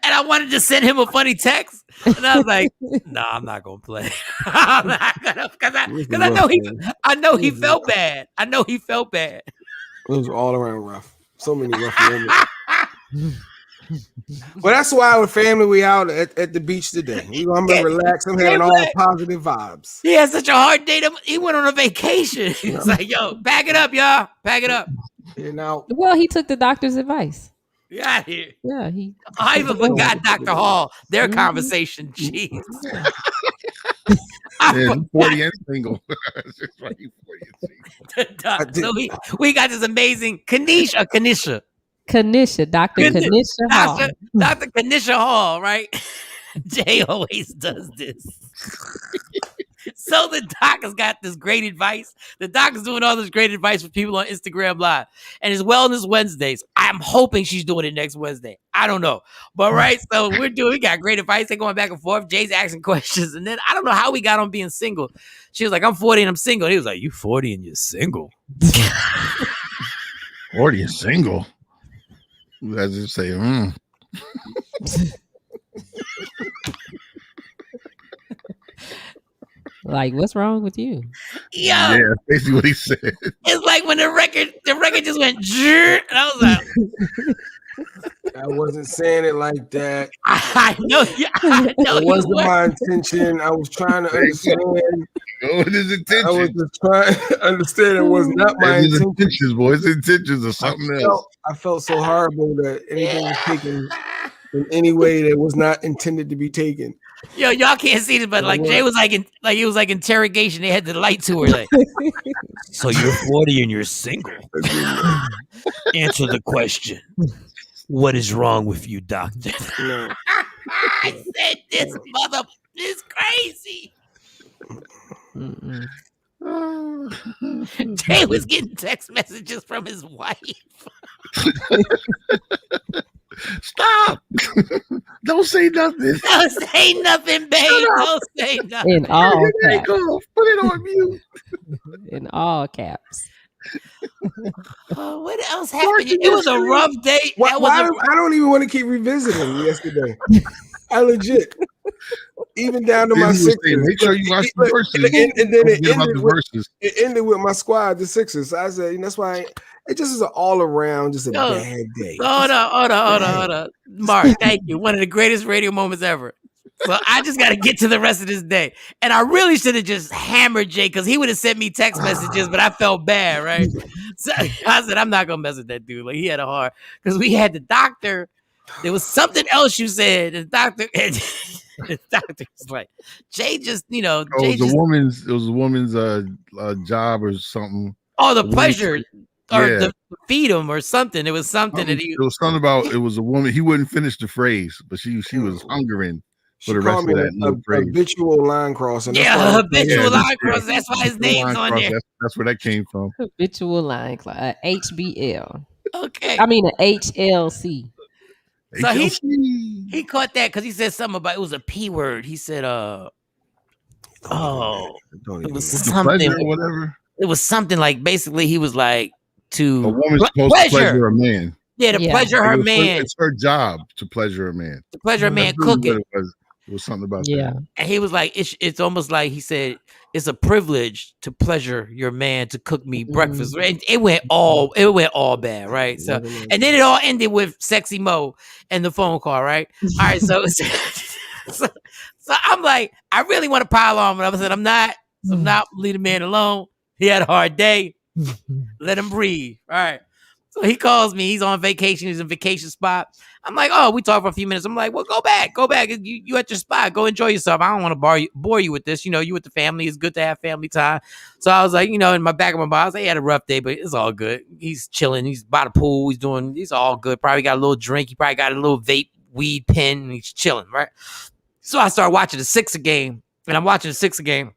Speaker 3: And I wanted to send him a funny text. And I was like, no, I'm not gonna play. I'm not gonna, because I know he felt bad. I know he felt bad.
Speaker 6: It was all around rough. So many rough moments. Well, that's why with family we out at the beach today. I'm gonna relax. I'm having all positive vibes.
Speaker 3: He had such a hard day. He went on a vacation. He was like, "Yo, pack it up, y'all. Pack it up."
Speaker 5: Well, he took the doctor's advice.
Speaker 3: Get out of here.
Speaker 5: Yeah,
Speaker 3: I even forgot Dr. Hall. Their conversation. Jeez.
Speaker 4: Yeah, 40 and single.
Speaker 3: So we got this amazing Kanisha.
Speaker 5: Dr. Kanisha Hall.
Speaker 3: Dr. Kanisha Hall, right? Jay always does this. So the doc has got this great advice. The doc is doing all this great advice for people on Instagram Live. And it's Wellness Wednesdays. I'm hoping she's doing it next Wednesday. I don't know. But right, so we got great advice. They're going back and forth. Jay's asking questions. And then I don't know how we got on being single. She was like, I'm 40 and I'm single. And he was like, you 40 and you're single?
Speaker 4: 40 and single? You guys just say,
Speaker 5: Like, what's wrong with you?
Speaker 3: Yeah,
Speaker 4: basically what he said.
Speaker 3: It's like when the record just went, and I was like,
Speaker 6: I wasn't saying it like that.
Speaker 3: I know.
Speaker 6: It wasn't my intention. I was trying to understand
Speaker 4: Go with his intentions.
Speaker 6: I was just trying to understand it was not my
Speaker 4: His
Speaker 6: intention.
Speaker 4: intentions, boy. His intentions are something else.
Speaker 6: I felt so horrible that anything was taken in any way that was not intended to be taken.
Speaker 3: Yo, y'all can't see this, but like Jay was like it was like interrogation. They had the light to her, like, so you're 40 and you're single. Answer the question. What is wrong with you, doctor?
Speaker 6: No.
Speaker 3: I said this mother is crazy. Jay was getting text messages from his wife.
Speaker 4: Stop! Don't say nothing.
Speaker 3: Don't say nothing, babe. Don't say nothing.
Speaker 5: In all caps.
Speaker 4: Put it on mute.
Speaker 5: In all caps.
Speaker 3: Oh, what else happened? It was a rough day.
Speaker 6: I don't even want to keep revisiting yesterday. I legit. Even down to my Sixers.
Speaker 4: Make sure you watch the verses.
Speaker 6: And then it ended with my squad, the Sixers. So I said, that's why it just is an all around, just a bad day.
Speaker 3: Hold on. Mark, thank you. One of the greatest radio moments ever. So I just got to get to the rest of this day. And I really should have just hammered Jay because he would have sent me text messages, but I felt bad, right? So I said, I'm not going to mess with that dude. Like, he had a heart. Because we had the doctor. There was something else you said. The doctor was like, Jay just, Jay
Speaker 4: it was a woman's job or something.
Speaker 3: Oh, the pleasure. Or the feed him or something. It was something that he.
Speaker 4: It was something about. It was a woman. He wouldn't finish the phrase, but she was hungering for the rest of that little phrase.
Speaker 6: Habitual line crossing.
Speaker 3: Habitual line crossing. That's why his name's on there.
Speaker 4: That's where that came from.
Speaker 5: Habitual line crossing. HBL.
Speaker 3: Okay.
Speaker 5: I mean, a HLC.
Speaker 3: So he caught that because he said something about it was a P word. He said, it was something
Speaker 4: or whatever.
Speaker 3: It was something like basically he was like to
Speaker 4: a woman's supposed to pleasure a man.
Speaker 3: Yeah, to pleasure her man.
Speaker 4: It's her job to pleasure a man.
Speaker 3: To pleasure a man cooking.
Speaker 4: It was something about that.
Speaker 3: And he was like, it's almost like he said, it's a privilege to pleasure your man to cook me breakfast. And it went all bad, right? So and then it all ended with Sexy Mo and the phone call, right? All right, so I'm like, I really want to pile on, but I said, I'm not leave the man alone. He had a hard day. Let him breathe. All right. So he calls me. He's on vacation. He's in a vacation spot. I'm like, oh, we talked for a few minutes. I'm like, well, go back. You at your spot. Go enjoy yourself. I don't want to bore you with this. You with the family. It's good to have family time. So I was like, in my back of my mind, I was like, he had a rough day, but it's all good. He's chilling. He's by the pool. He's all good. Probably got a little drink. He probably got a little vape weed pen. And he's chilling, right? So I started watching the Sixer game. And I'm watching the Sixer game.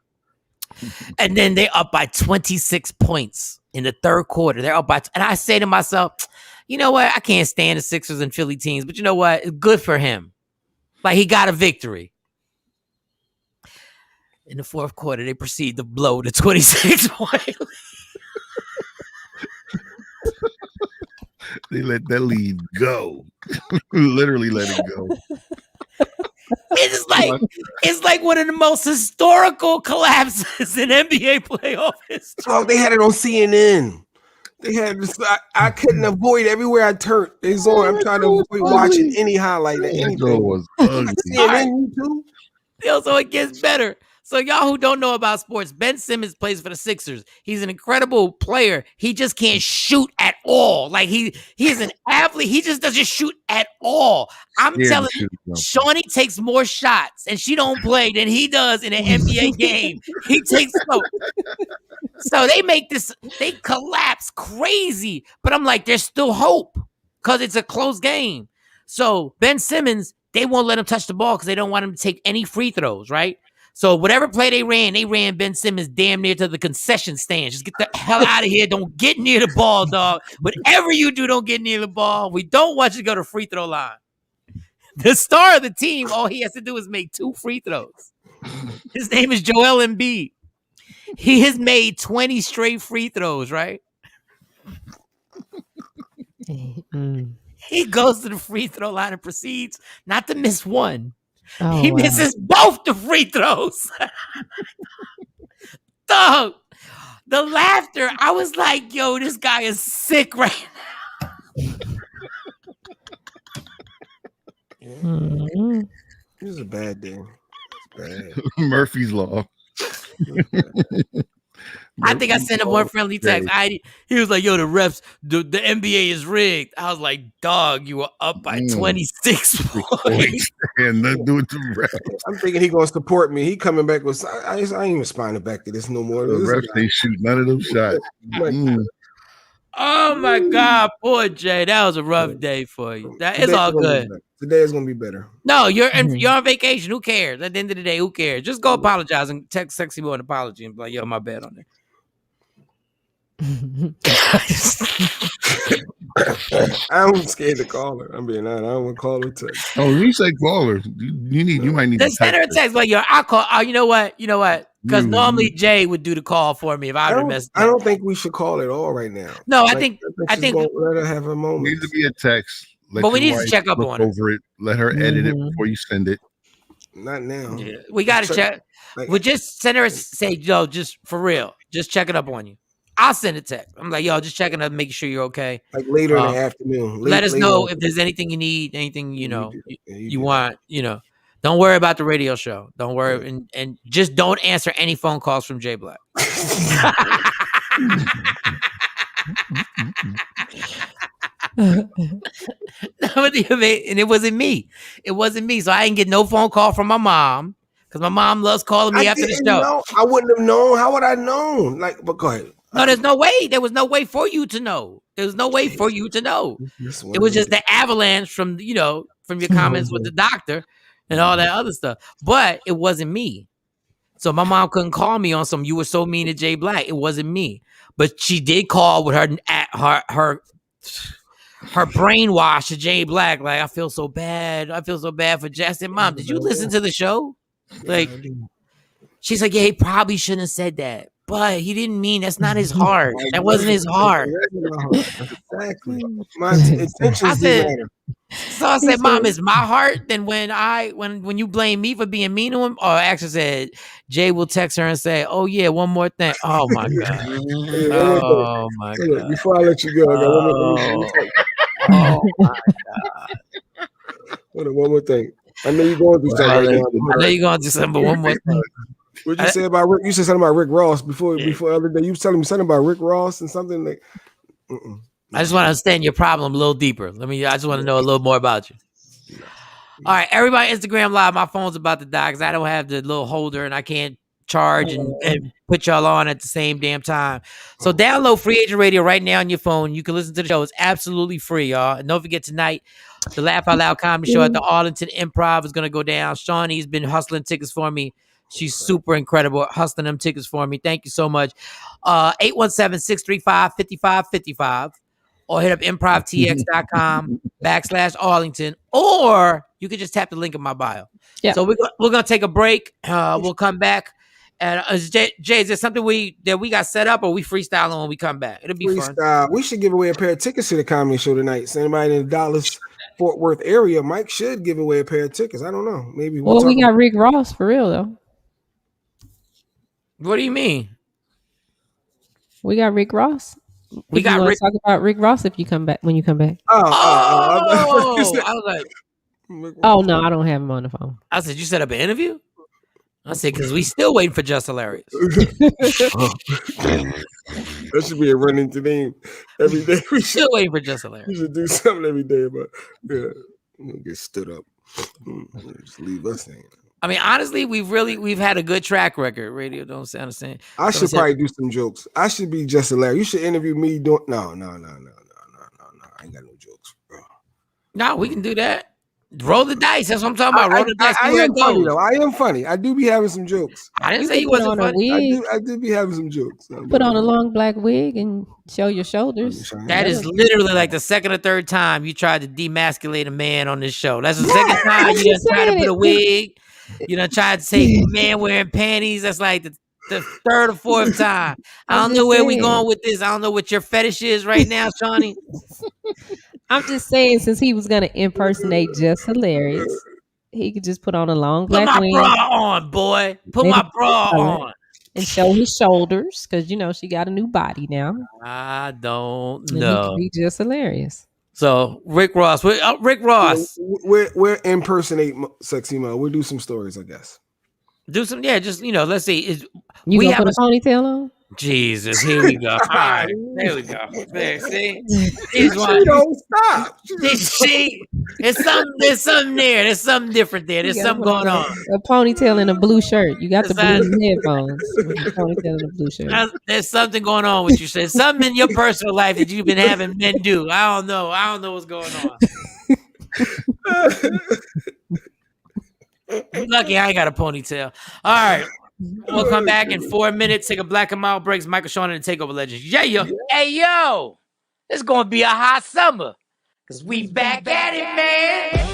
Speaker 3: And then they're up by 26 points in the third quarter. They're up by, and I say to myself, you know what? I can't stand the Sixers and Philly teams, but you know what? It's good for him. Like, he got a victory. In the fourth quarter, they proceed to blow the 26 point.
Speaker 4: They let that lead go. Literally let it go.
Speaker 3: It's like one of the most historical collapses in NBA playoff history.
Speaker 6: Oh, they had it on CNN. They had this. I couldn't avoid everywhere I turned. It's on. I'm trying to avoid watching any highlight. Anything
Speaker 4: was ugly.
Speaker 6: CNN, too.
Speaker 3: So it gets better. So y'all who don't know about sports, Ben Simmons plays for the Sixers. He's an incredible player. He just can't shoot at all. Like he's an athlete. He just doesn't shoot at all. I'm telling you, Shawnee takes more shots and she don't play than he does in an NBA game. He takes so they collapse crazy. But I'm like, there's still hope because it's a close game. So Ben Simmons, they won't let him touch the ball because they don't want him to take any free throws, right? So whatever play they ran Ben Simmons damn near to the concession stand. Just get the hell out of here. Don't get near the ball, dog. Whatever you do, don't get near the ball. We don't want you to go to free throw line. The star of the team, all he has to do is make 2 free throws. His name is Joel Embiid. He has made 20 straight free throws, right? He goes to the free throw line and proceeds not to miss one. He misses both the free throws. Dog, the laughter, I was like, yo, this guy is sick right now.
Speaker 6: This is a bad day. It's bad.
Speaker 4: Murphy's Law.
Speaker 3: I think I sent him one friendly text. He was like, "Yo, the refs, the NBA is rigged." I was like, "Dog, you were up by 26 points."
Speaker 4: And nothing to do with the refs.
Speaker 6: I'm thinking he gonna support me. He coming back with. I ain't even responding back to this no more.
Speaker 4: The refs ain't shoot none of them shots.
Speaker 3: Oh my God, poor Jay. That was a rough day for you. It's all good.
Speaker 6: Today is gonna be better.
Speaker 3: No, you're on vacation. Who cares? At the end of the day, who cares? Just go apologize and text Sexy Mo an apology and be like, "Yo, my bad on there."
Speaker 6: I'm scared to call her. I'm being honest. I don't want to call her text.
Speaker 4: Oh, you say call her. You might need to
Speaker 3: send her a text. Like, yo, I'll call. Oh, you know what? Because normally Jay would do the call for me if I would messed up.
Speaker 6: I don't think we should call at all right now.
Speaker 3: No, I think
Speaker 6: let her have a moment.
Speaker 4: Needs to be a text.
Speaker 3: But we need to check up on it.
Speaker 4: Over it. Let her edit it before you send it.
Speaker 6: Not now.
Speaker 3: Yeah, we got to check. We just send her say, "Yo, just for real, just checking up on you." I'll send a text. I'm like, "Yo, just checking up, making sure you're okay."
Speaker 6: Like later in the afternoon.
Speaker 3: Let us know if there's anything you need, anything you want. Don't worry about the radio show. Don't worry, and just don't answer any phone calls from Jay Black. And it wasn't me. It wasn't me. So I didn't get no phone call from my mom because my mom loves calling me after the show.
Speaker 6: I wouldn't have known. How would I known? But go ahead.
Speaker 3: No, there's no way. There was no way for you to know. There was no way for you to know. It was just the avalanche from your comments with the doctor and all that other stuff. But it wasn't me. So my mom couldn't call me on some, "You were so mean to Jay Black." It wasn't me. But she did call with her brainwash to Jay Black. Like, "I feel so bad. I feel so bad for Jay." I said, "Mom, did you listen to the show?" Like, she's like, "Yeah, he probably shouldn't have said that. But he didn't mean, that's not his heart. That wasn't his heart."
Speaker 6: Exactly. My intentions didn't matter.
Speaker 3: So I said, "Mom, it's my heart." Then when you blame me for being mean to him, or actually said, Jay will text her and say, "Oh yeah, one more thing." Oh my God. Oh my God.
Speaker 6: Before I let you go, I got one more thing.
Speaker 3: Oh my God.
Speaker 6: One more thing. I know you're going through something right now.
Speaker 3: I know you're going through something, but one more thing.
Speaker 6: What you say about Rick? You said something about Rick Ross before the other day. You was telling me something about Rick Ross and something like.
Speaker 3: I just want to understand your problem a little deeper. I just want to know a little more about you. All right, everybody, Instagram Live. My phone's about to die because I don't have the little holder and I can't charge and put y'all on at the same damn time. So download Free Agent Radio right now on your phone. You can listen to the show. It's absolutely free, y'all. And don't forget tonight, the Laugh Out Loud Comedy Show at the Arlington Improv is going to go down. Shawnee's been hustling tickets for me. She's super incredible at hustling them tickets for me. Thank you so much. 817-635-5555 or hit up improvtx.com/Arlington, or you can just tap the link in my bio. Yeah. So we're going to take a break. We'll come back. And Jay, is there something we got set up, or we freestyling when we come back? It'll be fun.
Speaker 6: We should give away a pair of tickets to the comedy show tonight. So anybody in the Dallas Fort Worth area, Mike should give away a pair of tickets. I don't know. Maybe.
Speaker 5: Well, we got Rick Ross for real though.
Speaker 3: What do you mean?
Speaker 5: We got Rick Ross.
Speaker 3: We got Rick.
Speaker 5: Talk about Rick Ross if you come back when you come back.
Speaker 3: I was like,
Speaker 5: oh no, I don't have him on the phone.
Speaker 3: I said, you set up an interview? I said, because we still waiting for Just Hilarious.
Speaker 6: That should be a running theme every day. We
Speaker 3: still waiting for Just Hilarious.
Speaker 6: We should do something every day, but we'll get stood up. Just leave us hanging.
Speaker 3: I mean, honestly, we've had a good track record. Radio don't sound the same.
Speaker 6: I should probably do some jokes. I should be Just Hilarious. You should interview me doing no. I ain't got no jokes, bro.
Speaker 3: No, we can do that. Roll the dice. That's what I'm talking about. Roll the dice.
Speaker 6: I am funny though. I am funny. I do be having some jokes.
Speaker 3: I didn't say you wasn't funny.
Speaker 6: I do be having some jokes.
Speaker 5: Put on a long black wig and show your shoulders.
Speaker 3: That is literally like the second or third time you tried to demasculate a man on this show. That's the second time you done tried to put a wig. You done tried to say man wearing panties. That's like the third or fourth time. I don't know where we going with this. I don't know what your fetish is right now, Shawnee.
Speaker 5: I'm just saying, since he was gonna impersonate Just Hilarious, he could just put on a long black wig.
Speaker 3: Put my bra on, boy. Put my bra on.
Speaker 5: And show his shoulders, because she got a new body now.
Speaker 3: I don't
Speaker 5: and
Speaker 3: know.
Speaker 5: He could be Just Hilarious.
Speaker 3: So Rick Ross,
Speaker 6: we're impersonate Sexy Mo. We'll do some stories, I guess.
Speaker 3: Do some, just let's see.
Speaker 5: You
Speaker 3: we
Speaker 5: gonna
Speaker 3: have
Speaker 5: put a ponytail on?
Speaker 3: Jesus, here we go. All right, there we go. There, see,
Speaker 6: She don't stop.
Speaker 3: See, there's something there. There's something different there. There's something going on.
Speaker 5: A ponytail and a blue shirt. You got the blue headphones with a ponytail and a blue shirt.
Speaker 3: There's something going on with you. There's something in your personal life that you've been having men do. I don't know what's going on. I'm lucky I ain't got a ponytail. All right. We'll come back in 4 minutes, take a black and mild breaks. Michael Shawn and the TakeOver Legends. Yeah. Hey, yo. It's going to be a hot summer because we back at it, man.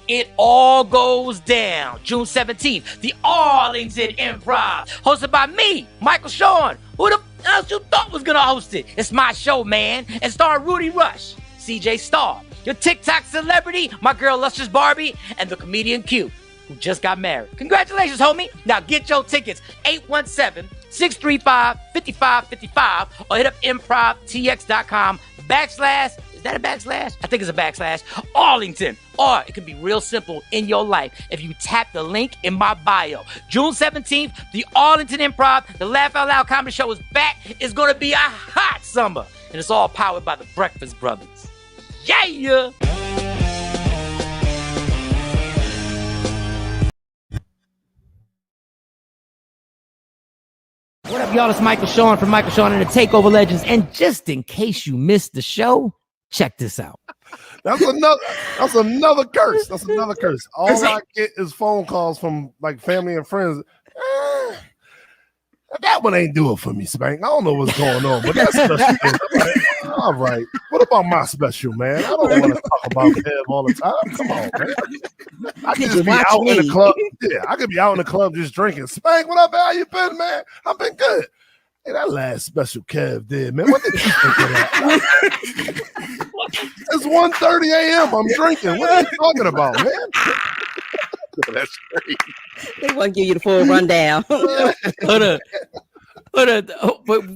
Speaker 3: It all goes down June 17th, the Arlington Improv, hosted by me, Michael Shawn. Who the else you thought was going to host it? It's my show, man, and starring Rudy Rush, CJ Starr, your TikTok celebrity, my girl Lustrous Barbie, and the comedian Q, who just got married. Congratulations, homie. Now get your tickets, 817-635-5555, or hit up improvtx.com/ is that a backslash? I think it's a backslash. Arlington. Or it can be real simple in your life if you tap the link in my bio. June 17th, the Arlington Improv, the Laugh Out Loud Comedy Show is back. It's going to be a hot summer. And it's all powered by the Breakfast Brothers. Yeah! What up, y'all? It's Michael Shawn from Michael Shawn and the TakeOver Legends. And just in case you missed the show, check this out.
Speaker 10: That's another curse. That's another curse. All I get is phone calls from like family and friends. That one ain't do it for me, Spank. I don't know what's going on, but that's special. Like, all right. What about my special, man? I don't want to talk about Kev all the time. Come on, man. I could just be out in the club. Yeah, I could be out in the club just drinking. Spank, what up, man? How you been, man? I've been good. Hey, that last special Kev did, man. What did you think of that? It's 1:30 a.m. I'm drinking. What are you talking about, man?
Speaker 11: That's great.
Speaker 15: They want to give you the full rundown.
Speaker 3: Hold up. But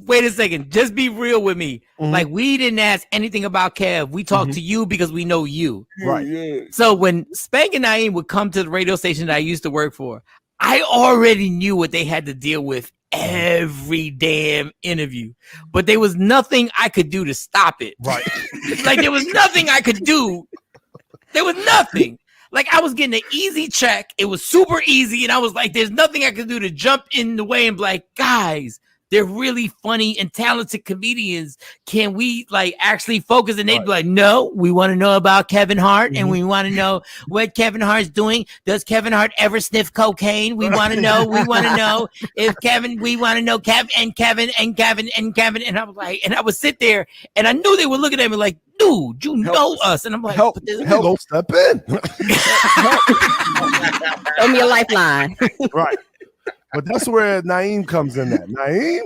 Speaker 3: wait a second. Just be real with me. Mm-hmm. Like, we didn't ask anything about Kev. We talked to you because we know you.
Speaker 10: Right.
Speaker 6: Yeah.
Speaker 3: So when Spank and Naeem would come to the radio station that I used to work for, I already knew what they had to deal with every damn interview. But there was nothing I could do to stop it.
Speaker 10: Right.
Speaker 3: Like, there was nothing I could do. There was nothing. Like, I was getting an easy check. It was super easy. And I was like, there's nothing I could do to jump in the way and be like, guys, they're really funny and talented comedians. Can we like actually focus? And they'd be like, no, we want to know about Kevin Hart and we want to know what Kevin Hart's doing. Does Kevin Hart ever sniff cocaine? We want to know. We want to know if Kevin, we want to know Kevin. And I was like, and I would sit there and I knew they were looking at me like, dude, you know us. And I'm like,
Speaker 10: help step in.
Speaker 15: Throw me a lifeline.
Speaker 10: Right. But that's where Naeem comes in at. Naeem,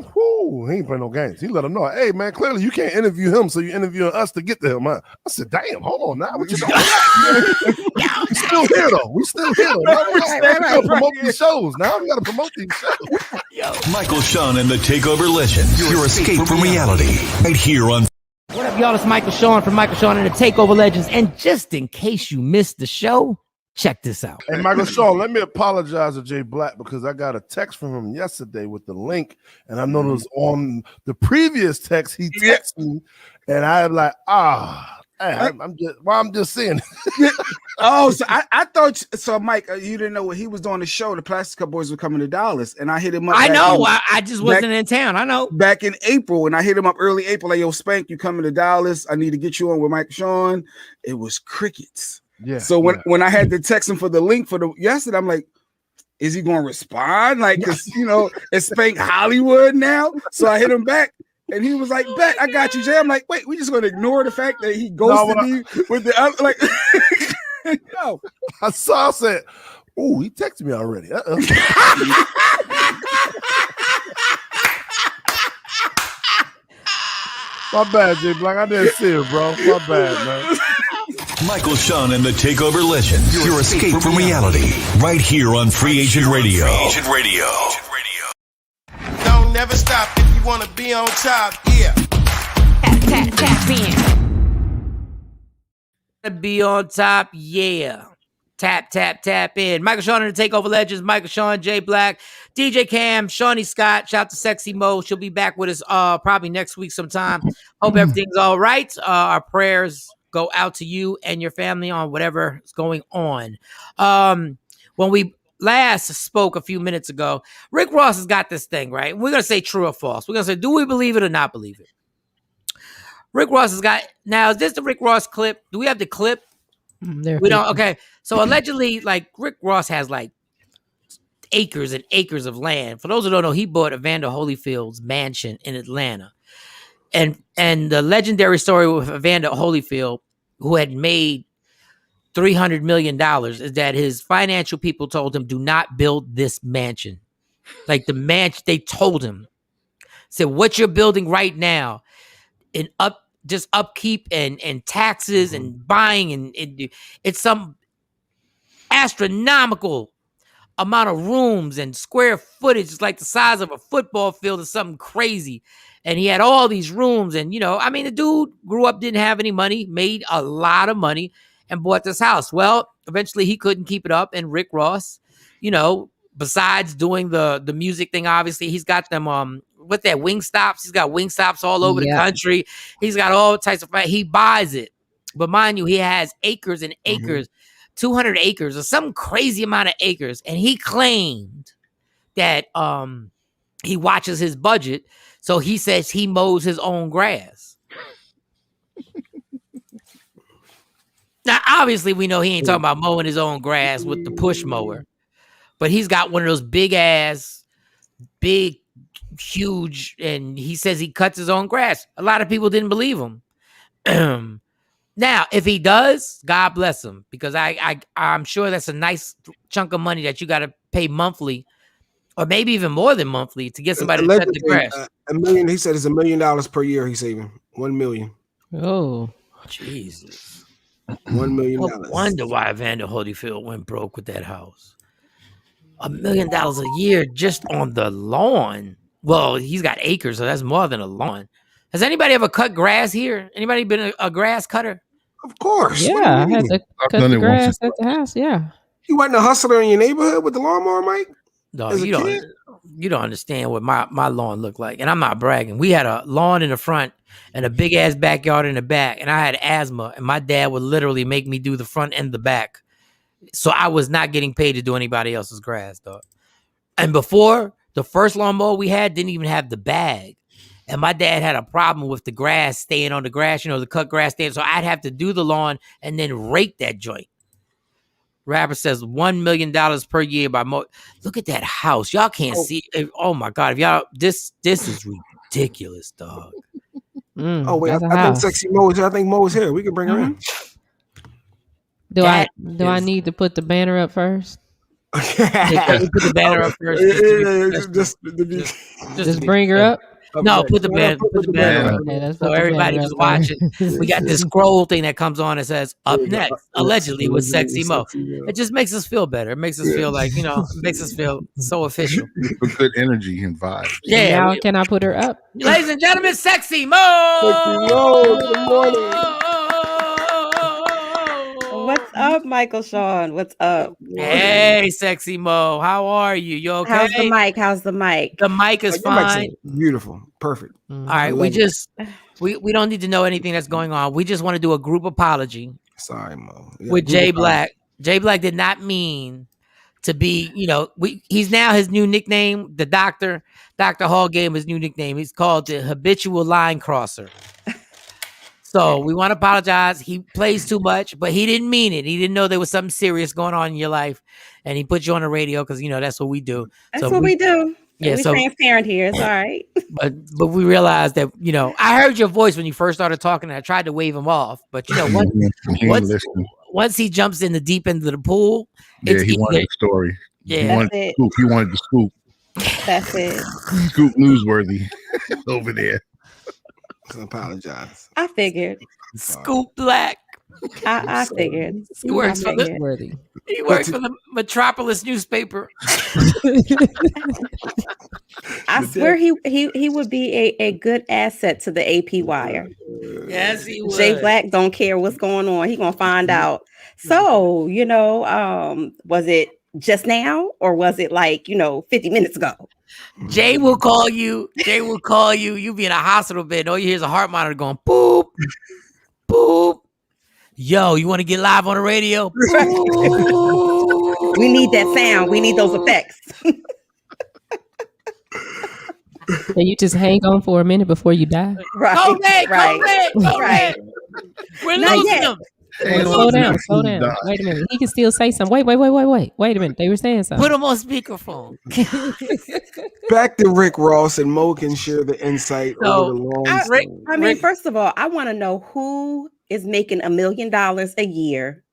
Speaker 10: he ain't playing no games. He let him know, hey, man, clearly you can't interview him, so you interviewing us to get to him. Huh? I said, damn, hold on now. What you doing? We still here, though. We still here, though. Now we got to promote these shows. Now we got to promote these shows.
Speaker 1: Michael Shawn and the TakeOver Legends. Your escape from reality. Right here on...
Speaker 3: What up, y'all? It's Michael Shawn from Michael Shawn and the TakeOver Legends. And just in case you missed the show, check this out.
Speaker 10: Hey, Michael Shawn, let me apologize to Jay Black because I got a text from him yesterday with the link, and I noticed on the previous text he texted me, and I'm like, I'm just saying.
Speaker 6: Oh, so I thought so, Mike. You didn't know what he was doing the show. The Plastic Cup Boys were coming to Dallas, and I hit him up.
Speaker 3: I know. I just wasn't in town. I know.
Speaker 6: Back in April, and I hit him up early April. Like, yo, Spank, you coming to Dallas? I need to get you on with Michael Shawn. It was crickets.
Speaker 10: Yeah.
Speaker 6: So when I had to text him for the link for the yesterday, I'm like, is he going to respond? Like, because it's Spank Hollywood now. So I hit him back. And he was like, bet, I got you, Jay. I'm like, wait, we just going to ignore the fact that he ghosted me with the other, like, no.
Speaker 10: I said, oh, he texted me already. My bad, Jay Black. I didn't see it, bro. My bad, man.
Speaker 1: Michael Shawn and the TakeOver Legends. Your escape from reality. Right here on Free Agent Radio.
Speaker 16: Don't never stop if you want to be on top. Yeah. Tap, tap, tap in.
Speaker 3: be on top. Yeah. Tap, tap, tap in. Michael Shawn and the TakeOver Legends. Michael Shawn, Jay Black, DJ Cam, Shawnee Scott. Shout out to Sexy Mo. She'll be back with us probably next week sometime. Hope everything's all right. Our prayers go out to you and your family on whatever is going on. When we last spoke a few minutes ago, Rick Ross has got this thing, right? We're going to say true or false. We're going to say, do we believe it or not believe it? Rick Ross has got, now is this the Rick Ross clip? Do we have the clip? We don't. Okay. So allegedly, like Rick Ross has like acres and acres of land. For those who don't know, he bought Evander Holyfield's mansion in Atlanta. And the legendary story with Evander Holyfield, who had made $300 million, is that his financial people told him, do not build this mansion. Like the mansion, they told him, said, what you're building right now in just upkeep and taxes and buying and it's some astronomical amount of rooms and square footage. It's like the size of a football field or something crazy. And he had all these rooms. And, I mean, the dude grew up, didn't have any money, made a lot of money and bought this house. Well, eventually he couldn't keep it up. And Rick Ross, besides doing the music thing, obviously he's got them, with that Wingstops. He's got Wingstops all over the country. He's got all types of, he buys it. But mind you, he has acres and acres, 200 acres or some crazy amount of acres. And he claimed that he watches his budget. So he says he mows his own grass. Now, obviously, we know he ain't talking about mowing his own grass with the push mower. But he's got one of those big, huge, and he says he cuts his own grass. A lot of people didn't believe him. Now, if he does, God bless him, because I'm sure that's a nice chunk of money that you got to pay monthly, or maybe even more than monthly, to get somebody to cut the grass.
Speaker 6: $1 million. He said it's $1 million per year. He's saving $1 million.
Speaker 5: Oh,
Speaker 3: Jesus!
Speaker 6: $1 million.
Speaker 3: No wonder why Evander Holyfield went broke with that house. $1 million a year just on the lawn. Well, he's got acres, so that's more than a lawn. Has anybody ever cut grass here? Anybody been a grass cutter?
Speaker 6: Of course.
Speaker 5: Yeah, I had to cut the grass at the house. Yeah.
Speaker 6: You wasn't a hustler in your neighborhood with the lawnmower, Mike?
Speaker 3: No, you don't understand what my lawn looked like. And I'm not bragging. We had a lawn in the front and a big ass backyard in the back. And I had asthma, and my dad would literally make me do the front and the back. So I was not getting paid to do anybody else's grass, dog. And before, the first lawnmower we had didn't even have the bag. And my dad had a problem with the grass staying on the grass, the cut grass staying. So I'd have to do the lawn and then rake that joint. Rapper says $1 million per year by Look at that house. Y'all can't see. Oh my God. If y'all, this is ridiculous, dog.
Speaker 6: Wait, I think Sexy Mo is here. I think Mo is here. We can bring her in.
Speaker 5: Do I need to put the banner up first?
Speaker 3: Put the banner up first.
Speaker 5: Just bring her up.
Speaker 3: No, put the banner up. Okay, so everybody who's watching, we got this scroll thing that comes on and says "Up next," allegedly with Sexy Mo. It just makes us feel better. It makes us feel like it makes us feel so official.
Speaker 4: Good energy and vibe.
Speaker 3: Yeah.
Speaker 5: Now can I put her up?
Speaker 3: Ladies and gentlemen, Sexy Mo.
Speaker 6: Sexy Mo. Good morning.
Speaker 15: What's up, Michael Shawn? What's up?
Speaker 3: Hey, Sexy Mo. How are you? You okay?
Speaker 15: How's the mic?
Speaker 3: The mic is fine.
Speaker 6: Beautiful. Perfect.
Speaker 3: All right. We don't need to know anything that's going on. We just want to do a group apology.
Speaker 6: Sorry, Mo.
Speaker 3: With Jay Black. Jay Black did not mean to be, he's now his new nickname, the doctor. Dr. Hall gave him his new nickname. He's called the habitual line crosser. So we want to apologize. He plays too much, but he didn't mean it. He didn't know there was something serious going on in your life. And he put you on the radio because, that's what we do.
Speaker 15: That's what we do.
Speaker 3: Yeah,
Speaker 15: we're transparent here. It's all right.
Speaker 3: But we realized that, I heard your voice when you first started talking and I tried to wave him off. But, once he jumps in the deep end of the pool.
Speaker 4: He wanted the story.
Speaker 3: Yeah.
Speaker 4: He wanted the scoop.
Speaker 15: That's it.
Speaker 4: Scoop newsworthy over there.
Speaker 6: I apologize.
Speaker 15: I figured.
Speaker 3: Scoop Black.
Speaker 15: I figured.
Speaker 3: He works for the
Speaker 5: worthy.
Speaker 3: he works for the Metropolis newspaper.
Speaker 15: I swear he would be a good asset to the AP Wire.
Speaker 3: Yes, he would.
Speaker 15: Jay Black don't care what's going on. He gonna find out. So, was it just now or was it like, 50 minutes ago?
Speaker 3: Jay will call you. You be in a hospital bed. All you hear is a heart monitor going boop, boop. Yo, you want to get live on the radio?
Speaker 15: We need that sound. We need those effects.
Speaker 5: So you just hang on for a minute before you die?
Speaker 15: Right.
Speaker 3: Right. We're
Speaker 15: Not
Speaker 3: losing
Speaker 15: yet.
Speaker 3: them.
Speaker 5: Slow down. Wait a minute. He can still say something. Wait a minute. They were saying something.
Speaker 3: Put him on speakerphone.
Speaker 6: Back to Rick Ross, and Mo can share the insight over the long.
Speaker 15: First of all, I want to know who is making $1 million a year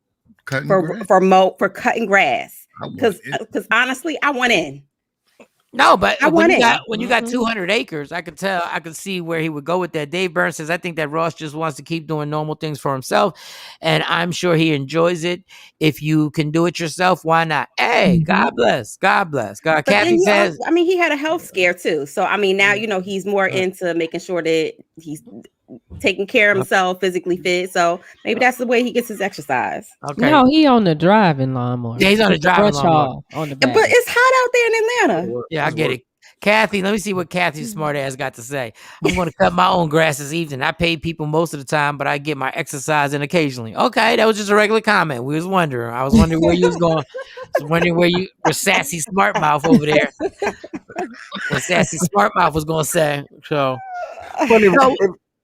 Speaker 15: for cutting grass. Because honestly, I want in.
Speaker 3: No, but when you got
Speaker 15: Mm-hmm.
Speaker 3: 200 acres, I could see where he would go with that. Dave Burns says, I think that Ross just wants to keep doing normal things for himself, and I'm sure he enjoys it. If you can do it yourself, why not? Hey, God bless.
Speaker 15: But
Speaker 3: Kathy says,
Speaker 15: he had a health scare too. So now he's more into making sure that he's taking care of himself, physically fit. So maybe that's the way he gets his exercise.
Speaker 3: Okay.
Speaker 5: No, he on the driving lawnmower.
Speaker 3: Yeah, he's on the driving lawnmower.
Speaker 5: On the back.
Speaker 15: But it's hot out there in Atlanta.
Speaker 3: Yeah, I get it. Kathy, let me see what Kathy's smart ass got to say. I'm going to cut my own grass this evening. I pay people most of the time, but I get my exercise in occasionally. Okay, that was just a regular comment. We was wondering. I was wondering where you was going. I was wondering where you were sassy smart mouth over there. What sassy smart mouth was going to say. So,
Speaker 6: But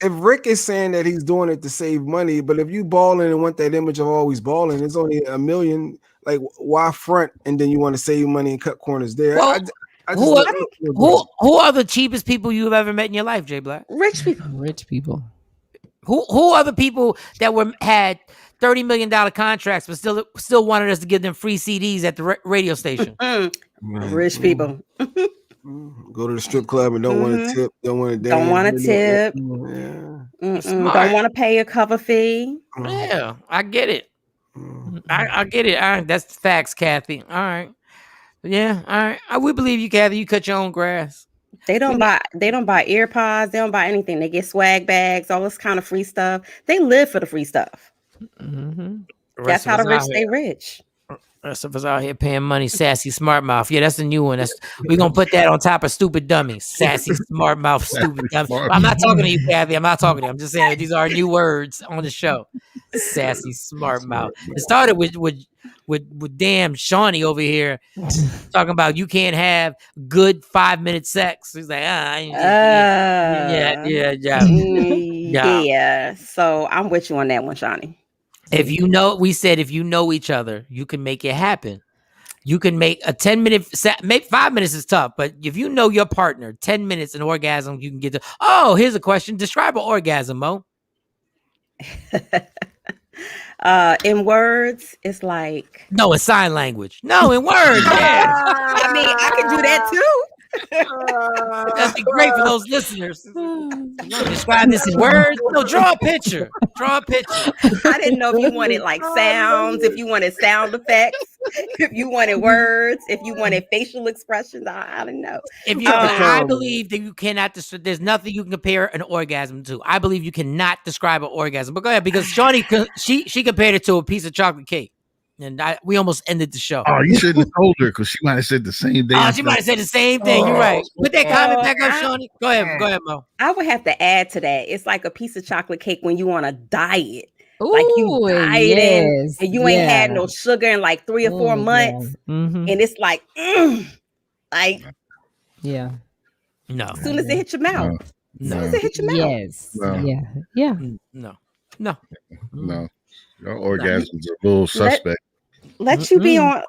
Speaker 6: if Rick is saying that he's doing it to save money, but if you balling and want that image of always balling, it's only $1 million. Like, why front and then you want to save money and cut corners there?
Speaker 3: Well, who are the cheapest people you've ever met in your life, Jay Black?
Speaker 15: Rich people.
Speaker 3: Who are the people that had $30 million contracts but still wanted us to give them free CDs at the radio station?
Speaker 15: Rich people.
Speaker 6: Go to the strip club and don't want to tip. Don't want to
Speaker 15: tip. Don't want to pay a cover fee.
Speaker 3: Yeah, I get it. I get it. All right, that's facts, Kathy. All right. Yeah, all right. I would believe you, Kathy. You cut your own grass.
Speaker 15: They don't buy AirPods. They don't buy anything. They get swag bags, all this kind of free stuff. They live for the free stuff.
Speaker 3: Mm-hmm.
Speaker 15: That's how the rich stay rich.
Speaker 3: Rest of us out here paying money. Sassy smart mouth. Yeah, that's the new one. We're gonna put that on top of stupid dummies. Sassy smart mouth, stupid dummy. I'm not talking to you, Kathy. I'm not talking to you. I'm just saying these are new words on the show. Sassy smart mouth. It started with damn Shawnee over here talking about you can't have good 5-minute sex. He's like,
Speaker 15: yeah. So I'm with you on that one, Shawnee.
Speaker 3: If you know each other, you can make it happen. You can make a 10-minute, 5 minutes is tough, but if you know your partner, 10 minutes an orgasm, you can get to. Oh, here's a question. Describe an orgasm, Mo.
Speaker 15: In words, it's like.
Speaker 3: No, in sign language. No, in words. Yeah.
Speaker 15: I mean, I can do that too.
Speaker 3: That'd be great for those listeners. Describe this in words. No, draw a picture.
Speaker 15: I didn't know if you wanted like sounds, if you wanted sound effects, if you wanted words, if you wanted facial expressions. I don't know.
Speaker 3: I believe that you cannot. There's nothing you can compare an orgasm to. I believe you cannot describe an orgasm. But go ahead, because Shawnee, she compared it to a piece of chocolate cake. And we almost ended the show.
Speaker 4: Oh, you shouldn't have told her because she might have said the same thing.
Speaker 3: Oh, she might have said the same thing. You're right. Put that comment back up, Shawnee. Go ahead, Mo.
Speaker 15: I would have to add to that. It's like a piece of chocolate cake when you on a diet. Like you dieting and you ain't had no sugar in like 3 or 4 months.
Speaker 5: Yeah. Mm-hmm.
Speaker 15: And it's like,
Speaker 5: yeah.
Speaker 3: No.
Speaker 15: As soon as it hits your mouth. As soon as it hits your mouth.
Speaker 5: Yes.
Speaker 4: No.
Speaker 5: Yeah.
Speaker 3: No.
Speaker 4: Your orgasms are a little suspect.
Speaker 15: Let you be on.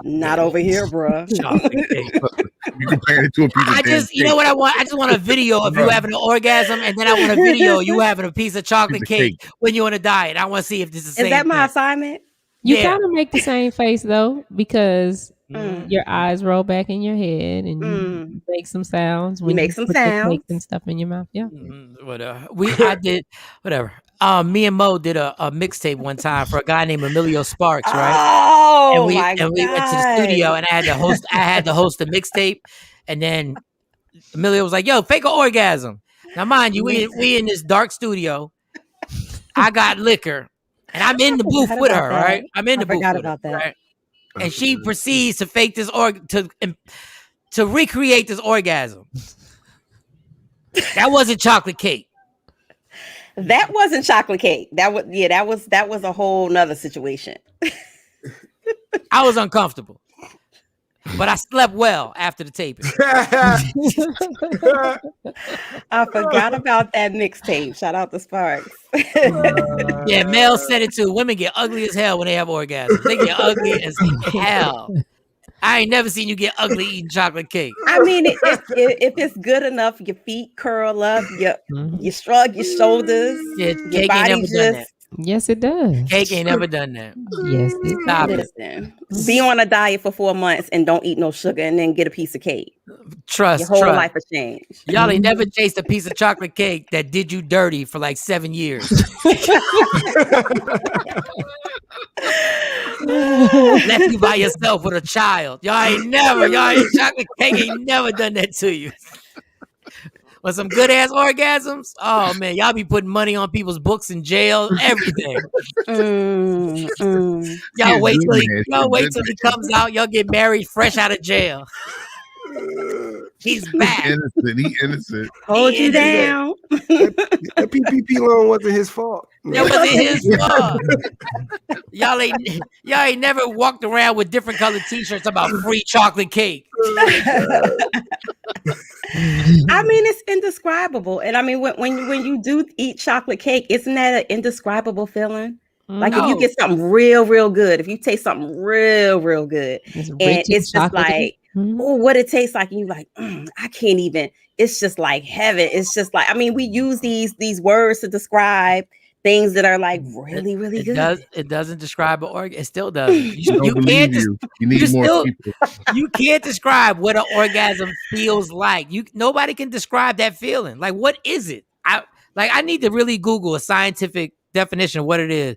Speaker 15: Not over here, bro.
Speaker 4: You compare it to a piece of cake.
Speaker 3: You know what I want? I just want a video of you having an orgasm, and then I want a video of you having a piece of chocolate cake when you're on a diet. I want to see if this is the same.
Speaker 15: Is that my assignment?
Speaker 5: You kind of make the same face though, because your eyes roll back in your head and you make some sounds.
Speaker 15: When you make some sounds
Speaker 5: and stuff in your mouth. Yeah.
Speaker 3: I did whatever. Me and Mo did a mixtape one time for a guy named Emilio Sparks, right?
Speaker 15: Oh
Speaker 3: and we
Speaker 15: my
Speaker 3: and we went to the studio, and I had to host a mixtape, and then Emilio was like, "Yo, fake an orgasm." Now, mind you, we in this dark studio. I got liquor, and I'm in the booth with her, right? I'm in the booth with her, right? And she proceeds to fake this to recreate this orgasm. That wasn't chocolate cake.
Speaker 15: That wasn't chocolate cake. That was a whole nother situation.
Speaker 3: I was uncomfortable, but I slept well after the taping.
Speaker 15: I forgot about that mixtape. Shout out to Sparks.
Speaker 3: Yeah, Mel said it too. Women get ugly as hell when they have orgasms. They get ugly as hell. I ain't never seen you get ugly eating chocolate cake.
Speaker 15: I mean, if it's good enough, your feet curl up, you shrug your shoulders,
Speaker 3: Yeah,
Speaker 15: your
Speaker 3: cake
Speaker 15: body
Speaker 3: ain't never done that.
Speaker 5: Yes, it does.
Speaker 3: Cake ain't never done that.
Speaker 5: Yes,
Speaker 3: Stop it.
Speaker 15: Listen, be on a diet for 4 months and don't eat no sugar, and then get a piece of cake.
Speaker 3: Trust,
Speaker 15: your whole
Speaker 3: trust.
Speaker 15: life will change.
Speaker 3: Y'all ain't never chased a piece of chocolate cake that did you dirty for like 7 years. Left you by yourself with a child. Y'all ain't chocolate cake ain't never done that to you. With some good ass orgasms, oh man, y'all be putting money on people's books in jail, everything. Y'all wait till he comes out. Y'all get married fresh out of jail. He's back.
Speaker 4: He innocent.
Speaker 15: Hold you down.
Speaker 6: That PPP loan wasn't his fault.
Speaker 3: That wasn't his fault. Y'all ain't never walked around with different colored t-shirts about free chocolate cake.
Speaker 15: I mean, it's indescribable. And I mean, when you do eat chocolate cake, isn't that an indescribable feeling? Like if you get something real good, if you taste something real good, and it's just like, oh, what it tastes like, and you're like, I can't even. It's just like heaven. It's just like, I mean, we use these words to describe things that are like really good.
Speaker 3: It doesn't describe an orgasm. It still doesn't. You
Speaker 4: can't. You need more people.
Speaker 3: You can't describe what an orgasm feels like. Nobody can describe that feeling. Like, what is it? I need to really Google a scientific definition of what it is.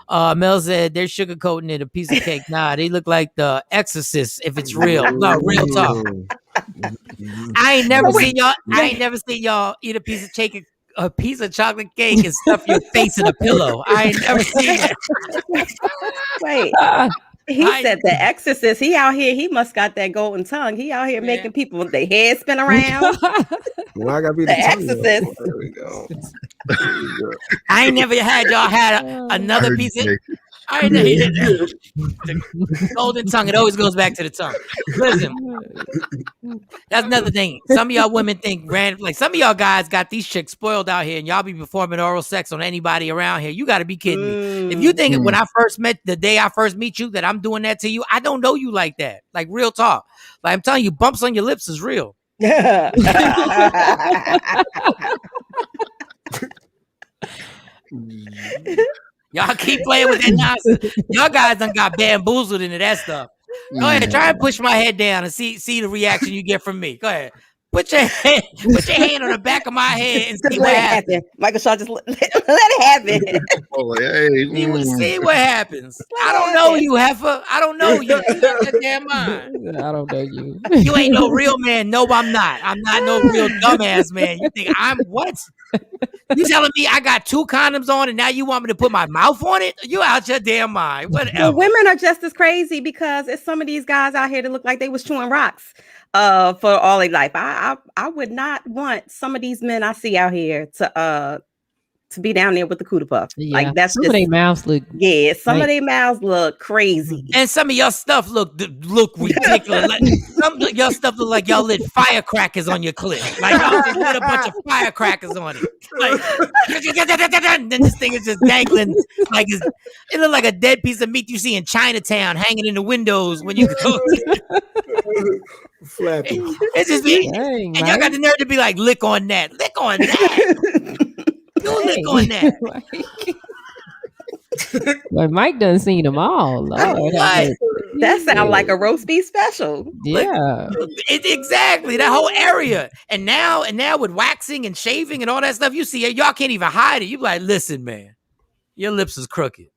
Speaker 3: Mel said they're sugarcoating it a piece of cake. Nah, they look like the Exorcist if it's real. No, real talk. I ain't never seen y'all eat a piece of chocolate cake and stuff your face in a pillow. I ain't never seen that.
Speaker 15: Wait. He said the Exorcist. He out here. He must got that golden tongue. He out here making people with their head spin around.
Speaker 6: Well, I gotta be
Speaker 15: the Exorcist.
Speaker 6: There we go.
Speaker 3: I ain't never had y'all had another piece of. I ain't never the golden tongue. It always goes back to the tongue. Listen, that's another thing. Some of y'all women think like some of y'all guys got these chicks spoiled out here, and y'all be performing oral sex on anybody around here. You got to be kidding me. If you think when the day I first meet you that I'm doing that to you, I don't know you like that. Like real talk. Like I'm telling you, bumps on your lips is real. Y'all keep playing with that nonsense. Y'all guys done got bamboozled into that stuff. Go ahead, try and push my head down and see the reaction you get from me. Go ahead. Put your hand on the back of my head and see what happens.
Speaker 15: Michael Shaw, just let it happen.
Speaker 3: See what happens. I don't know you, heifer. I don't know you. You got your damn mind.
Speaker 5: I don't know you.
Speaker 3: You ain't no real man. No, I'm not. I'm not no real dumbass man. You think I'm what? You telling me I got 2 condoms on and now you want me to put my mouth on it? You out your damn mind. Whatever.
Speaker 15: Well, women are just as crazy because it's some of these guys out here that look like they was chewing rocks for all their life. I would not want some of these men I see out here to be down there with the cootie puff.
Speaker 5: Yeah.
Speaker 15: Like that's
Speaker 5: some of their mouths look.
Speaker 15: Yeah, some of their mouths look crazy,
Speaker 3: and some of your stuff look ridiculous. Like, some of your stuff look like y'all lit firecrackers on your clit. Like y'all just lit a bunch of firecrackers on it. Like, and then this thing is just dangling. Like it look like a dead piece of meat you see in Chinatown hanging in the windows when you go.
Speaker 6: Flappy.
Speaker 3: It's just me, and y'all got the nerve to be like, lick on that. You lick on that.
Speaker 5: But Mike done seen them all. Lord,
Speaker 15: that sounds like a roast beef special.
Speaker 5: Yeah.
Speaker 3: Exactly, that whole area. And now with waxing and shaving and all that stuff, you see it, y'all can't even hide it. You be like, listen, man, your lips is crooked.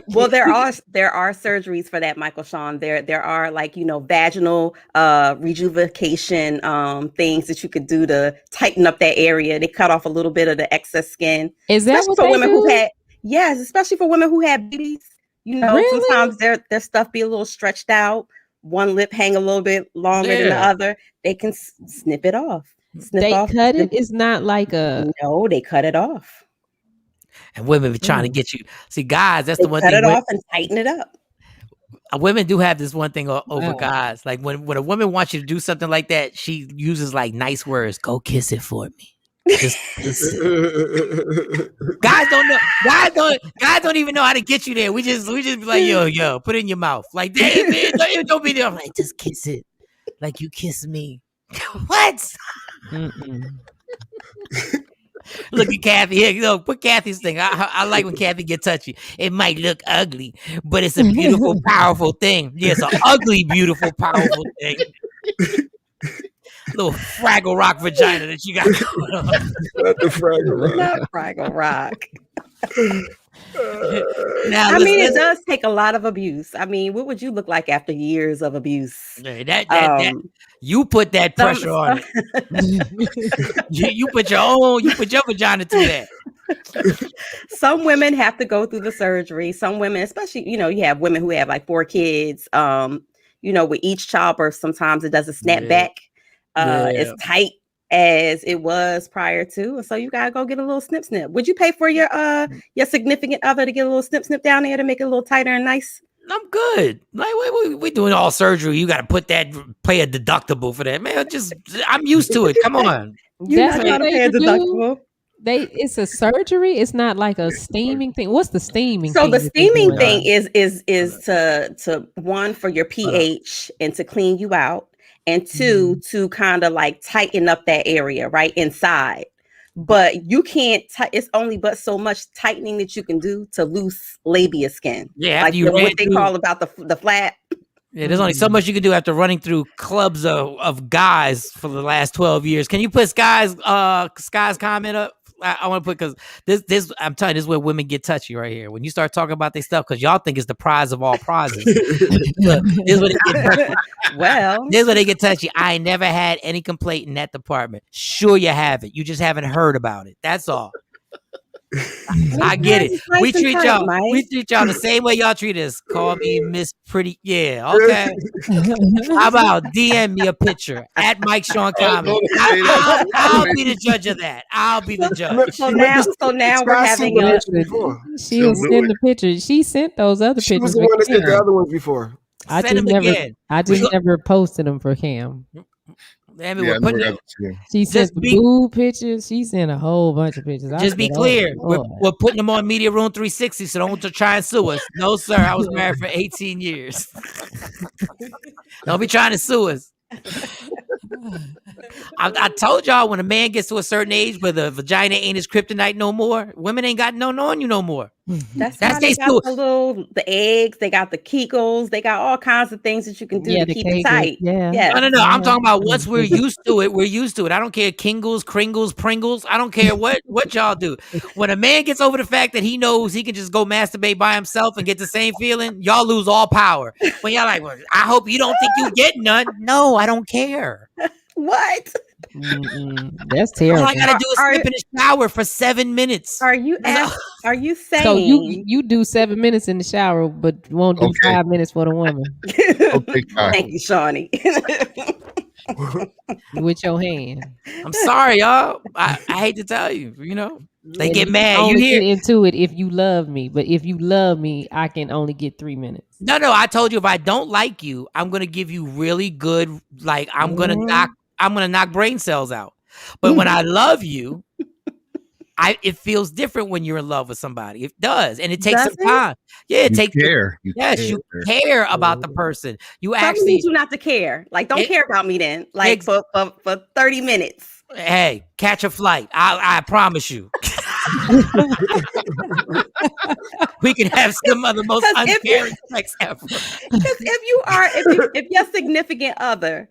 Speaker 15: Well, there are surgeries for that, Michael Shawn. There are vaginal rejuvenation things that you could do to tighten up that area. They cut off a little bit of the excess skin.
Speaker 5: Is that
Speaker 15: especially
Speaker 5: what
Speaker 15: for
Speaker 5: they
Speaker 15: women
Speaker 5: do?
Speaker 15: who had especially for women who had babies.
Speaker 5: Really?
Speaker 15: Sometimes their stuff be a little stretched out. One lip hang a little bit longer than the other. They can snip it off.
Speaker 5: Cut it? It's not like a...
Speaker 15: No, they cut it off.
Speaker 3: And women be trying to get you. See, guys, that's the one
Speaker 15: cut
Speaker 3: thing.
Speaker 15: Cut it off and tighten it up.
Speaker 3: Women do have this one thing over guys. Like when a woman wants you to do something like that, she uses like nice words. Go kiss it for me. Just kiss it. Guys don't know. Guys don't even know how to get you there. We just be like, yo, put it in your mouth. Like, David, don't be there. I'm like, just kiss it. Like you kiss me. What? Look at Kathy here. Put Kathy's thing. I like when Kathy get touchy. It might look ugly, but it's a beautiful, powerful thing. Yeah, it's an ugly, beautiful, powerful thing. Little Fraggle Rock vagina that you got going on.
Speaker 6: Not the Fraggle Rock.
Speaker 15: Not Fraggle Rock.
Speaker 3: Now,
Speaker 15: it does take a lot of abuse. I mean, what would you look like after years of abuse?
Speaker 3: That you put that pressure on it. you put your vagina through that.
Speaker 15: Some women have to go through the surgery. Some women, especially, you have women who have like 4 kids. With each childbirth, sometimes it doesn't snap back as tight as it was prior to, and so you gotta go get a little snip. Would you pay for your significant other to get a little snip down there to make it a little tighter and nice?
Speaker 3: I'm good. Like we doing all surgery. You got to pay a deductible for that, man. I'm used to it. Come on.
Speaker 15: That's how to pay a deductible.
Speaker 5: It's a surgery. It's not like a steaming thing. What's the steaming?
Speaker 15: So
Speaker 5: thing
Speaker 15: the steaming thing is to one, for your pH and to clean you out. And 2, to kind of like tighten up that area right inside. But you can't, it's only but so much tightening that you can do to loose labia skin.
Speaker 3: Yeah,
Speaker 15: like what they call about the flat.
Speaker 3: Yeah, there's only so much you can do after running through clubs of guys for the last 12 years. Can you put Sky's comment up? I want to put, because this I'm telling you, this is where women get touchy right here. When you start talking about their stuff, because y'all think it's the prize of all prizes. Look, this is where they get touchy.
Speaker 15: Well,
Speaker 3: this is where they get touchy. I never had any complaint in that department. Sure, you have it. You just haven't heard about it. That's all. I get it. We treat y'all the same way y'all treat us. Call me Miss Pretty. Yeah, okay. How about DM me a picture at Mike Shawn Comedy? I'll be the judge of that. I'll be the judge.
Speaker 15: So now we're having a.
Speaker 5: She'll send the picture. She sent those other pictures.
Speaker 6: She was the one that sent the other ones before.
Speaker 5: I just never posted them for Cam. She sent the boob pictures. She sent a whole bunch of pictures.
Speaker 3: Just be clear. We're putting them on Media Room 360, so don't try and sue us. No, sir. I was married for 18 years. Don't be trying to sue us. I told y'all, when a man gets to a certain age where the vagina ain't his kryptonite no more, women ain't got no on you no more.
Speaker 15: That's they got the eggs, they got the Kegels, they got all kinds of things that you can do to keep it tight.
Speaker 3: No. I'm talking about once we're used to it, we're used to it. I don't care Kingles, Kringles, Pringles. I don't care what y'all do. When a man gets over the fact that he knows he can just go masturbate by himself and get the same feeling, y'all lose all power. When y'all like, well, I hope you don't think you get none. No, I don't care.
Speaker 15: What?
Speaker 5: That's terrible.
Speaker 3: All I gotta do is slip in the shower for 7 minutes.
Speaker 15: Are you saying?
Speaker 5: So you do 7 minutes in the shower, but won't do 5 minutes for the woman?
Speaker 15: Thank you, Shawnee.
Speaker 5: With your hand.
Speaker 3: I'm sorry, y'all. I hate to tell you. They get mad. You hear
Speaker 5: get into it if you love me, but if you love me, I can only get 3 minutes.
Speaker 3: No. I told you, if I don't like you, I'm gonna give you really good. Like I'm gonna knock brain cells out. But when I love you, it feels different when you're in love with somebody. It does, and it takes some time. Yeah, it takes care. You care about the person. You actually
Speaker 15: need you not to care. Like, don't care about me then. Like for 30 minutes.
Speaker 3: Hey, catch a flight. I promise you. We can have some of the most uncaring sex ever.
Speaker 15: Because if your significant other,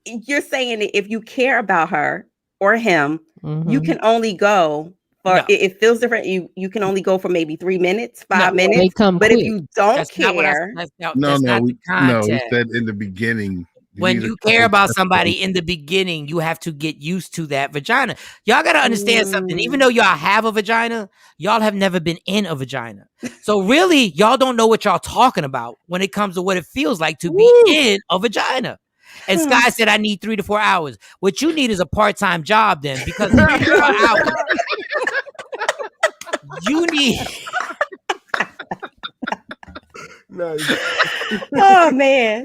Speaker 15: you're saying that if you care about her or him, you can only go for it feels different. You can only go for maybe 3 minutes, 5 minutes.
Speaker 5: They come
Speaker 15: but
Speaker 5: quick.
Speaker 15: if you don't
Speaker 3: That's not what
Speaker 15: care,
Speaker 4: No,
Speaker 3: the
Speaker 4: he
Speaker 3: context.
Speaker 4: said in the beginning.
Speaker 3: When you care about somebody in the beginning, you have to get used to that vagina. Y'all got to understand something. Even though y'all have a vagina, y'all have never been in a vagina. So really, y'all don't know what y'all talking about when it comes to what it feels like to be in a vagina. And Sky said, I need 3 to 4 hours. What you need is a part-time job then, because 3 to 4 hours, you need...
Speaker 15: Oh man.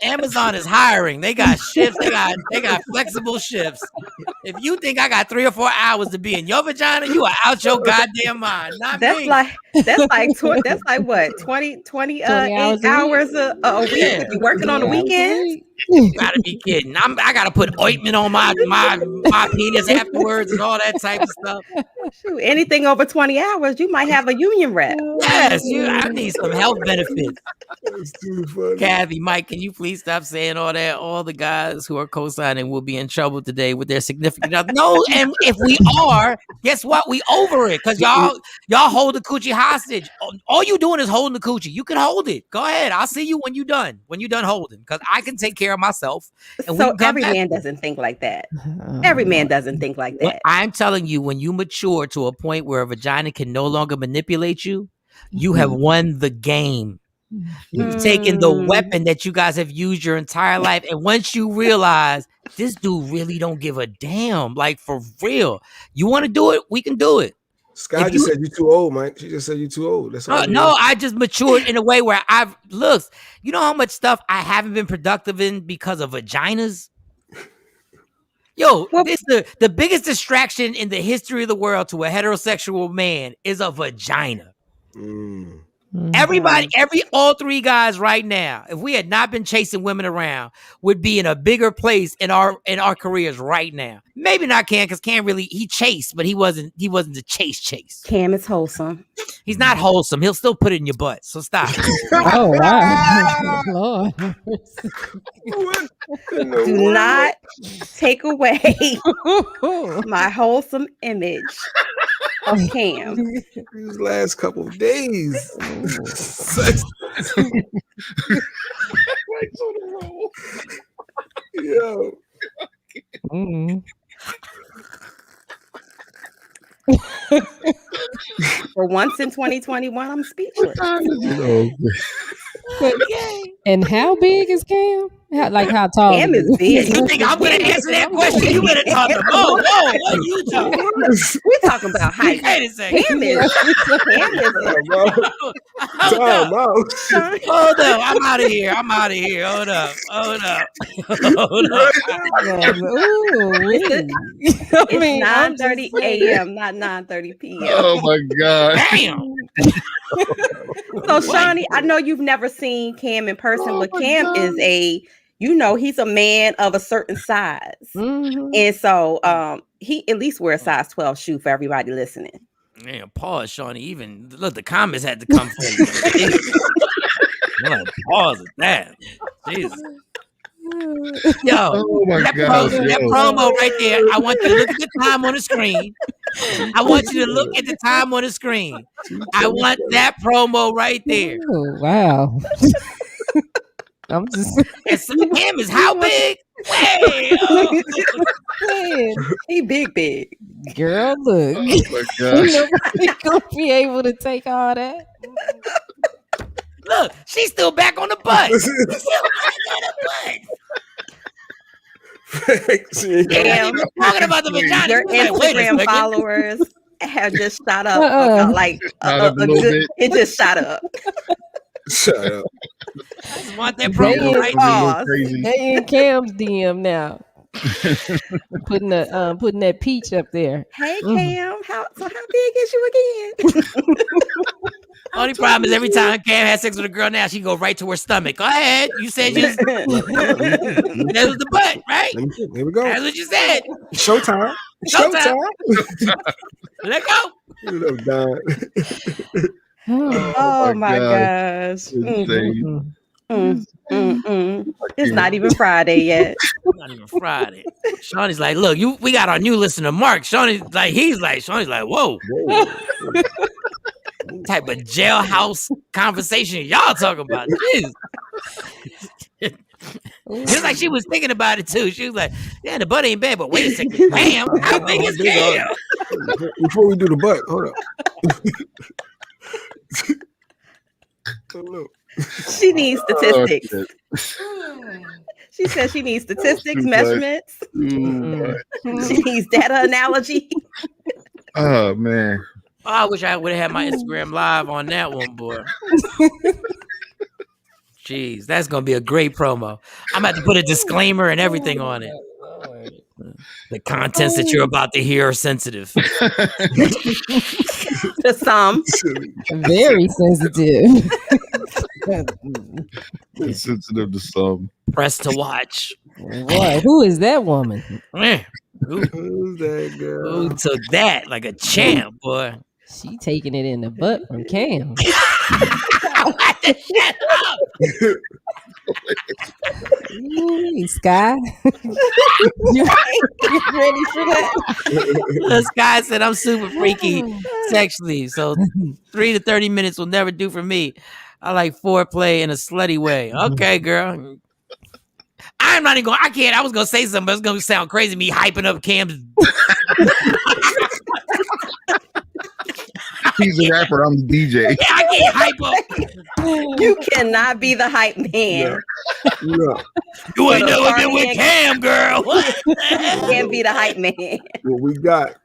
Speaker 3: Amazon is hiring. They got shifts. They got flexible shifts. If you think I got 3 or 4 hours to be in your vagina, you are out your goddamn mind. Not
Speaker 15: that's
Speaker 3: me.
Speaker 15: that's like what 20 8 hours a week.
Speaker 3: Yeah.
Speaker 15: You working on the weekends?
Speaker 3: You gotta be kidding. I gotta put ointment on my penis afterwards and all that type of stuff.
Speaker 15: Shoot, anything over 20 hours, you might have a union rep.
Speaker 3: Yes, I need some health benefits.
Speaker 6: That's too funny.
Speaker 3: Kathy, Mike, can you please stop saying all that? All the guys who are co-signing will be in trouble today with their significant other. No, and if we are, guess what? We over it because y'all hold the coochie hostage. All you doing is holding the coochie. You can hold it. Go ahead. I'll see you when you done. When you done holding, because I can take care of myself. And
Speaker 15: so every man doesn't think like that. Every man doesn't think like that.
Speaker 3: Well, I'm telling you, when you mature to a point where a vagina can no longer manipulate you, you have won the game. You've taken the weapon that you guys have used your entire life. And once you realize this dude really don't give a damn, like for real, you want to do it, we can do it.
Speaker 6: Sky just said you're too old, Mike. She just said you're too old. That's all.
Speaker 3: No, I just matured in a way where you know how much stuff I haven't been productive in because of vaginas? Yo, the biggest distraction in the history of the world to a heterosexual man is a vagina. Everybody, all 3 guys right now, if we had not been chasing women around, would be in a bigger place in our careers right now. Maybe not Cam, because Cam he chased, but he wasn't the chase.
Speaker 15: Cam is wholesome.
Speaker 3: He's not wholesome. He'll still put it in your butt. So stop.
Speaker 5: Oh wow, Lord.
Speaker 15: Do not take away my wholesome image of Cam.
Speaker 6: These last couple of days. Yo.
Speaker 15: For once in 2021, I'm speechless.
Speaker 5: And how big is Cam? How tall?
Speaker 15: Cam is big.
Speaker 3: You think I'm going to answer that question? You better talk to Whoa, what are you talking about?
Speaker 15: We're talking about height.
Speaker 3: Wait a second.
Speaker 15: Cam is
Speaker 3: Hold up. I'm out of here. Hold up.
Speaker 15: It's 9:30 a.m., not 9:30 p.m.
Speaker 4: Oh my God.
Speaker 3: Damn.
Speaker 15: So Shawnee, I know you've never seen Cam in person, but Cam is he's a man of a certain size. And so he at least wears a size 12 shoe for everybody listening.
Speaker 3: Man, pause, Shawnee. Even look, the comments had to come for you. I'm like, pause at that. Jesus. Yo,
Speaker 4: oh my God,
Speaker 3: that promo right there. I want you to look at the time on the screen. I want you to look at the time on the screen. I want that promo right there.
Speaker 5: Oh, wow. I'm just.
Speaker 3: And Cam is how big? Way.
Speaker 15: He big.
Speaker 5: Girl, look.
Speaker 4: Oh my gosh.
Speaker 5: Nobody gonna be able to take all that.
Speaker 3: Look, she's still back on the butt.
Speaker 15: Damn,
Speaker 3: talking about the vagina.
Speaker 15: Your Instagram followers have just shot up like a good. It just shot up.
Speaker 6: Shut up.
Speaker 3: I just want that promo right
Speaker 5: there. They in Cam's DM now. putting that peach up there.
Speaker 15: Hey Cam, how big is you again?
Speaker 3: Only problem is every time Cam has sex with a girl now, she go right to her stomach. Go ahead. You said you. That was the butt, right?
Speaker 6: Here we go.
Speaker 3: That's what you said.
Speaker 6: Showtime.
Speaker 3: Let go.
Speaker 6: Look, God.
Speaker 15: Oh my gosh. It's not even Friday yet.
Speaker 3: Not even Friday. Shawnee's like, look, we got our new listener, Mark. Shawnee's like, whoa. What type of jailhouse conversation y'all talking about? Just like she was thinking about it too. She was like, yeah, the butt ain't bad, but wait a second. Bam, how big is Cam?
Speaker 6: Before we do the butt, hold up.
Speaker 15: She needs statistics. She says she needs statistics, measurements. She needs data analogy.
Speaker 4: Oh man.
Speaker 3: Oh, I wish I would have had my Instagram live on that one, boy. Jeez, that's gonna be a great promo. I'm about to put a disclaimer and everything on it. The contents that you're about to hear are sensitive.
Speaker 15: To some.
Speaker 5: Very sensitive.
Speaker 4: It's sensitive to some.
Speaker 3: Press to watch.
Speaker 5: Boy, who is that woman?
Speaker 6: Who's that girl?
Speaker 3: Who took that like a champ, boy?
Speaker 5: She taking it in the butt from Cam.
Speaker 3: Shut up.
Speaker 5: Ooh, Sky. you ready for that?
Speaker 3: Sky said I'm super freaky sexually, so 3 to 30 minutes will never do for me. I like foreplay in a slutty way. Okay, girl. I'm not even going. I can't. I was gonna say something, but it's gonna sound crazy. Me hyping up Cam's.
Speaker 4: He's a rapper. I'm the DJ.
Speaker 3: Yeah, I can't hype up.
Speaker 15: You cannot be the hype man.
Speaker 6: Yeah.
Speaker 3: You ain't never been with Cam, girl.
Speaker 15: You can't be the hype man.
Speaker 6: What we got?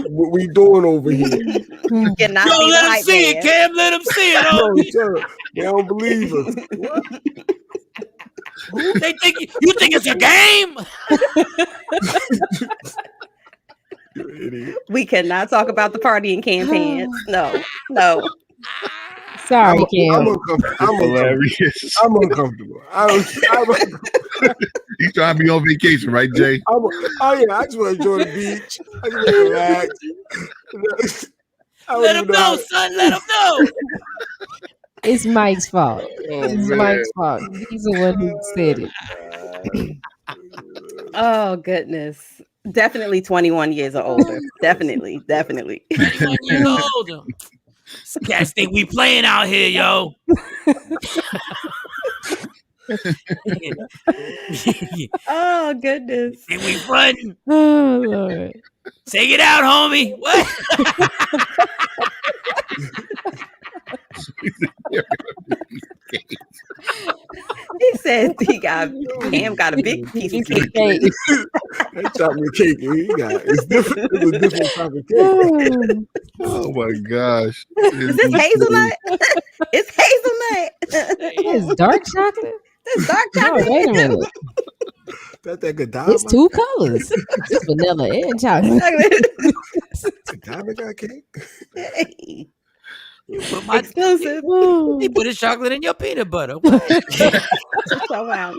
Speaker 6: What we doing over here?
Speaker 15: You cannot
Speaker 3: Yo,
Speaker 15: be the
Speaker 3: let him
Speaker 15: hype
Speaker 3: see
Speaker 15: man.
Speaker 3: it, Cam. Let him see it.
Speaker 6: They don't believe us.
Speaker 3: They think you think it's a game.
Speaker 15: We cannot talk about the partying campaign. No.
Speaker 5: Sorry, Cam.
Speaker 6: I'm uncomfortable.
Speaker 4: He's trying to be on vacation, right, Jay?
Speaker 6: I just want to enjoy the beach. I just want to relax.
Speaker 3: Let him know, son. Let him know.
Speaker 5: It's Mike's fault. It's Mike's fault. He's the one who said it.
Speaker 15: Oh, goodness. Definitely 21 years or older. Definitely.
Speaker 3: 21 years older. Cats think we playing out here, yo.
Speaker 15: Oh, goodness.
Speaker 3: Think we fronting?
Speaker 5: Oh, Lord.
Speaker 3: Take it out, homie. What?
Speaker 15: He said Cam got a big piece of cake.
Speaker 6: They chocolate cake. It's different. It's a different type of cake.
Speaker 4: Oh my gosh.
Speaker 15: Is this hazelnut? It's hazelnut.
Speaker 5: It's dark chocolate.
Speaker 15: This dark
Speaker 5: No,
Speaker 15: chocolate.
Speaker 5: wait a minute.
Speaker 6: That Godiva.
Speaker 5: It's two colors. It's vanilla and chocolate.
Speaker 6: Godiva got cake.
Speaker 15: Hey.
Speaker 3: Exclusive. He put his chocolate in your peanut butter.
Speaker 15: So wow,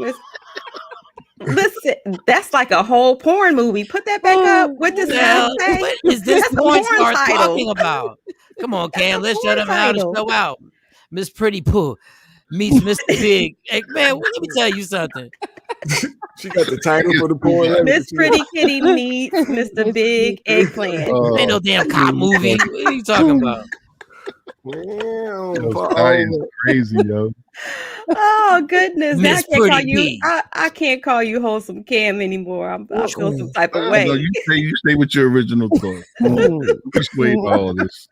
Speaker 15: listen, that's like a whole porn movie. Put that back up. What does that say?
Speaker 3: What is this
Speaker 15: That's a
Speaker 3: porn
Speaker 15: porn
Speaker 3: star
Speaker 15: title.
Speaker 3: talking about? Come on, Cam. Let's shut him out and show out. Miss Pretty Pooh meets Mr. Big. Hey, man, let me tell you something.
Speaker 6: She got the title for the porn.
Speaker 15: Miss Pretty Kitty meets Mr. Big Eggplant.
Speaker 3: Ain't no damn cop movie. What are you talking about?
Speaker 4: Is crazy, yo.
Speaker 15: Oh goodness! Now
Speaker 3: Miss
Speaker 15: I can't call you wholesome Cam anymore. I feel some type of way.
Speaker 4: No, you stay with your original thought. Persuade all this.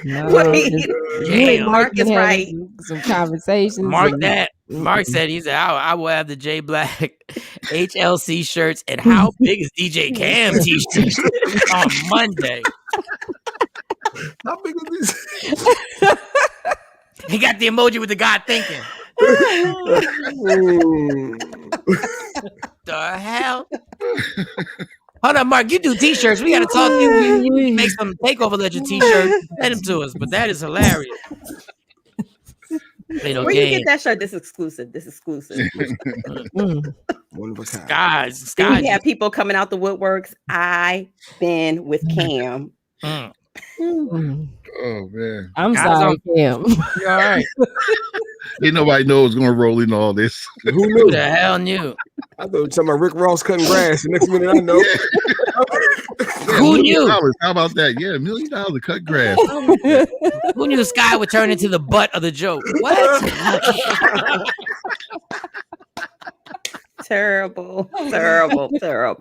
Speaker 5: No,
Speaker 15: Mark is right.
Speaker 5: Some conversations.
Speaker 3: Mark that. Mark said I will have the J Black HLC shirts and how big is DJ Cam t-shirts on Monday.
Speaker 6: How big is this?
Speaker 3: He got the emoji with the guy thinking. The hell? Hold on, Mark. You do t-shirts. We got to talk to you. We make some takeover legend t-shirts. Send them to us. But that is hilarious. Play no
Speaker 15: Where you
Speaker 3: game.
Speaker 15: get that shirt? This exclusive. This exclusive.
Speaker 6: One of a kind.
Speaker 3: Guys,
Speaker 15: Then we have people coming out the woodworks. I been with Cam.
Speaker 4: Oh man.
Speaker 5: I'm sorry, Cam.
Speaker 3: You all right?
Speaker 4: Ain't nobody knows gonna roll in all this.
Speaker 6: Who
Speaker 3: Who
Speaker 6: knew?
Speaker 3: the hell knew?
Speaker 6: I thought you were talking about Rick Ross cutting grass. The next minute I know.
Speaker 3: Who knew?
Speaker 4: How about that? Yeah, $1 million to cut grass.
Speaker 3: Who knew Sky would turn into the butt of the joke? What?
Speaker 15: Terrible. Terrible.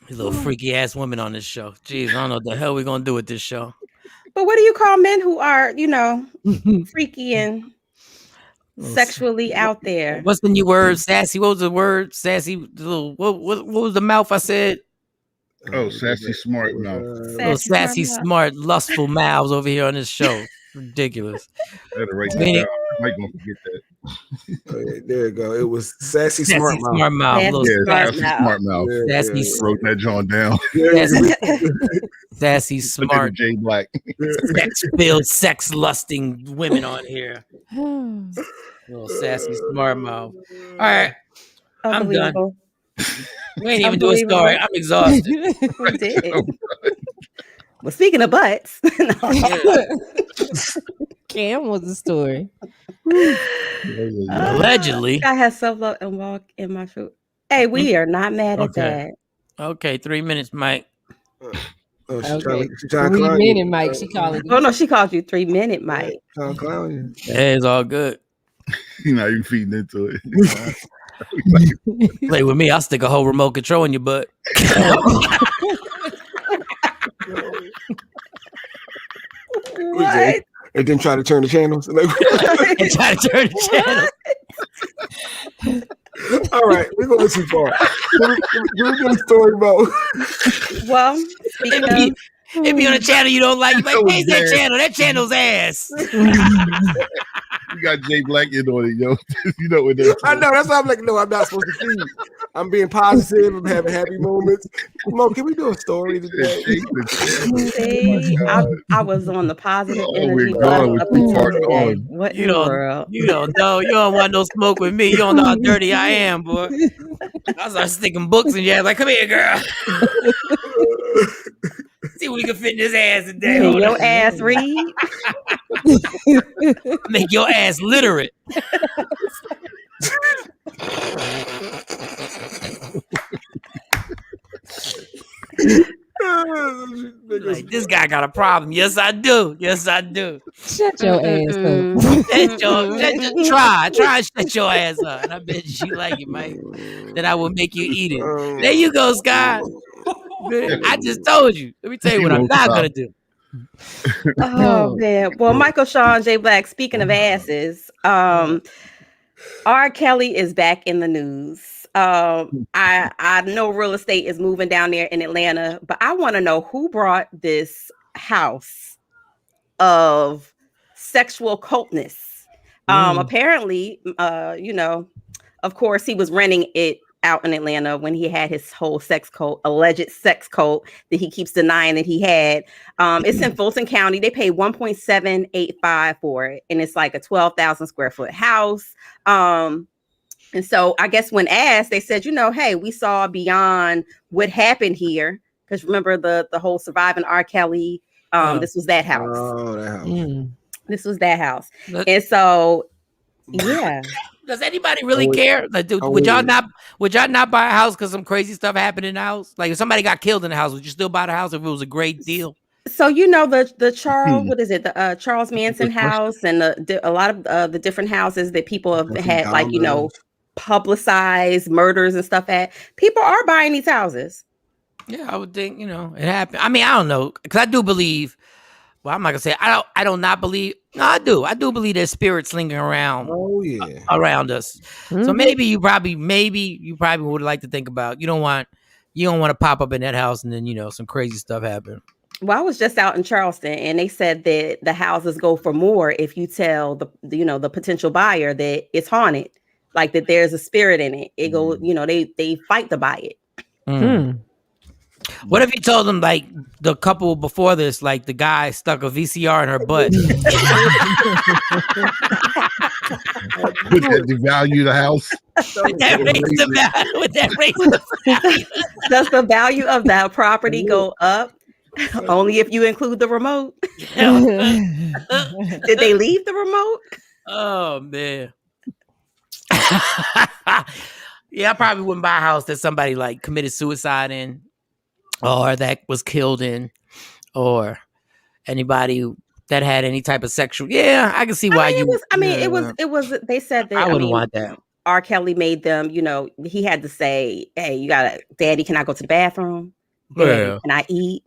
Speaker 3: These little freaky ass women on this show. Jeez, I don't know what the hell we're gonna do with this show.
Speaker 15: But what do you call men who are, freaky and sexually out there?
Speaker 3: What's the new word? Sassy. What was the word? Sassy. What was the mouth I said?
Speaker 4: Oh, sassy smart mouth.
Speaker 3: Little sassy, smart, lustful mouths over here on this show. Ridiculous.
Speaker 4: I had to write that down. I might gonna forget that.
Speaker 6: Okay, there you go. It was sassy smart mouth.
Speaker 3: Smart mouth.
Speaker 4: Sassy smart mouth.
Speaker 3: Sassy.
Speaker 4: Wrote that John down.
Speaker 3: Sassy smart.
Speaker 4: J Black.
Speaker 3: Sex-filled, sex-lusting women on here. Little sassy smart mouth. All right, I'm done. We ain't even do a story. I'm exhausted.
Speaker 15: We did. Well, speaking of butts,
Speaker 5: Cam was the story.
Speaker 3: Allegedly.
Speaker 15: I had self-love and walk in my food. Hey, we are not mad at that.
Speaker 3: Okay, 3 minutes, Mike.
Speaker 6: She
Speaker 5: 3 minute Mike. She calling you.
Speaker 15: Oh no, she called you 3 minute Mike.
Speaker 6: Trying to clown you.
Speaker 3: Hey, it's all good.
Speaker 4: You're not even feeding into it.
Speaker 3: Play with me. I'll stick a whole remote control in your butt.
Speaker 15: What?
Speaker 6: And then try to turn the channels.
Speaker 3: And try to turn the
Speaker 6: channel. All right, we're going too far. Can we get a story about?
Speaker 15: Well,
Speaker 3: it be on a channel you don't like. You like, where's that channel? That channel's ass.
Speaker 4: You got J Black in on it, yo. You know what that.
Speaker 6: I know. That's why I'm like, no, I'm not supposed to feed. I'm being positive. I'm having happy moments. Mo, can we do a story today?
Speaker 15: See, I was on the positive energy. What
Speaker 3: you don't know. You don't want no smoke with me. You don't know how dirty I am, boy. I start sticking books in your ass. Like, come here, girl. See what we can fit in his ass today.
Speaker 15: Can your ass read?
Speaker 3: Make your ass literate. Like, this guy got a problem. Yes, I do. Yes, I do.
Speaker 5: Shut your ass up.
Speaker 3: Try and shut your ass up. And I bet you like it, Mike. Then I will make you eat it. There you go, Scott. I just told you. Let me tell you what I'm not gonna do.
Speaker 15: Oh man. Well, Michael Shawn, J Black, speaking of asses, R. Kelly is back in the news. I know real estate is moving down there in Atlanta, but I want to know who brought this house of sexual cultness. Apparently, of course, he was renting it out in Atlanta when he had his whole alleged sex cult that he keeps denying that he had. It's in Fulton County. They paid $1.785 for it, and it's like a 12,000 square foot house. And so I guess when asked, they said, hey, we saw beyond what happened here. Because remember the whole surviving R. Kelly, this was that house.
Speaker 6: Oh, that house.
Speaker 15: This was that house. And so, yeah.
Speaker 3: Does anybody really care? Like, would y'all not buy a house because some crazy stuff happened in the house? Like, if somebody got killed in the house, would you still buy the house if it was a great deal?
Speaker 15: So the Charles, what is it? The Charles Manson house and a lot of the different houses that people have had, like, publicized murders and stuff at. People are buying these houses.
Speaker 3: Yeah, I would think, it happened. I mean, I don't know, because I do believe. Well, I'm not gonna say I do not believe. No, I do. I do believe there's spirits lingering around.
Speaker 6: Oh yeah,
Speaker 3: around us. Mm-hmm. So maybe you probably would like to think about. You don't want to pop up in that house and then some crazy stuff happen.
Speaker 15: Well, I was just out in Charleston, and they said that the houses go for more if you tell the potential buyer that it's haunted. like that there's a spirit in it. It goes, they fight to buy it.
Speaker 3: What if he told them, like, the couple before this, like, the guy stuck a VCR in her butt?
Speaker 4: Would that devalue the house?
Speaker 3: Would that raise the value? Would that raise the value?
Speaker 15: Does the value of that property go up? Only if you include the remote. Did they leave the remote?
Speaker 3: Oh man. Yeah, I probably wouldn't buy a house that somebody like committed suicide in, or that was killed in, or anybody that had any type of sexual. Yeah, I can see why
Speaker 15: it was.
Speaker 3: Yeah.
Speaker 15: It was. They said that.
Speaker 3: I wouldn't want that.
Speaker 15: R. Kelly made them. He had to say, "Hey, you gotta, Daddy, can I go to the bathroom? Daddy, can I eat?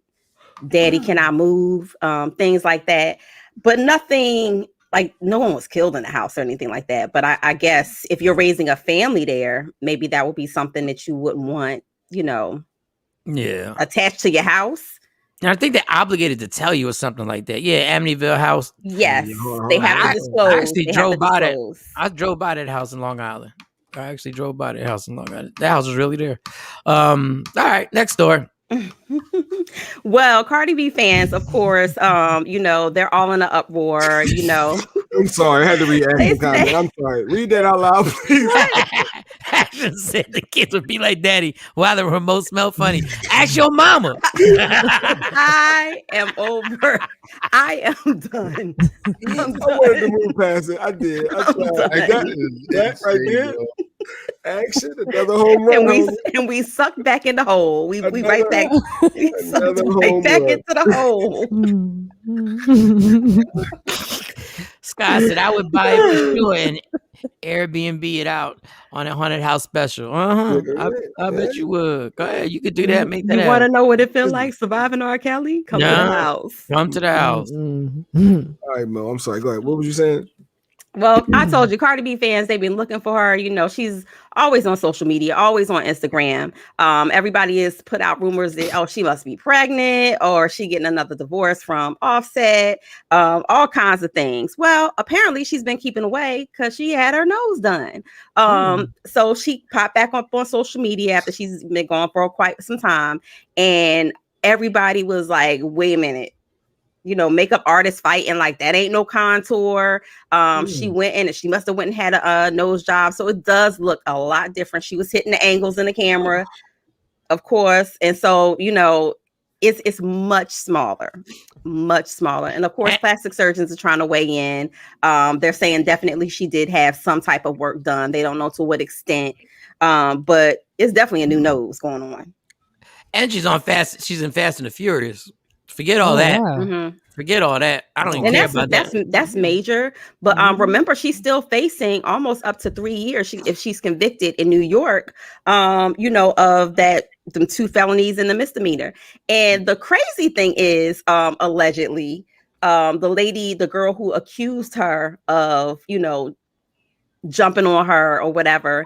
Speaker 15: Daddy, can I move?" Things like that, but nothing. Like no one was killed in the house or anything like that. But I guess if you're raising a family there, maybe that would be something that you wouldn't want,
Speaker 3: Yeah,
Speaker 15: attached to your house.
Speaker 3: And I think they're obligated to tell you or something like that. Yeah, Amityville house.
Speaker 15: Yes, they have to disclose.
Speaker 3: I actually drove by that. I drove by that house in Long Island. I actually drove by that house in Long Island. That house was really there. All right, next door.
Speaker 15: Well, Cardi B fans, of course, they're all in an uproar,
Speaker 6: I'm sorry, I had to read Ashton's comment. I'm sorry. Read that out loud, please.
Speaker 3: Ashton said the kids would be like, "Daddy, why the remote smell funny?" Ask your mama.
Speaker 15: I am over. I am done.
Speaker 6: I wanted to move past it. I did. I tried. That right there. Action, another home run.
Speaker 15: And we sucked back in the hole. We right back. We sucked right back into the hole.
Speaker 3: Scott said, "I would buy it for sure and Airbnb it out on a haunted house special." I bet you would. Go ahead, you could do that. Make that.
Speaker 15: You want to know what it feels like surviving R. Kelly? Come to the house.
Speaker 3: Come to the house.
Speaker 6: All right, Mo. I'm sorry. Go ahead. What was you saying?
Speaker 15: Well, I told you, Cardi B fans, they've been looking for her. She's always on social media, always on Instagram. Everybody has put out rumors that, she must be pregnant or she getting another divorce from Offset, all kinds of things. Well, apparently she's been keeping away because she had her nose done. So she popped back up on social media after she's been gone for quite some time. And everybody was like, wait a minute. Makeup artists fighting like that ain't no contour. She went in and she must have went and had a nose job. So it does look a lot different. She was hitting the angles in the camera, of course. And so, it's much smaller. And of course, plastic surgeons are trying to weigh in. They're saying definitely she did have some type of work done. They don't know to what extent, but it's definitely a new nose going on.
Speaker 3: And she's in Fast and the Furious. Forget all that.
Speaker 15: Yeah. Mm-hmm.
Speaker 3: Forget all that. I don't even care about that.
Speaker 15: That's major. But remember, she's still facing almost up to 3 years if she's convicted in New York. Of that, them 2 felonies and the misdemeanor. And the crazy thing is, allegedly, the girl who accused her of, jumping on her or whatever,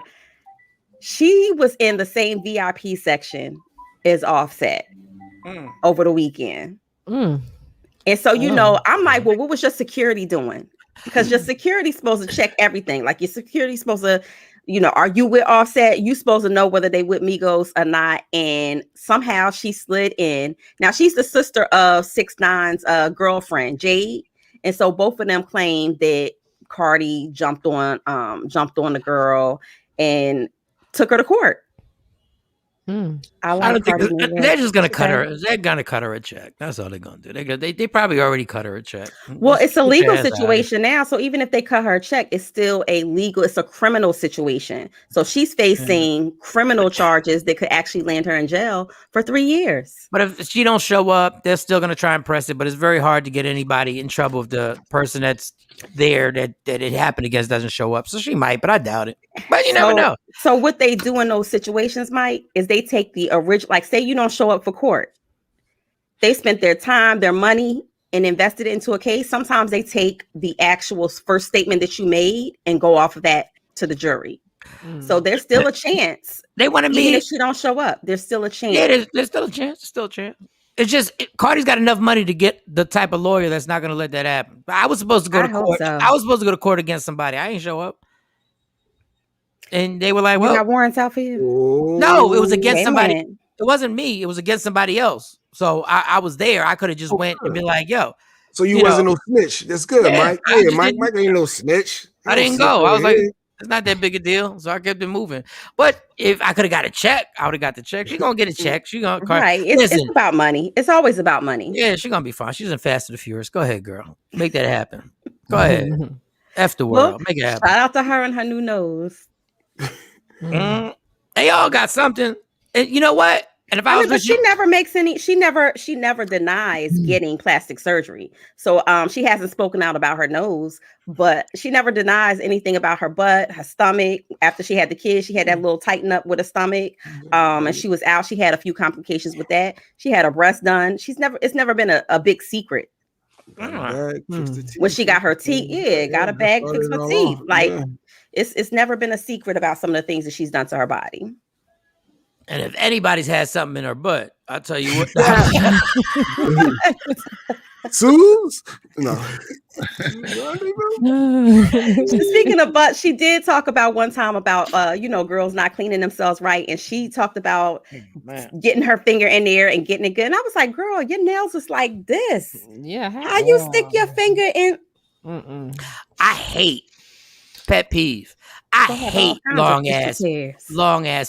Speaker 15: she was in the same VIP section as Offset over the weekend. And so, I'm like, well, what was your security doing? Because your security's supposed to check everything. Like your security's supposed to, are you with Offset? You supposed to know whether they with Migos or not. And somehow she slid in. Now she's the sister of 6ix9ine's girlfriend, Jade. And so both of them claim that Cardi jumped on the girl and took her to court.
Speaker 3: I don't think they're just gonna cut her. They're gonna cut her a check. That's all they're gonna do. They probably already cut her a check.
Speaker 15: Well, it's a legal situation now. So even if they cut her a check, it's still it's a criminal situation. So she's facing criminal charges that could actually land her in jail for 3 years.
Speaker 3: But if she don't show up, they're still gonna try and press it. But it's very hard to get anybody in trouble if the person that's there that it happened against doesn't show up. So she might, but I doubt it. But you never know.
Speaker 15: So what they do in those situations, Mike, is they take the original, like say you don't show up for court. They spent their time, their money, and invested it into a case. Sometimes they take the actual first statement that you made and go off of that to the jury. So there's still a chance.
Speaker 3: They want to
Speaker 15: even if she don't show up, there's still a chance.
Speaker 3: Yeah, there's still a chance. There's still a chance. It's just Cardi's got enough money to get the type of lawyer that's not going to let that happen. I was supposed to go to court. I was supposed to go to court against somebody. I ain't show up. And they were like,
Speaker 15: You
Speaker 3: well,
Speaker 15: got warrants out for you?
Speaker 3: no, it was against
Speaker 15: Wait a
Speaker 3: somebody.
Speaker 15: minute.
Speaker 3: It wasn't me. It was against somebody else. So I was there. I could have just went and been like, yo.
Speaker 6: So you wasn't no snitch. That's good,
Speaker 3: Yeah,
Speaker 6: Mike.
Speaker 3: I
Speaker 6: Yeah,
Speaker 3: just
Speaker 6: Mike.
Speaker 3: didn't-
Speaker 6: Mike ain't no snitch.
Speaker 3: I didn't go. I was like, it's not that big a deal. So I kept it moving. But if I could have got a check, I would have got the check. She's gonna get a check. She's gonna
Speaker 15: Right. It's about money. It's always about money.
Speaker 3: Yeah, she's gonna be fine. She's in Fast and the Furious. Go ahead, girl. Make that happen. Go ahead. F the world.
Speaker 15: Look,
Speaker 3: Make it happen.
Speaker 15: shout out to her and her new nose.
Speaker 3: They all got something. And you know what? And if I was
Speaker 15: but
Speaker 3: with
Speaker 15: she
Speaker 3: you,
Speaker 15: never makes any. She never denies getting plastic surgery. So she hasn't spoken out about her nose, but she never denies anything about her butt, her stomach. After she had the kids, she had that little tighten up with her stomach. And she was out. She had a few complications with that. She had her breast done. It's never been a big secret. When she got her teeth, got a bag fixed for teeth. Like it's never been a secret about some of the things that she's done to her body.
Speaker 3: and if anybody's had something in her butt, I'll tell you what.
Speaker 6: Suze? No.
Speaker 15: Speaking of butt, she did talk about one time about girls not cleaning themselves right, and she talked about getting her finger in there and getting it good. And I was like, girl, your nails is like this.
Speaker 5: Yeah.
Speaker 15: How you stick your finger in?
Speaker 3: I hate pet peeve. I hate long ass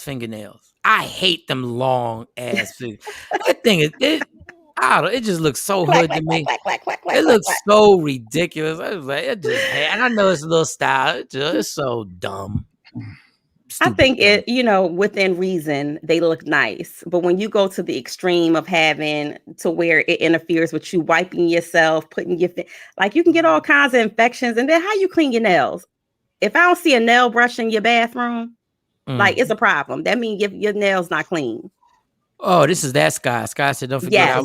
Speaker 3: fingernails. I hate them long ass fingernails. That thing is it just looks so hood to me. It looks so ridiculous. I was like, and I know it's a little style. It's so dumb.
Speaker 15: I think it, within reason, they look nice. But when you go to the extreme of having to where it interferes with you wiping yourself, putting your like you can get all kinds of infections. And then how you clean your nails? If I don't see a nail brush in your bathroom, like it's a problem. That means your nails not clean.
Speaker 3: Oh, this is that Sky. Sky said, don't forget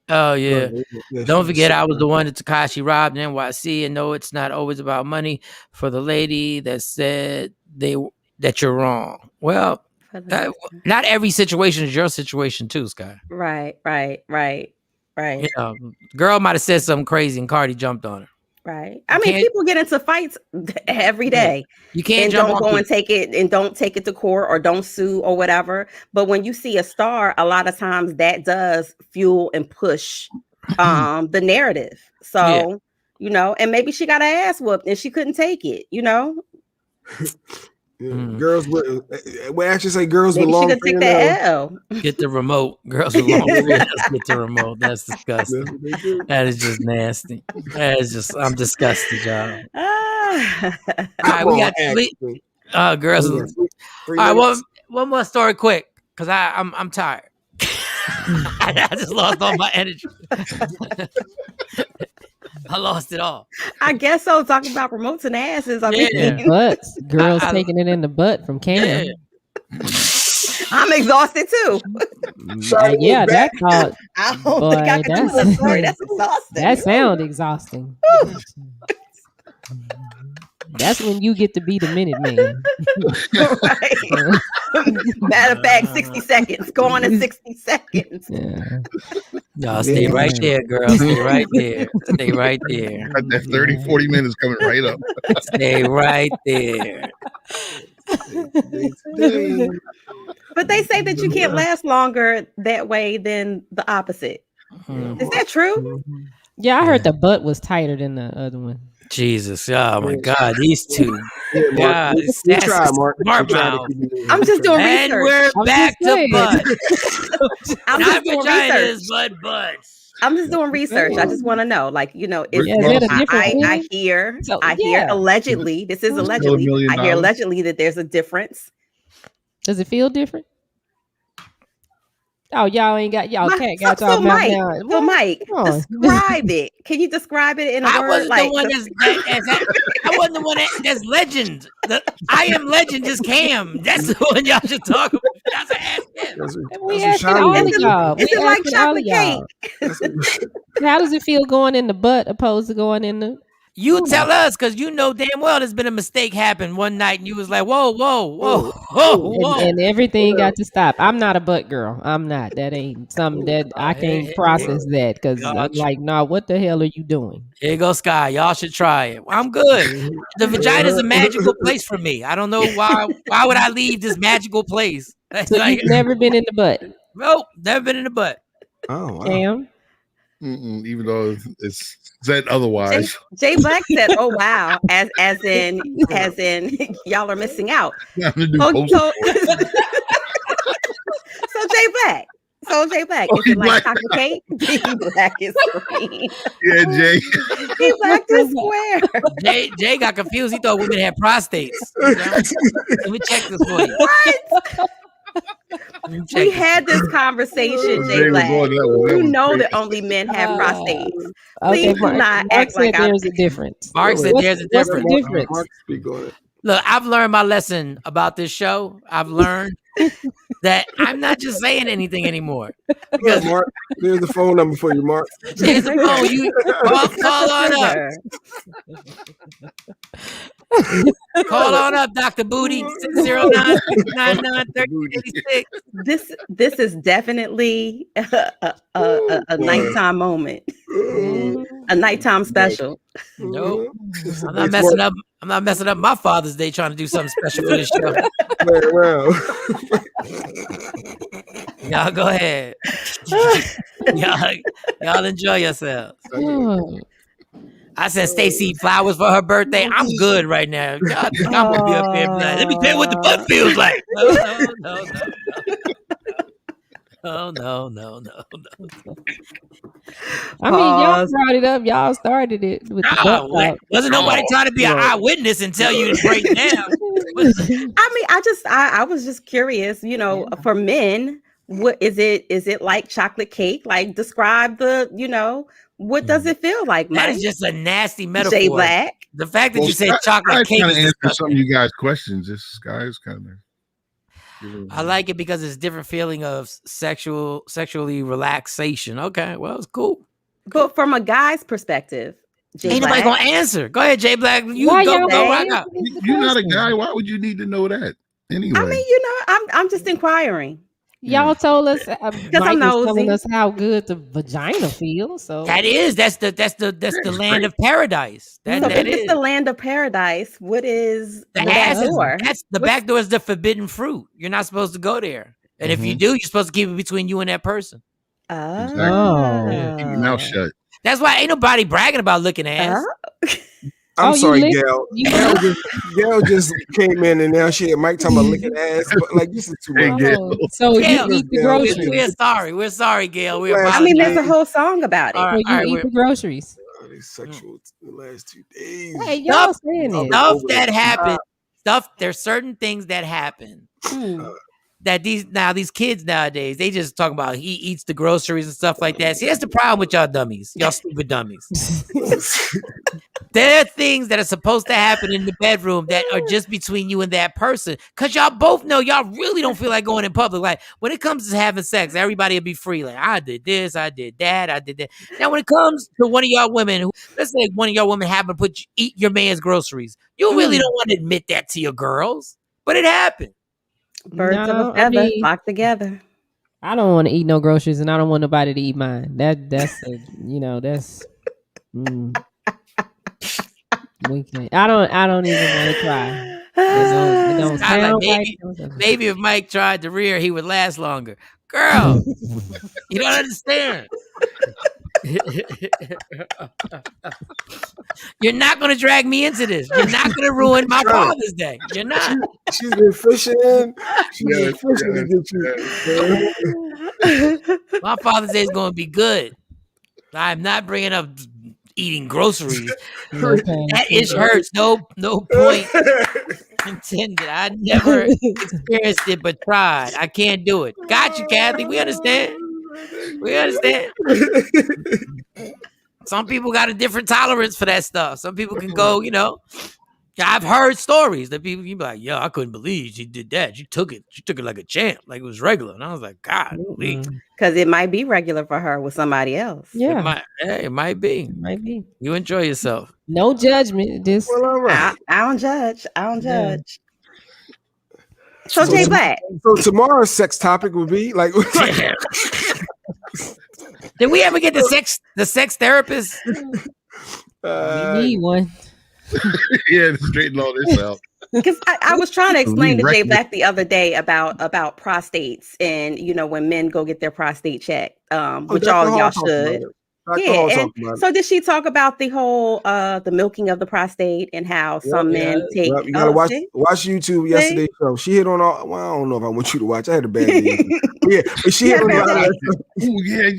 Speaker 3: oh yeah. Don't forget I was the one that Tekashi robbed in NYC, and no, it's not always about money for the lady that said that you're wrong. Well, not every situation is your situation too, Sky.
Speaker 15: Right.
Speaker 3: Girl might have said something crazy and Cardi jumped on her.
Speaker 15: Right. I mean, people get into fights every day.
Speaker 3: You can't
Speaker 15: and
Speaker 3: jump
Speaker 15: don't
Speaker 3: on
Speaker 15: go
Speaker 3: people.
Speaker 15: and take it to court or don't sue or whatever. But when you see a star, a lot of times that does fuel and push the narrative. So, and maybe she got her ass whooped and she couldn't take it,
Speaker 6: Girls with actually say girls with long
Speaker 15: fingernails.
Speaker 3: Get the remote. Girls with long fingernails get the remote. That's disgusting. That is just nasty. I'm disgusted, y'all. All right, we got girls. All right, one more story quick, because I'm tired. I just lost all my energy. I lost it all.
Speaker 15: I guess so. Talking about remotes and asses.
Speaker 5: Butts. Girls taking it in the butt from Cam.
Speaker 15: Yeah. I'm exhausted too.
Speaker 5: Yeah, that's all.
Speaker 15: I don't think I can do the story. That's exhausting.
Speaker 5: That sounds exhausting. That's when you get to be the Minute Man.
Speaker 15: Matter of fact, 60 seconds. Go on in 60 seconds.
Speaker 3: No, stay right there, girl. Stay right there. Stay right there.
Speaker 4: That 30, 40 minutes coming right up.
Speaker 3: Stay right there.
Speaker 15: But they say that you can't last longer that way than the opposite. Is that true?
Speaker 5: Yeah, I heard the butt was tighter than the other one.
Speaker 3: Jesus, oh my God, these two.
Speaker 6: Mark, we try, Mark.
Speaker 15: I'm just doing research.
Speaker 3: And we're back to butt.
Speaker 15: I'm
Speaker 3: Not
Speaker 15: just doing
Speaker 3: vaginas,
Speaker 15: research.
Speaker 3: but butts.
Speaker 15: I'm just doing research. I just want to know, I hear allegedly. This is allegedly. I hear allegedly that there's a difference.
Speaker 5: Does it feel different? Oh, y'all can't got
Speaker 15: so
Speaker 5: y'all mouth
Speaker 15: Mike,
Speaker 5: down.
Speaker 15: so Mike, describe it. Can you describe it in a
Speaker 3: I
Speaker 15: word?
Speaker 3: wasn't the one I wasn't the one that's legend. I am legend is Cam. That's the one y'all should talk about.
Speaker 5: We asking all of y'all.
Speaker 15: Is it like chocolate cake?
Speaker 5: How does it feel going in the butt opposed to going in the?
Speaker 3: You tell us, because you know damn well there's been a mistake happen one night, and you was like, whoa, whoa, whoa, whoa.
Speaker 5: And everything got to stop. I'm not a butt girl. I'm not. That ain't something that I can't process that because I'm like, nah, what the hell are you doing?
Speaker 3: Here goes Sky. Y'all should try it. I'm good. The vagina is a magical place for me. I don't know why. Why would I leave this magical place?
Speaker 5: So
Speaker 3: Like,
Speaker 5: you've never been in the butt?
Speaker 3: Nope, never been in the butt.
Speaker 6: Oh, wow.
Speaker 5: Damn.
Speaker 4: Even though it's said otherwise.
Speaker 15: Jay Black said, "Oh wow," as in y'all are missing out. So Jay Black. Is it like chocolate cake? Jay Black is green.
Speaker 4: Yeah, Jay.
Speaker 15: Jay Black is square.
Speaker 3: Jay got confused. He thought women had prostates. You know? Let me check this for you.
Speaker 15: What? We had this conversation, Jay Black. You know that only men have prostates. Please do not act like
Speaker 5: there's a difference.
Speaker 3: Mark said there's a difference.
Speaker 6: Mark, speak on it.
Speaker 3: Look, I've learned my lesson about this show. I've learned that I'm not just saying anything anymore.
Speaker 6: Because Mark, there's the phone number for you, Mark.
Speaker 3: Here's the phone. You call on up. Call on up, Dr. Booty, 609-699-3086.
Speaker 15: This is definitely a nighttime moment. A nighttime special.
Speaker 3: Nope. I'm not messing up my Father's Day trying to do something special for this show.
Speaker 6: Well.
Speaker 3: Y'all go ahead. y'all enjoy yourselves. I said Stacey flowers for her birthday. I'm good right now. Y'all think I'm gonna be up there. Like, let me tell you what the butt feels like. No.
Speaker 5: I mean, y'all brought it up. Y'all started it with the butt talk.
Speaker 3: Wasn't nobody trying to be an eyewitness and tell you to break down.
Speaker 15: I mean, I was just curious, you know, for men, what is it? Is it like chocolate cake? Like describe what does it feel like, Mike?
Speaker 3: That is just a nasty metaphor.
Speaker 15: Jay Black.
Speaker 3: The fact that you said chocolate cake
Speaker 4: kind of
Speaker 3: is
Speaker 4: answer some of you guys' questions. This guy's kind of.
Speaker 3: I like it because it's a different feeling of sexually relaxation. Okay, well, it's cool.
Speaker 15: But from a guy's perspective,
Speaker 3: ain't nobody gonna answer. Go ahead, Jay Black. You go rock out.
Speaker 4: You're not a guy. Why would you need to know that? Anyway,
Speaker 15: I mean, I'm just inquiring.
Speaker 5: Y'all told us
Speaker 15: because I'm nosy.
Speaker 5: Telling us how good the vagina feels. So
Speaker 3: that's the land of paradise.
Speaker 15: It's the land of paradise. What is
Speaker 3: the back door? Back door is the forbidden fruit. You're not supposed to go there, and if you do, you're supposed to keep it between you and that person.
Speaker 4: Exactly. Yeah, keep your mouth shut.
Speaker 3: That's why ain't nobody bragging about looking ass.
Speaker 6: I'm sorry, Gail. Gail just came in and now she had Mike talking about licking ass. But like this is too much.
Speaker 5: So
Speaker 3: Gail,
Speaker 5: you eat the groceries.
Speaker 3: We're sorry, Gail.
Speaker 15: I mean, there's a whole song about it.
Speaker 5: So you eat the groceries.
Speaker 6: Sexual the last 2 days.
Speaker 5: Hey, y'all saying it.
Speaker 3: Stuff that happens. There's certain things that happen. That these kids nowadays, they just talk about he eats the groceries and stuff like that. See, that's the problem with y'all dummies. Y'all stupid dummies. There are things that are supposed to happen in the bedroom that are just between you and that person. Because y'all both know y'all really don't feel like going in public. Like, when it comes to having sex, everybody will be free. Like, I did this, I did that, I did that. Now, when it comes to one of y'all women, let's say one of y'all women happen to eat your man's groceries, you really don't want to admit that to your girls. But it happened.
Speaker 15: Birds of a feather flock together.
Speaker 5: I don't want to eat no groceries, and I don't want nobody to eat mine. That's we can't. I don't even want to try. It don't sound
Speaker 3: maybe if Mike tried the rear, he would last longer. Girl, you don't understand. You're not going to drag me into this. You're not going to ruin my Father's Day. You're not.
Speaker 6: She's been fishing. She's been fishing to get you.
Speaker 3: My Father's Day is going to be good. I'm not bringing up eating groceries. That ish hurts. No point intended. I never experienced it, but tried. I can't do it. Got you, Kathy. We understand. Some people got a different tolerance for that stuff. Some people can go, I've heard stories that people you be like, "Yo, I couldn't believe she did that. She took it like a champ, like it was regular." And I was like, "God,
Speaker 15: because it might be regular for her with somebody else.
Speaker 5: Yeah,
Speaker 3: it might be.
Speaker 5: it might be.
Speaker 3: You enjoy yourself.
Speaker 5: No judgment. Just
Speaker 6: Well, all right.
Speaker 15: I don't judge. I don't
Speaker 5: Yeah.
Speaker 15: judge. So Jay Black.
Speaker 6: So tomorrow's sex topic would be like
Speaker 3: Did we ever get the sex therapist?
Speaker 5: we need one.
Speaker 4: Yeah, to straighten all this out.
Speaker 15: Because I was trying to explain to Jay Black the other day about prostates and when men go get their prostate checked, which y'all should. Yeah, and so did she talk about the whole the milking of the prostate and how some men take?
Speaker 6: You gotta watch YouTube yesterday's show. She hit on all. Well, I don't know if I want you to watch. I had a bad day. Yeah, but she hit on all that.
Speaker 4: Ooh, yeah.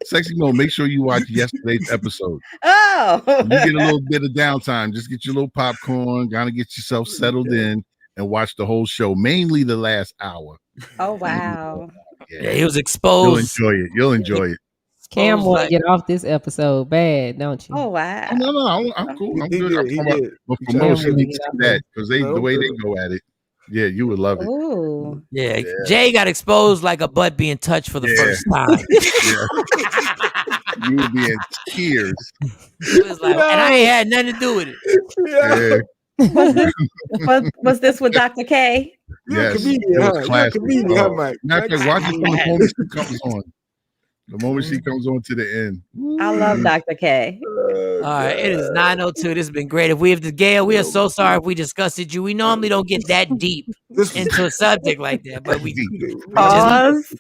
Speaker 4: Sexy Mo, make sure you watch yesterday's episode.
Speaker 15: Oh,
Speaker 4: you get a little bit of downtime. Just get your little popcorn, kind of get yourself settled in, and watch the whole show. Mainly the last hour.
Speaker 15: Oh wow!
Speaker 3: Yeah, he was exposed.
Speaker 4: You'll enjoy it.
Speaker 5: Cam want to get off this episode bad, don't you?
Speaker 15: Oh wow!
Speaker 4: No, I'm cool. I'm good. But for most of that, because the way they go at it, yeah, you would love it.
Speaker 15: Ooh.
Speaker 3: Yeah, Jay got exposed like a butt being touched for the first time.
Speaker 4: You would be in tears.
Speaker 3: It was like, and I ain't had nothing to do with it.
Speaker 15: Was this with Dr. K?
Speaker 4: Yes, it was classic. Watch it from the moment she comes on. The moment she comes on to the end.
Speaker 15: I love Dr. K.
Speaker 3: All right, it is 9:02. This has been great. If we have to, Gail, we are so sorry if we disgusted you. We normally don't get that deep into a subject like that, but we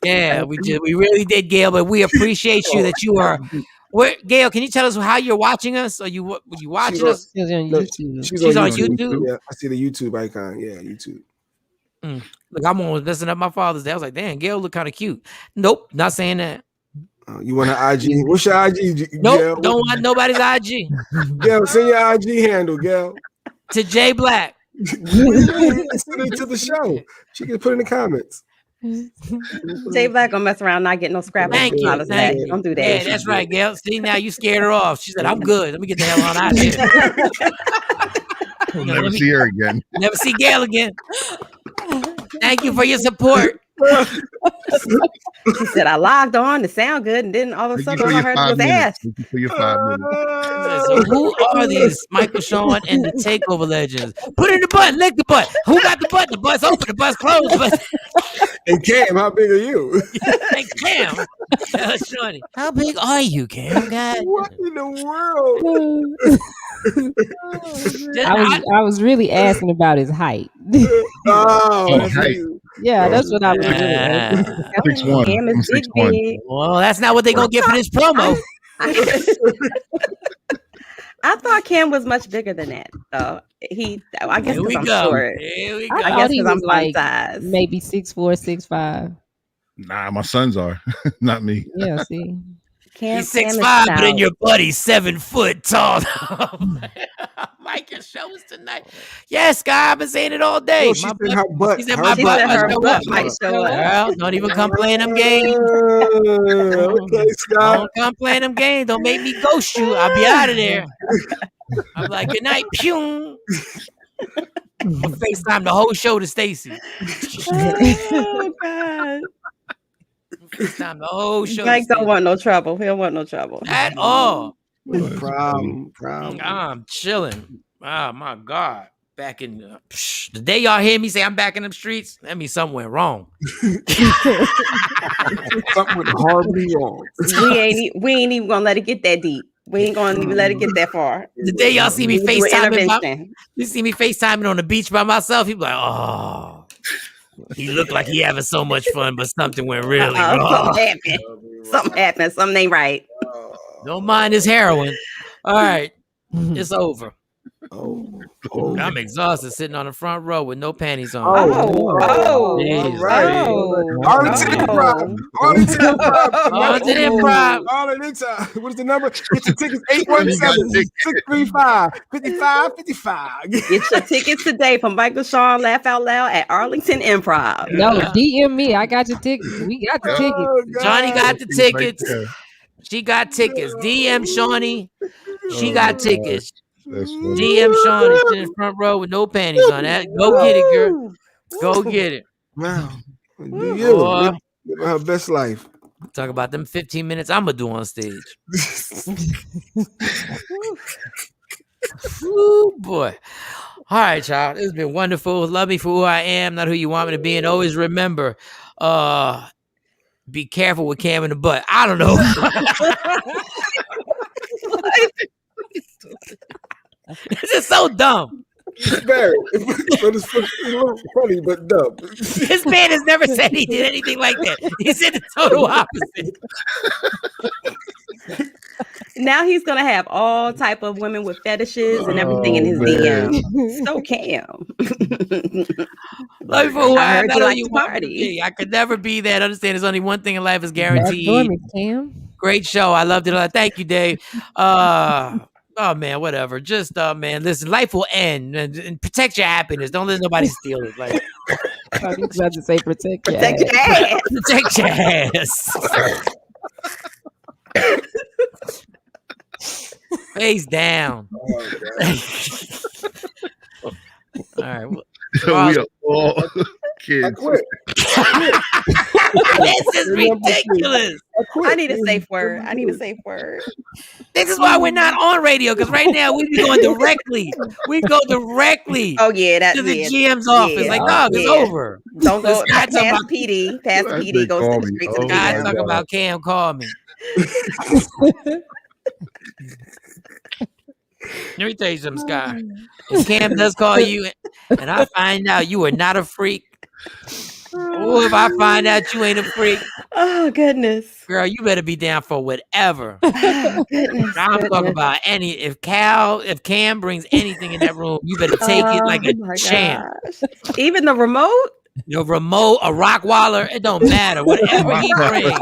Speaker 3: really did, Gail. But we appreciate you that you are. Gail, can you tell us how you're watching us? Are you watching us?
Speaker 5: She's on YouTube.
Speaker 6: She's on YouTube. Yeah, I see the YouTube icon. Yeah, YouTube.
Speaker 3: Look, I'm almost messing up my Father's Day. I was like, damn, Gail look kind of cute. Nope, not saying that.
Speaker 6: You want her IG? What's your IG?
Speaker 3: Nope,
Speaker 6: Gail?
Speaker 3: don't want nobody's IG.
Speaker 6: Gail, send your IG handle, Gail.
Speaker 3: To Jay Black.
Speaker 6: Send it to the show. She can put in the comments.
Speaker 15: Jay Black gonna mess around not getting no scrap.
Speaker 3: Thank you.
Speaker 15: Don't do that.
Speaker 3: Yeah, that's right, Gail. See, now you scared her off. She said, I'm good. Let me get the hell on out of here.
Speaker 4: We'll never see her again.
Speaker 3: Never see Gail again. Thank you for your support.
Speaker 15: She said, I logged on to sound good, and then all of a sudden all I heard was ass.
Speaker 4: For your 5 minutes.
Speaker 3: So who are these Michael, Shawn, and the TakeOver legends? Put in the button, lick the butt. Who got the butt? The butt's open, the butt's closed.
Speaker 6: Hey, Cam, how big are you?
Speaker 3: Hey, Cam. Shawnee, how big are you, Cam? God.
Speaker 6: What in the world?
Speaker 5: I was really asking about his height.
Speaker 4: Height.
Speaker 5: Yeah, that's what I was doing.
Speaker 4: 6'1".
Speaker 15: Cam is big, big.
Speaker 3: Well, that's not what they're going to get for this promo.
Speaker 15: I thought Cam was much bigger than that. So I guess because I'm short.
Speaker 3: Here we go.
Speaker 15: I guess because I'm like size.
Speaker 5: Maybe 6'4", 6'5".
Speaker 4: Nah, my sons are. Not me.
Speaker 5: Yeah, see.
Speaker 3: He's 6'5", but in your butt, he's 7 foot tall. Mike can show us tonight. Yes, guy, I've been saying it all day.
Speaker 6: She said her butt.
Speaker 3: She said my butt might show up. Well, don't even come playing them games.
Speaker 6: Okay, Scott.
Speaker 3: Don't come playing them games. Don't make me ghost you. I'll be out of there. I'm like, good night, pew. I'll FaceTime the whole show to Stacy.
Speaker 15: Oh, God.
Speaker 3: FaceTime the whole show.
Speaker 15: Mike don't want no trouble. He don't want no trouble
Speaker 3: at all.
Speaker 6: Problem.
Speaker 3: I'm chilling. Oh my God. Back in the day y'all hear me say I'm back in them streets, that means something went wrong.
Speaker 6: Something went horribly wrong.
Speaker 15: We ain't even gonna let it get that deep. We ain't gonna even let it get that far.
Speaker 3: The day y'all see me FaceTiming, you see me FaceTiming on the beach by myself, you be like, oh, he looked like he having so much fun, but something went really wrong.
Speaker 15: Something happened. Something ain't right.
Speaker 3: Don't mind his heroin. All right, it's over. I'm exhausted sitting on the front row with no panties on.
Speaker 6: All right. Arlington Improv. What is the number? Get your tickets 817-635-5555.
Speaker 15: Get your tickets today from Michael, Shawn, Laugh Out Loud at Arlington Improv.
Speaker 5: No, DM me. I got your tickets. We got the tickets.
Speaker 3: Johnny got the tickets. She got tickets. DM Shawnee. She got tickets.
Speaker 4: That's funny.
Speaker 3: DM Shawn is in the front row with no panties on. That go get it, girl. Go get it.
Speaker 6: Wow. Do you?
Speaker 3: Boy,
Speaker 6: Living her best life.
Speaker 3: talk about them 15 minutes I'm gonna do on stage. Woo, boy. All right, y'all. It's been wonderful. Love me for who I am, not who you want me to be. And always remember, be careful with Cam in the butt. I don't know. This is so dumb.
Speaker 6: It's bad, but it's funny, but dumb.
Speaker 3: This man has never said he did anything like that. He said the total opposite.
Speaker 15: Now he's gonna have all type of women with fetishes and everything in his DM. So Cam.
Speaker 3: Love you for who I am.
Speaker 15: heard
Speaker 3: Not
Speaker 15: you
Speaker 3: who
Speaker 15: like
Speaker 3: you
Speaker 15: to
Speaker 3: want me to
Speaker 15: party.
Speaker 3: be. I could never be that. Understand there's only one thing in life is guaranteed.
Speaker 5: Cam.
Speaker 3: Great show. I loved it a lot. Thank you, Dave. Oh man, whatever. Just man, listen, life will end and protect your happiness. Don't let nobody steal it. Like
Speaker 5: I was about to say protect your
Speaker 15: Protect your ass.
Speaker 3: protect your ass. Face down. All right. Well,
Speaker 4: We are all kids.
Speaker 3: this is ridiculous.
Speaker 15: I need a safe word. I need a safe word.
Speaker 3: This is why we're not on radio, because right now we be going directly. We go directly
Speaker 15: Oh yeah,
Speaker 3: to the GM's office. Like, dog, it's over.
Speaker 15: Don't go
Speaker 3: This guy
Speaker 15: past
Speaker 3: talking about-
Speaker 15: PD. Past
Speaker 4: That
Speaker 15: PD
Speaker 4: big
Speaker 15: goes
Speaker 4: call me.
Speaker 15: straight to
Speaker 4: Oh,
Speaker 15: the
Speaker 3: Guy
Speaker 15: DM.
Speaker 3: talking about Cam, call me. Let me tell you something, Sky. If Cam does call you and I find out you are not a freak, or if I find out you ain't a freak,
Speaker 15: Oh goodness.
Speaker 3: girl, you better be down for whatever.
Speaker 15: Oh, goodness.
Speaker 3: I'm talking
Speaker 15: goodness.
Speaker 3: about if Cam brings anything in that room, you better take it like a
Speaker 15: Oh, my
Speaker 3: champ.
Speaker 15: gosh. Even the remote?
Speaker 3: Your remote, a rock waller, it don't matter. Whatever he brings.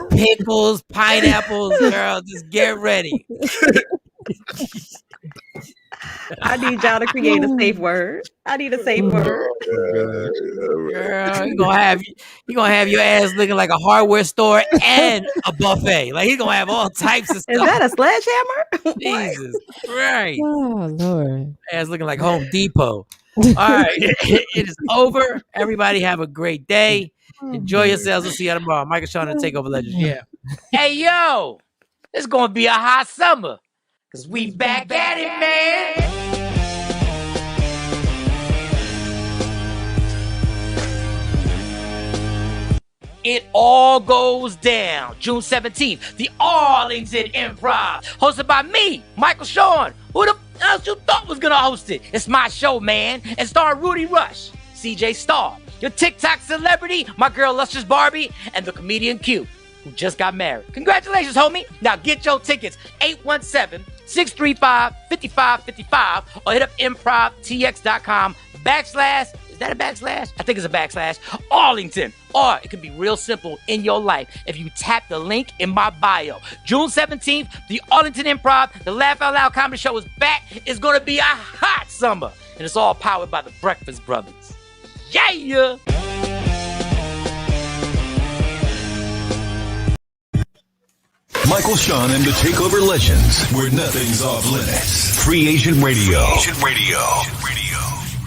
Speaker 3: Pickles, pineapples, girl, just get ready.
Speaker 15: I need y'all to create a safe word. I need a safe word.
Speaker 3: Girl, he gonna have your ass looking like a hardware store and a buffet. Like he gonna have all types of stuff.
Speaker 15: Is that a sledgehammer?
Speaker 3: Jesus Christ.
Speaker 5: Oh Lord.
Speaker 3: Ass looking like Home Depot. All right. It is over. Everybody have a great day. Enjoy yourselves. We'll see you tomorrow. Michael Shawn and TakeOver Legends. Yeah. Hey, yo. It's going to be a hot summer. Because we back at it, man. It all goes down June 17th, the Arlington Improv, hosted by me, Michael Shawn. Who the else you thought was gonna host it? It's my show, man, and star Rudy Rush, CJ Starr, your TikTok celebrity, my girl Lustrous Barbie, and the comedian Q, who just got married. Congratulations, homie. Now get your tickets, 817-635-5555, or hit up improvtx.com/ is that a backslash? I think it's a backslash. Arlington. Or it could be real simple in your life if you tap the link in my bio. June 17th, the Arlington Improv, the Laugh Out Loud Comedy Show is back. It's going to be a hot summer. And it's all powered by the Breakfast Brothers. Yeah!
Speaker 1: Michael Shawn and the TakeOver Legends, where nothing's off limits. Free Agent Radio.